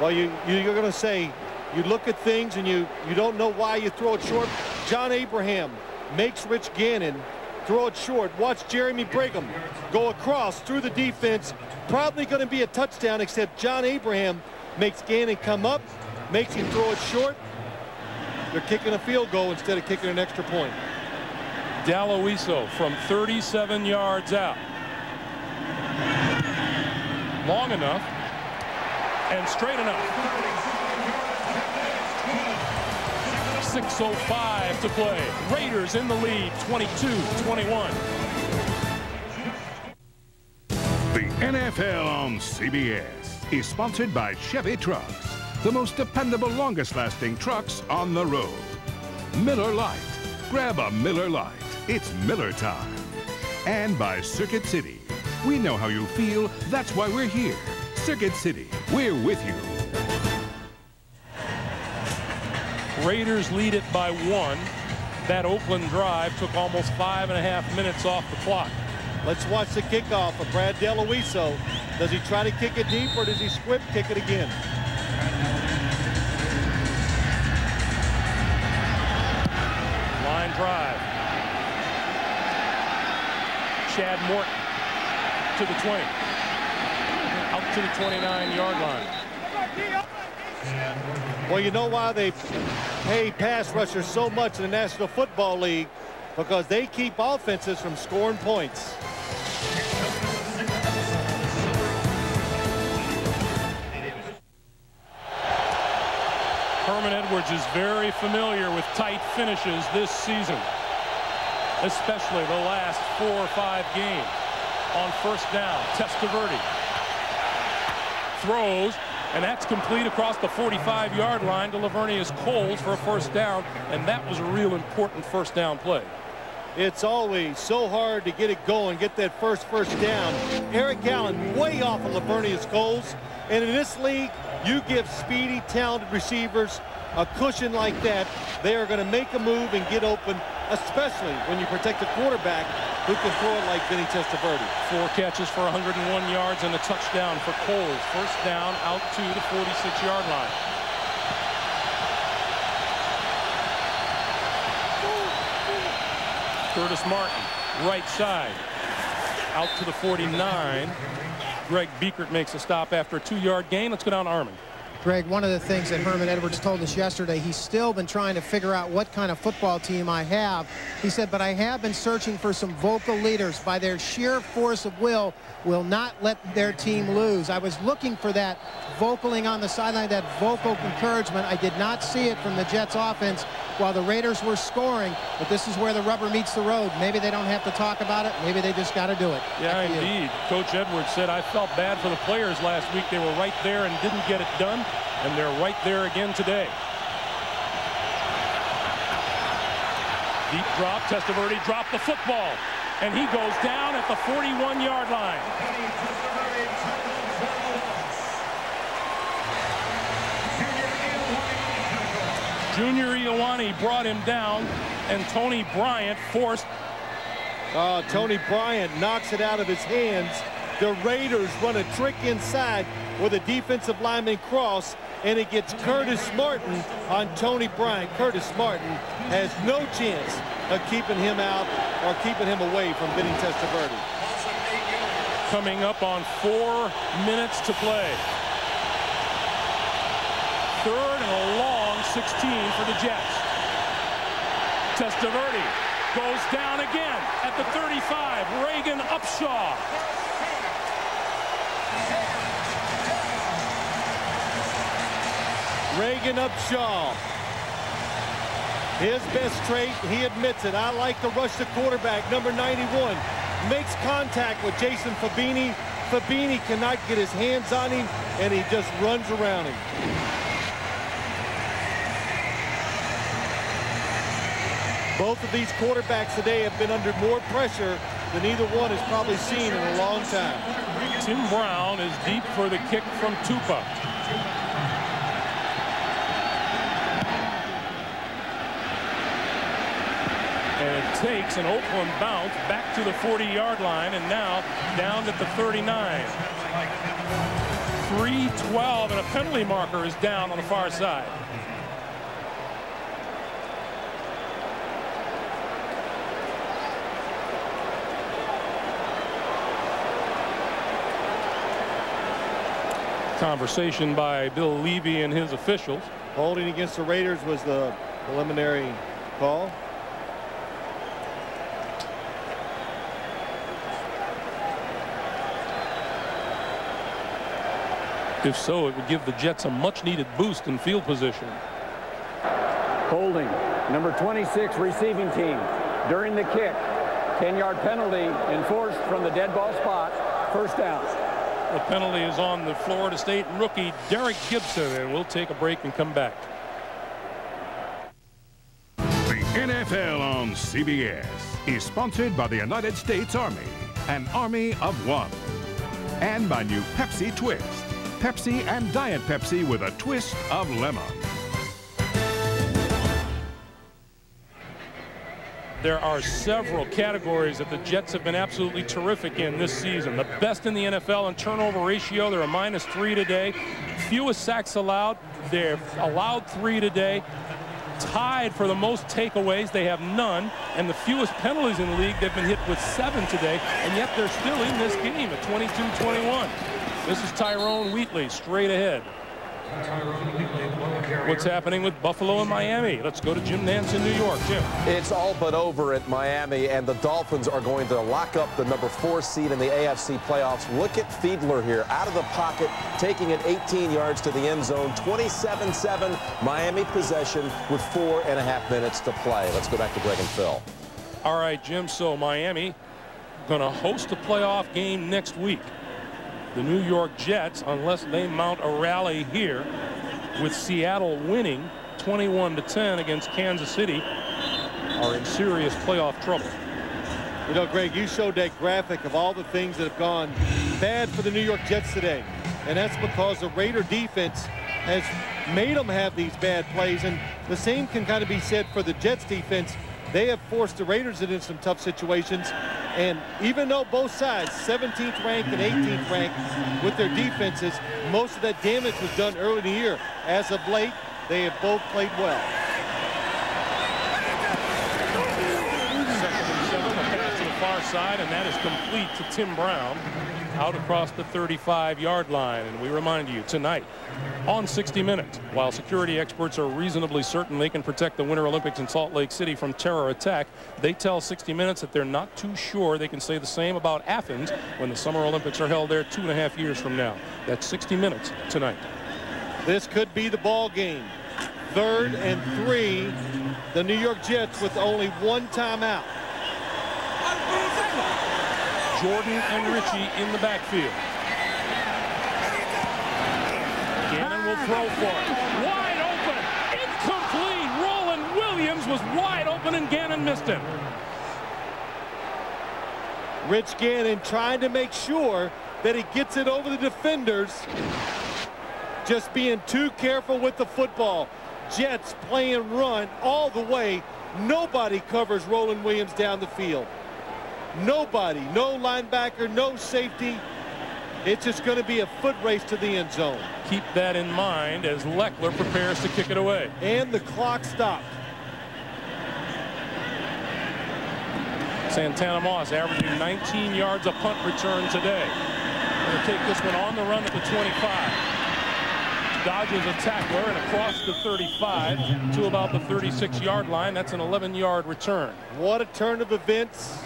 Well, you're going to say, you look at things and you don't know why you throw it short. John Abraham makes Rich Gannon throw it short. Watch Jeremy Brigham go across through the defense. Probably going to be a touchdown, except John Abraham makes Gannon come up, makes him throw it short. They're kicking a field goal instead of kicking an extra point. Deloiso from 37 yards out. Long enough and straight enough. 6:05 to play. Raiders in the lead, 22-21. The NFL on CBS is sponsored by Chevy Trucks, the most dependable, longest-lasting trucks on the road. Miller Lite. Grab a Miller Lite. It's Miller time. And by Circuit City. We know how you feel. That's why we're here. Circuit City. We're with you. Raiders lead it by 1. That Oakland drive took almost 5.5 minutes off the clock. Let's watch the kickoff of Brad Deloiso. Does he try to kick it deep, or does he squib kick it again? Line drive. Chad Morton to the 20. Out to the 29-yard line. Well, you know why they pay pass rushers so much in the National Football League? Because they keep offenses from scoring points. Herman Edwards is very familiar with tight finishes this season, especially the last 4 or 5 games. On first down, Testaverde throws, and that's complete across the 45-yard line to Lavernius Coles for a first down, and that was a real important first down play. It's always so hard to get it going, get that first down. Eric Allen way off of Lavernius Coles. And in this league, you give speedy, talented receivers a cushion like that, they are going to make a move and get open, especially when you protect a quarterback who can throw it like Vinny Testaverde. 4 catches for 101 yards and a touchdown for Coles. First down out to the 46-yard line. Curtis Martin, right side, out to the 49. Greg Biekert makes a stop after a 2-yard gain. Let's go down to Armin. Greg, one of the things that Herman Edwards told us yesterday, he's still been trying to figure out what kind of football team I have. He said, but I have been searching for some vocal leaders. By their sheer force of will not let their team lose. I was looking for that vocaling on the sideline, that vocal encouragement. I did not see it from the Jets offense while the Raiders were scoring, but this is where the rubber meets the road. Maybe they don't have to talk about it. Maybe they just got to do it. Yeah, indeed. Coach Edwards said, I felt bad for the players last week. They were right there and didn't get it done, and they're right there again today. Deep drop. Testaverde dropped the football, and he goes down at the 41-yard line. Junior Ioane brought him down, and Tony Bryant forced. Tony Bryant knocks it out of his hands. The Raiders run a trick inside with a defensive lineman cross, and it gets Curtis Martin on Tony Bryant. Curtis Martin has no chance of keeping him out or keeping him away from Vinny Testaverde. Coming up on 4 minutes to play. 3rd and a long 16 for the Jets. Testaverde goes down again at the 35. Reagan Upshaw. Reagan Upshaw. His best trait, he admits it. I like to rush the quarterback, number 91. Makes contact with Jason Fabini. Fabini cannot get his hands on him, and he just runs around him. Both of these quarterbacks today have been under more pressure than either one has probably seen in a long time. Tim Brown is deep for the kick from Tupa. And it takes an Oakland bounce back to the 40-yard line, and now down at the 39. 3:12, and a penalty marker is down on the far side. Conversation by Bill Levy and his officials. Holding against the Raiders was the preliminary call. If so, it would give the Jets a much-needed boost in field position. Holding, number 26 receiving team. During the kick, 10-yard penalty enforced from the dead ball spot. First down. The penalty is on the Florida State rookie Derek Gibson, and we'll take a break and come back. The NFL on CBS is sponsored by the United States Army, an army of one, and by new Pepsi Twist. Pepsi and Diet Pepsi with a twist of lemon. There are several categories that the Jets have been absolutely terrific in this season. The best in the NFL in turnover ratio. They're a -3 today. Fewest sacks allowed. They've allowed 3 today. Tied for the most takeaways. They have none. And the fewest penalties in the league. They've been hit with 7 today. And yet they're still in this game at 22-21. This is Tyrone Wheatley straight ahead. What's happening with Buffalo and Miami? Let's go to Jim Nantz in New York. Jim. It's all but over at Miami, and the Dolphins are going to lock up the number 4 seed in the AFC playoffs. Look at Fiedler here, out of the pocket, taking it 18 yards to the end zone. 27-7 Miami possession with 4.5 minutes to play. Let's go back to Greg and Phil. All right, Jim. So Miami going to host a playoff game next week. The New York Jets, unless they mount a rally here, with Seattle winning 21-10 against Kansas City, are in serious playoff trouble. You know, Greg, you showed that graphic of all the things that have gone bad for the New York Jets today. And that's because the Raider defense has made them have these bad plays. And the same can kind of be said for the Jets defense. They have forced the Raiders into some tough situations. And even though both sides, 17th ranked and 18th ranked, with their defenses, most of that damage was done early in the year. As of late, they have both played well. Far side, and that is complete to Tim Brown out across the 35-yard line. And we remind you tonight on 60 Minutes, while security experts are reasonably certain they can protect the Winter Olympics in Salt Lake City from terror attack, they tell 60 Minutes that they're not too sure they can say the same about Athens when the Summer Olympics are held there 2.5 years from now. That's 60 Minutes tonight. This could be the ball game. 3rd and 3. The New York Jets with only one timeout. Jordan and Ritchie in the backfield. Gannon will throw for it. Wide open. Incomplete. Roland Williams was wide open and Gannon missed him. Rich Gannon trying to make sure that he gets it over the defenders. Just being too careful with the football. Jets playing run all the way. Nobody covers Roland Williams down the field. Nobody, no linebacker, no safety. It's just going to be a foot race to the end zone. Keep that in mind as Leckler prepares to kick it away. And the clock stopped. Santana Moss averaging 19 yards a punt return today. Going to take this one on the run at the 25. Dodges a tackler and across the 35 to about the 36-yard line. That's an 11-yard return. What a turn of events.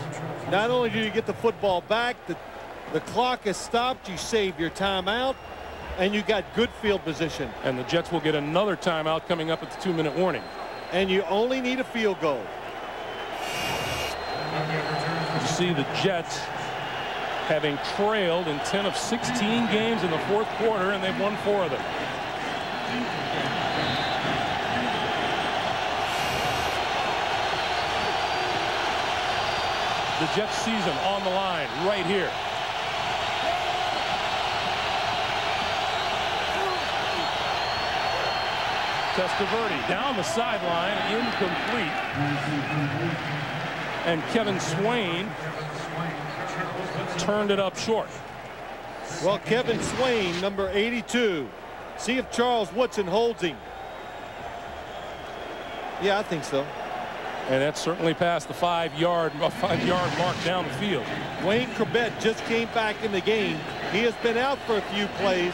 Not only do you get the football back, the clock has stopped, you save your timeout, and you got good field position. And the Jets will get another timeout coming up at the 2-minute warning. And you only need a field goal. You see the Jets having trailed in 10 of 16 games in the 4th quarter, and they've won 4 of them. The Jets season on the line right here. Testaverde down the sideline, incomplete. And Kevin Swain turned it up short. Well, Kevin Swain, number 82. See if Charles Woodson holds him. Yeah, I think so. And that's certainly past the 5-yard mark down the field. Wayne Corbett just came back in the game. He has been out for a few plays.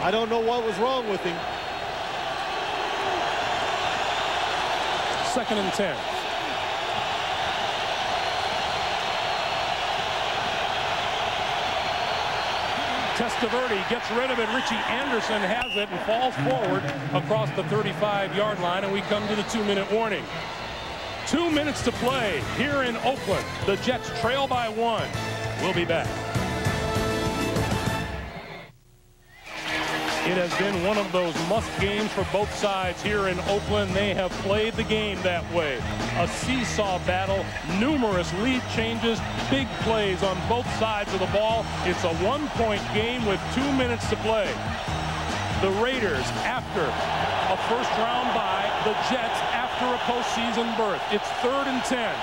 I don't know what was wrong with him. 2nd and 10. Testaverde gets rid of it. Richie Anderson has it and falls forward across the 35-yard line, and we come to the 2-minute warning. 2 minutes to play here in Oakland. The Jets trail by 1. We'll be back. It has been one of those must games for both sides here in Oakland. They have played the game that way. A seesaw battle, numerous lead changes, big plays on both sides of the ball. It's a 1-point game with 2 minutes to play. The Raiders after a first-round bye, the Jets after a postseason berth. It's 3rd and 10.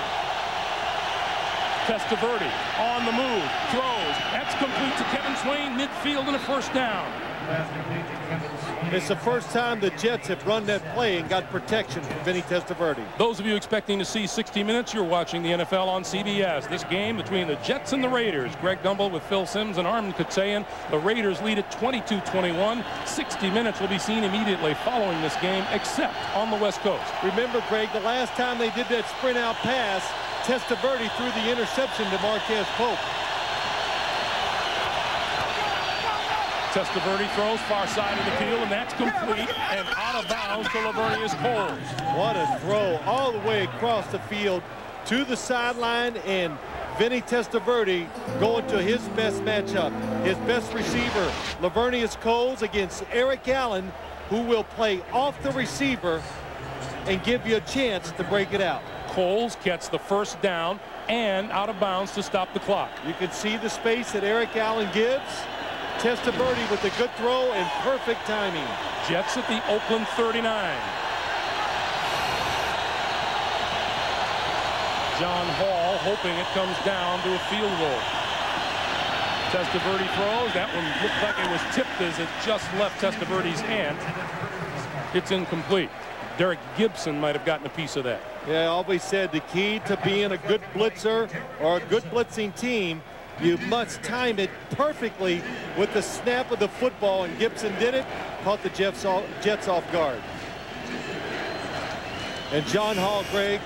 Testaverde on the move, throws. That's complete to Kevin Swain, midfield and a first down. It's the first time the Jets have run that play and got protection from Vinny Testaverde. Those of you expecting to see 60 Minutes, you're watching the NFL on CBS. This game between the Jets and the Raiders. Greg Gumbel with Phil Simms and Armin Kutsayan. The Raiders lead at 22-21. 60 Minutes will be seen immediately following this game, except on the West Coast. Remember, Greg, the last time they did that sprint out pass, Testaverde threw the interception to Marquez Pope. Testaverde throws far side of the field, and that's complete and out of bounds to Lavernius Coles. What a throw all the way across the field to the sideline, and Vinny Testaverde going to his best matchup. His best receiver, Lavernius Coles, against Eric Allen, who will play off the receiver and give you a chance to break it out. Coles gets the first down and out of bounds to stop the clock. You can see the space that Eric Allen gives. Testaverde with a good throw and perfect timing. Jets at the Oakland 39. John Hall hoping it comes down to a field goal. Testaverde throws. That one looked like it was tipped as it just left Testaverde's hand. It's incomplete. Derek Gibson might have gotten a piece of that. Yeah, I always said the key to being a good blitzer or a good blitzing team, you must time it perfectly with the snap of the football, and Gibson did it, caught the Jets off guard. And John Hall, Greg,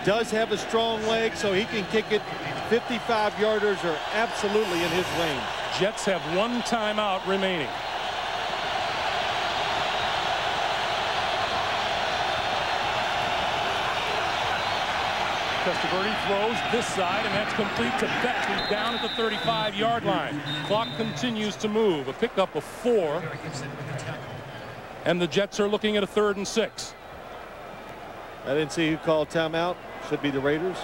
does have a strong leg, so he can kick it. 55-yarders are absolutely in his range. Jets have one timeout remaining. Testaverde throws this side, and that's complete to Beck, who's down at the 35-yard line. Clock continues to move. A pickup of 4. And the Jets are looking at a 3rd and 6. I didn't see who called timeout. Should be the Raiders.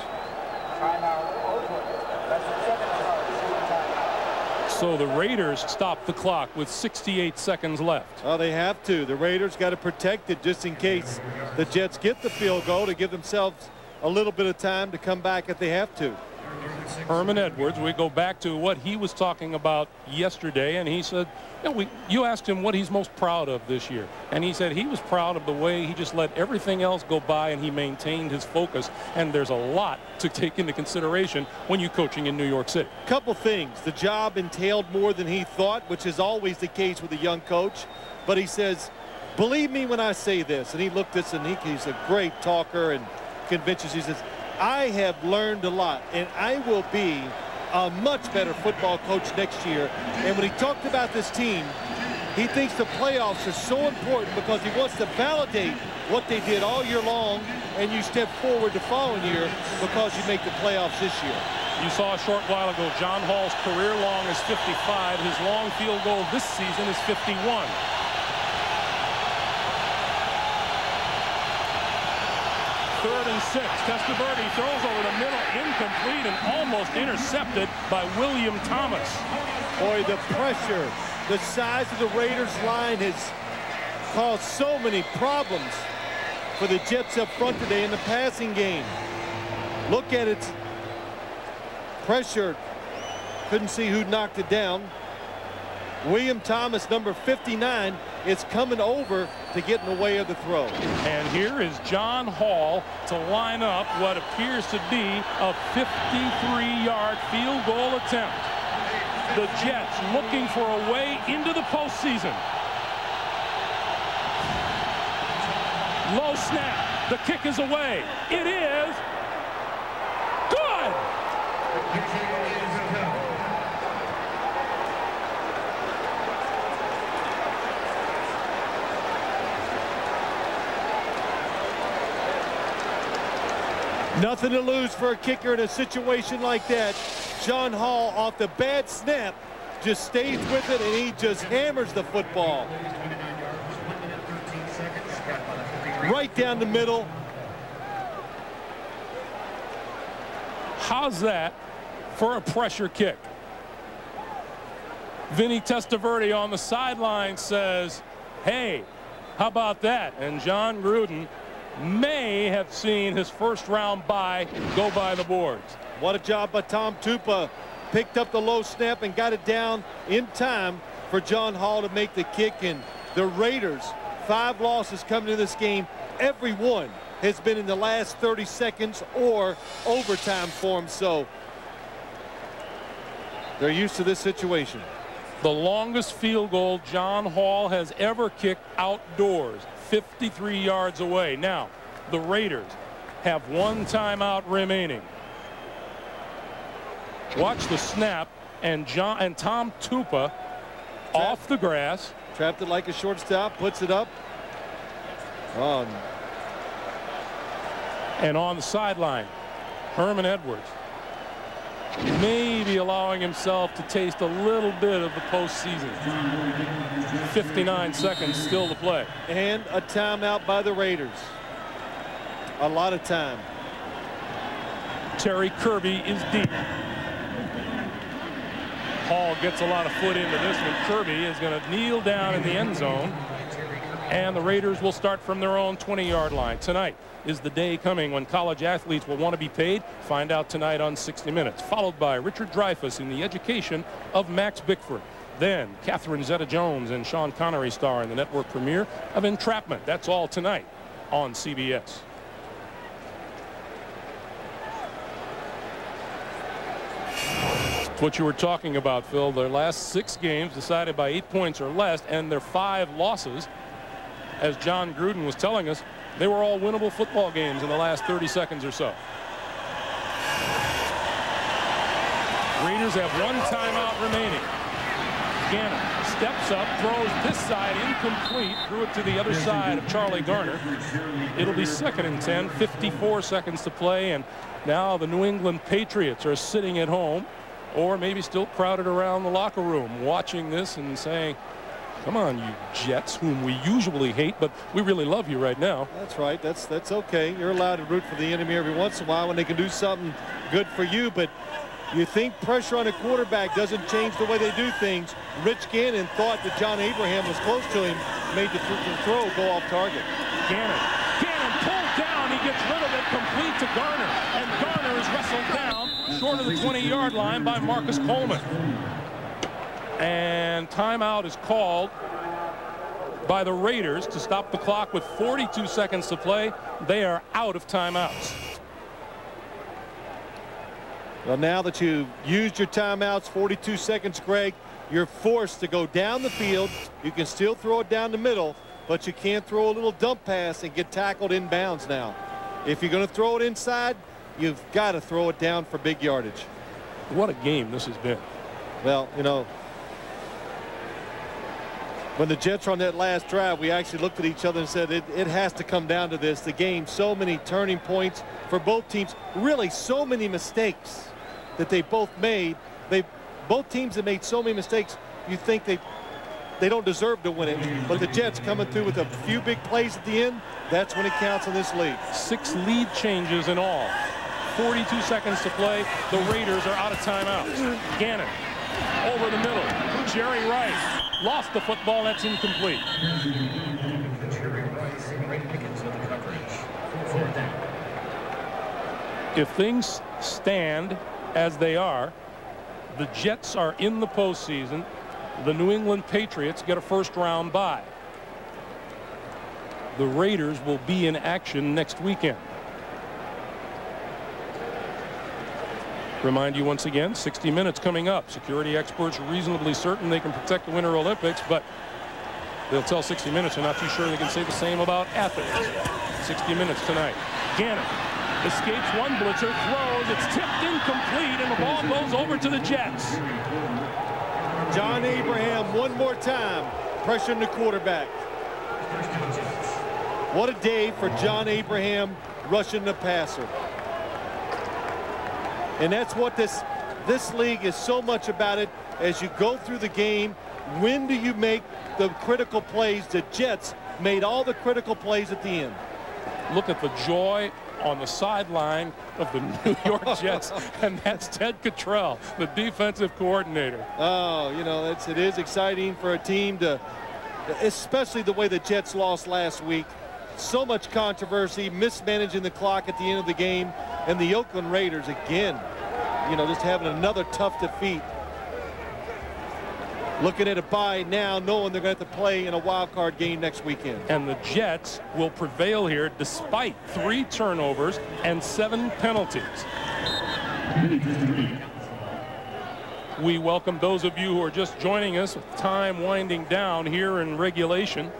So the Raiders stop the clock with 68 seconds left. Oh, they have to. The Raiders got to protect it just in case the Jets get the field goal to give themselves a little bit of time to come back if they have to. Herman Edwards, we go back to what he was talking about yesterday, and he said, you asked him what he's most proud of this year, and he said he was proud of the way he just let everything else go by and he maintained his focus. And there's a lot to take into consideration when you're coaching in New York City. Couple things. The job entailed more than he thought, which is always the case with a young coach. But he says, believe me when I say this. And he looked at this, and he's a great talker and convinces. He says, I have learned a lot, and I will be a much better football coach next year. And when he talked about this team, he thinks the playoffs are so important because he wants to validate what they did all year long, and you step forward the following year because you make the playoffs this year. You saw a short while ago, John Hall's career long is 55. His long field goal this season is 51. Third and 6. Testaverde throws over the middle, incomplete, and almost intercepted by William Thomas. Boy, the pressure, the size of the Raiders line has caused so many problems for the Jets up front today in the passing game. Look at it. Pressure. Couldn't see who knocked it down. William Thomas, number 59, is coming over to get in the way of the throw. And here is John Hall to line up what appears to be a 53-yard field goal attempt. The Jets looking for a way into the postseason. Low snap. The kick is away. It is good. Nothing to lose for a kicker in a situation like that. John Hall, off the bad snap, just stays with it, and he just hammers the football. Right down the middle. How's that for a pressure kick? Vinny Testaverde on the sideline says, hey, how about that? And John Gruden may have seen his first-round bye go by the boards. What a job by Tom Tupa. Picked up the low snap and got it down in time for John Hall to make the kick. And the Raiders, 5 losses coming into this game. Every one has been in the last 30 seconds or overtime for them. So they're used to this situation. The longest field goal John Hall has ever kicked outdoors, 53 yards away. Now, the Raiders have 1 timeout remaining. Watch the snap, and Tom Tupa off the grass. Trapped it like a shortstop, puts it up. And on the sideline, Herman Edwards maybe allowing himself to taste a little bit of the postseason. 59 seconds still to play. And a timeout by the Raiders. A lot of time. Terry Kirby is deep. Hall gets a lot of foot into this one. Kirby is going to kneel down in the end zone. And the Raiders will start from their own 20-yard line. Tonight is the day coming when college athletes will want to be paid. Find out tonight on 60 Minutes. Followed by Richard Dreyfuss in the education of Max Bickford. Then Catherine Zeta-Jones and Sean Connery star in the network premiere of Entrapment. That's all tonight on CBS. What you were talking about, Phil, their last 6 games decided by 8 points or less, and their 5 losses, as John Gruden was telling us, they were all winnable football games in the last 30 seconds or so. Raiders have 1 timeout remaining. Gannon steps up, throws this side incomplete, threw it to the other side of Charlie Garner. It'll be 2nd and 10, 54 seconds to play, and now the New England Patriots are sitting at home, or maybe still crowded around the locker room watching this and saying, come on, you Jets, whom we usually hate, but we really love you right now. That's right. That's okay. You're allowed to root for the enemy every once in a while when they can do something good for you, but you think pressure on a quarterback doesn't change the way they do things. Rich Gannon thought that John Abraham was close to him, made the throw go off target. Gannon pulled down. He gets rid of it, complete to Garner, and Garner is wrestled down short of the 20-yard line by Marcus Coleman. And timeout is called by the Raiders to stop the clock with 42 seconds to play. They are out of timeouts. Well, now that you've used your timeouts, 42 seconds, Greg, you're forced to go down the field. You can still throw it down the middle, but you can't throw a little dump pass and get tackled inbounds now. If you're going to throw it inside, you've got to throw it down for big yardage. What a game this has been. Well, you know, when the Jets were on that last drive, we actually looked at each other and said it has to come down to this. The game, so many turning points for both teams. Really, so many mistakes that they both made. Both teams have made so many mistakes. You think they don't deserve to win it. But the Jets coming through with a few big plays at the end. That's when it counts in this league. 6 lead changes in all. 42 seconds to play. The Raiders are out of timeouts. Gannon over the middle. Jerry Rice lost the football. That's incomplete. If things stand as they are, the Jets are in the postseason. The New England Patriots get a first-round bye. The Raiders will be in action next weekend. Remind you once again, 60 Minutes coming up. Security experts are reasonably certain they can protect the Winter Olympics, but they'll tell 60 Minutes they're not too sure they can say the same about Athens. 60 Minutes tonight. Gannon escapes one blitzer, throws, it's tipped incomplete, and the ball goes over to the Jets. John Abraham one more time pressuring the quarterback. What a day for John Abraham rushing the passer. And that's what this league is so much about it. As you go through the game, when do you make the critical plays? The Jets made all the critical plays at the end. Look at the joy on the sideline of the New York Jets, and that's Ted Cottrell, the defensive coordinator. Oh, you know, it is exciting for a team to, especially the way the Jets lost last week. So much controversy, mismanaging the clock at the end of the game, and the Oakland Raiders again, you know, just having another tough defeat. Looking at a bye now, knowing they're going to have to play in a wild card game next weekend. And the Jets will prevail here despite 3 turnovers and 7 penalties. We welcome those of you who are just joining us with time winding down here in regulation.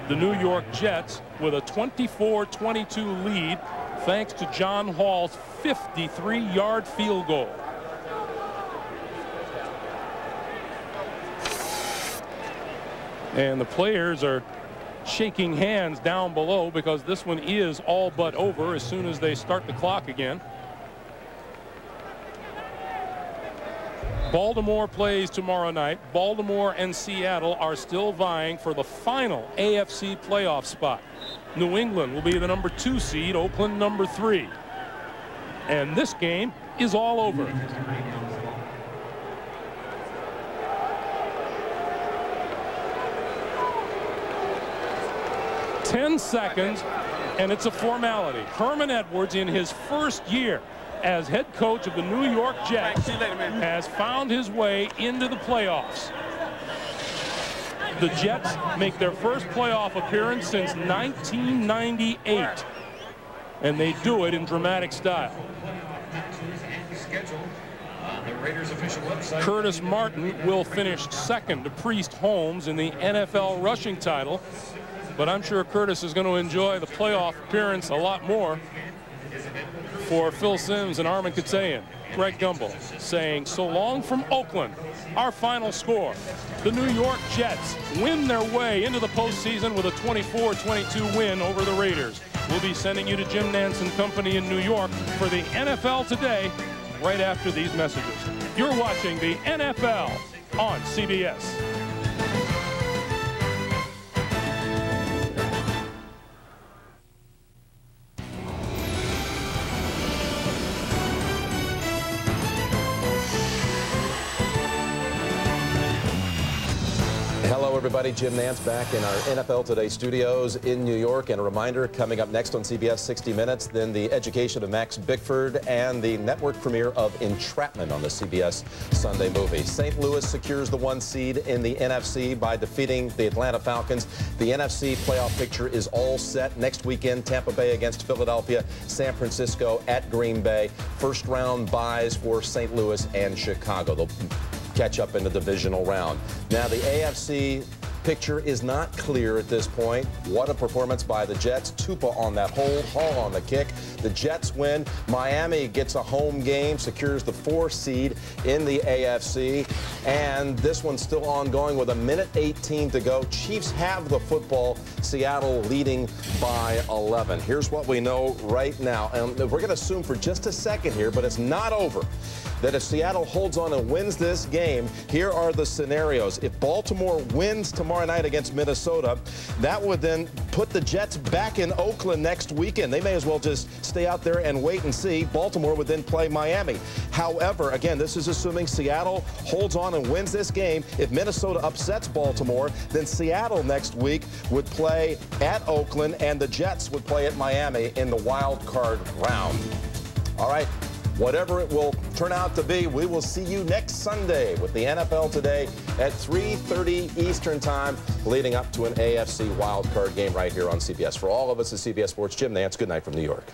The New York Jets with a 24-22 lead thanks to John Hall's 53-yard field goal. And the players are shaking hands down below because this one is all but over as soon as they start the clock again. Baltimore plays tomorrow night. Baltimore and Seattle are still vying for the final AFC playoff spot. New England will be the number 2 seed, Oakland number 3. And this game is all over. "10 seconds, and it's a formality." Herman Edwards, in his first year as head coach of the New York Jets, has found his way into the playoffs. The Jets make their first playoff appearance since 1998, and they do it in dramatic style. Curtis Martin will finish second to Priest Holmes in the NFL rushing title, but I'm sure Curtis is going to enjoy the playoff appearance a lot more. For Phil Simms and Armin Kasayan, Greg Gumbel saying so long from Oakland. Our final score: the New York Jets win their way into the postseason with a 24-22 win over the Raiders. We'll be sending you to Jim Nantz and Company in New York for the NFL Today right after these messages. You're watching the NFL on CBS. Hello, everybody. Jim Nantz back in our NFL Today studios in New York. And a reminder, coming up next on CBS 60 Minutes, then the education of Max Bickford and the network premiere of Entrapment on the CBS Sunday movie. St. Louis secures the 1 seed in the NFC by defeating the Atlanta Falcons. The NFC playoff picture is all set. Next weekend, Tampa Bay against Philadelphia, San Francisco at Green Bay. First round byes for St. Louis and Chicago. They'll catch up in the divisional round. Now, the AFC picture is not clear at this point. What a performance by the Jets. Tupa on that hold, Hall on the kick. The Jets win. Miami gets a home game, secures the 4 seed in the AFC. And this one's still ongoing with 1:18 to go. Chiefs have the football. Seattle leading by 11. Here's what we know right now. And we're going to assume for just a second here, but it's not over, that if Seattle holds on and wins this game, here are the scenarios. If Baltimore wins tomorrow night against Minnesota, that would then put the Jets back in Oakland next weekend. They may as well just stay out there and wait and see. Baltimore would then play Miami. However, again, this is assuming Seattle holds on and wins this game. If Minnesota upsets Baltimore, then Seattle next week would play at Oakland, and the Jets would play at Miami in the wild card round. All right. Whatever it will turn out to be, we will see you next Sunday with the NFL Today at 3:30 Eastern Time, leading up to an AFC wildcard game right here on CBS. For all of us at CBS Sports, Jim Nantz, good night from New York.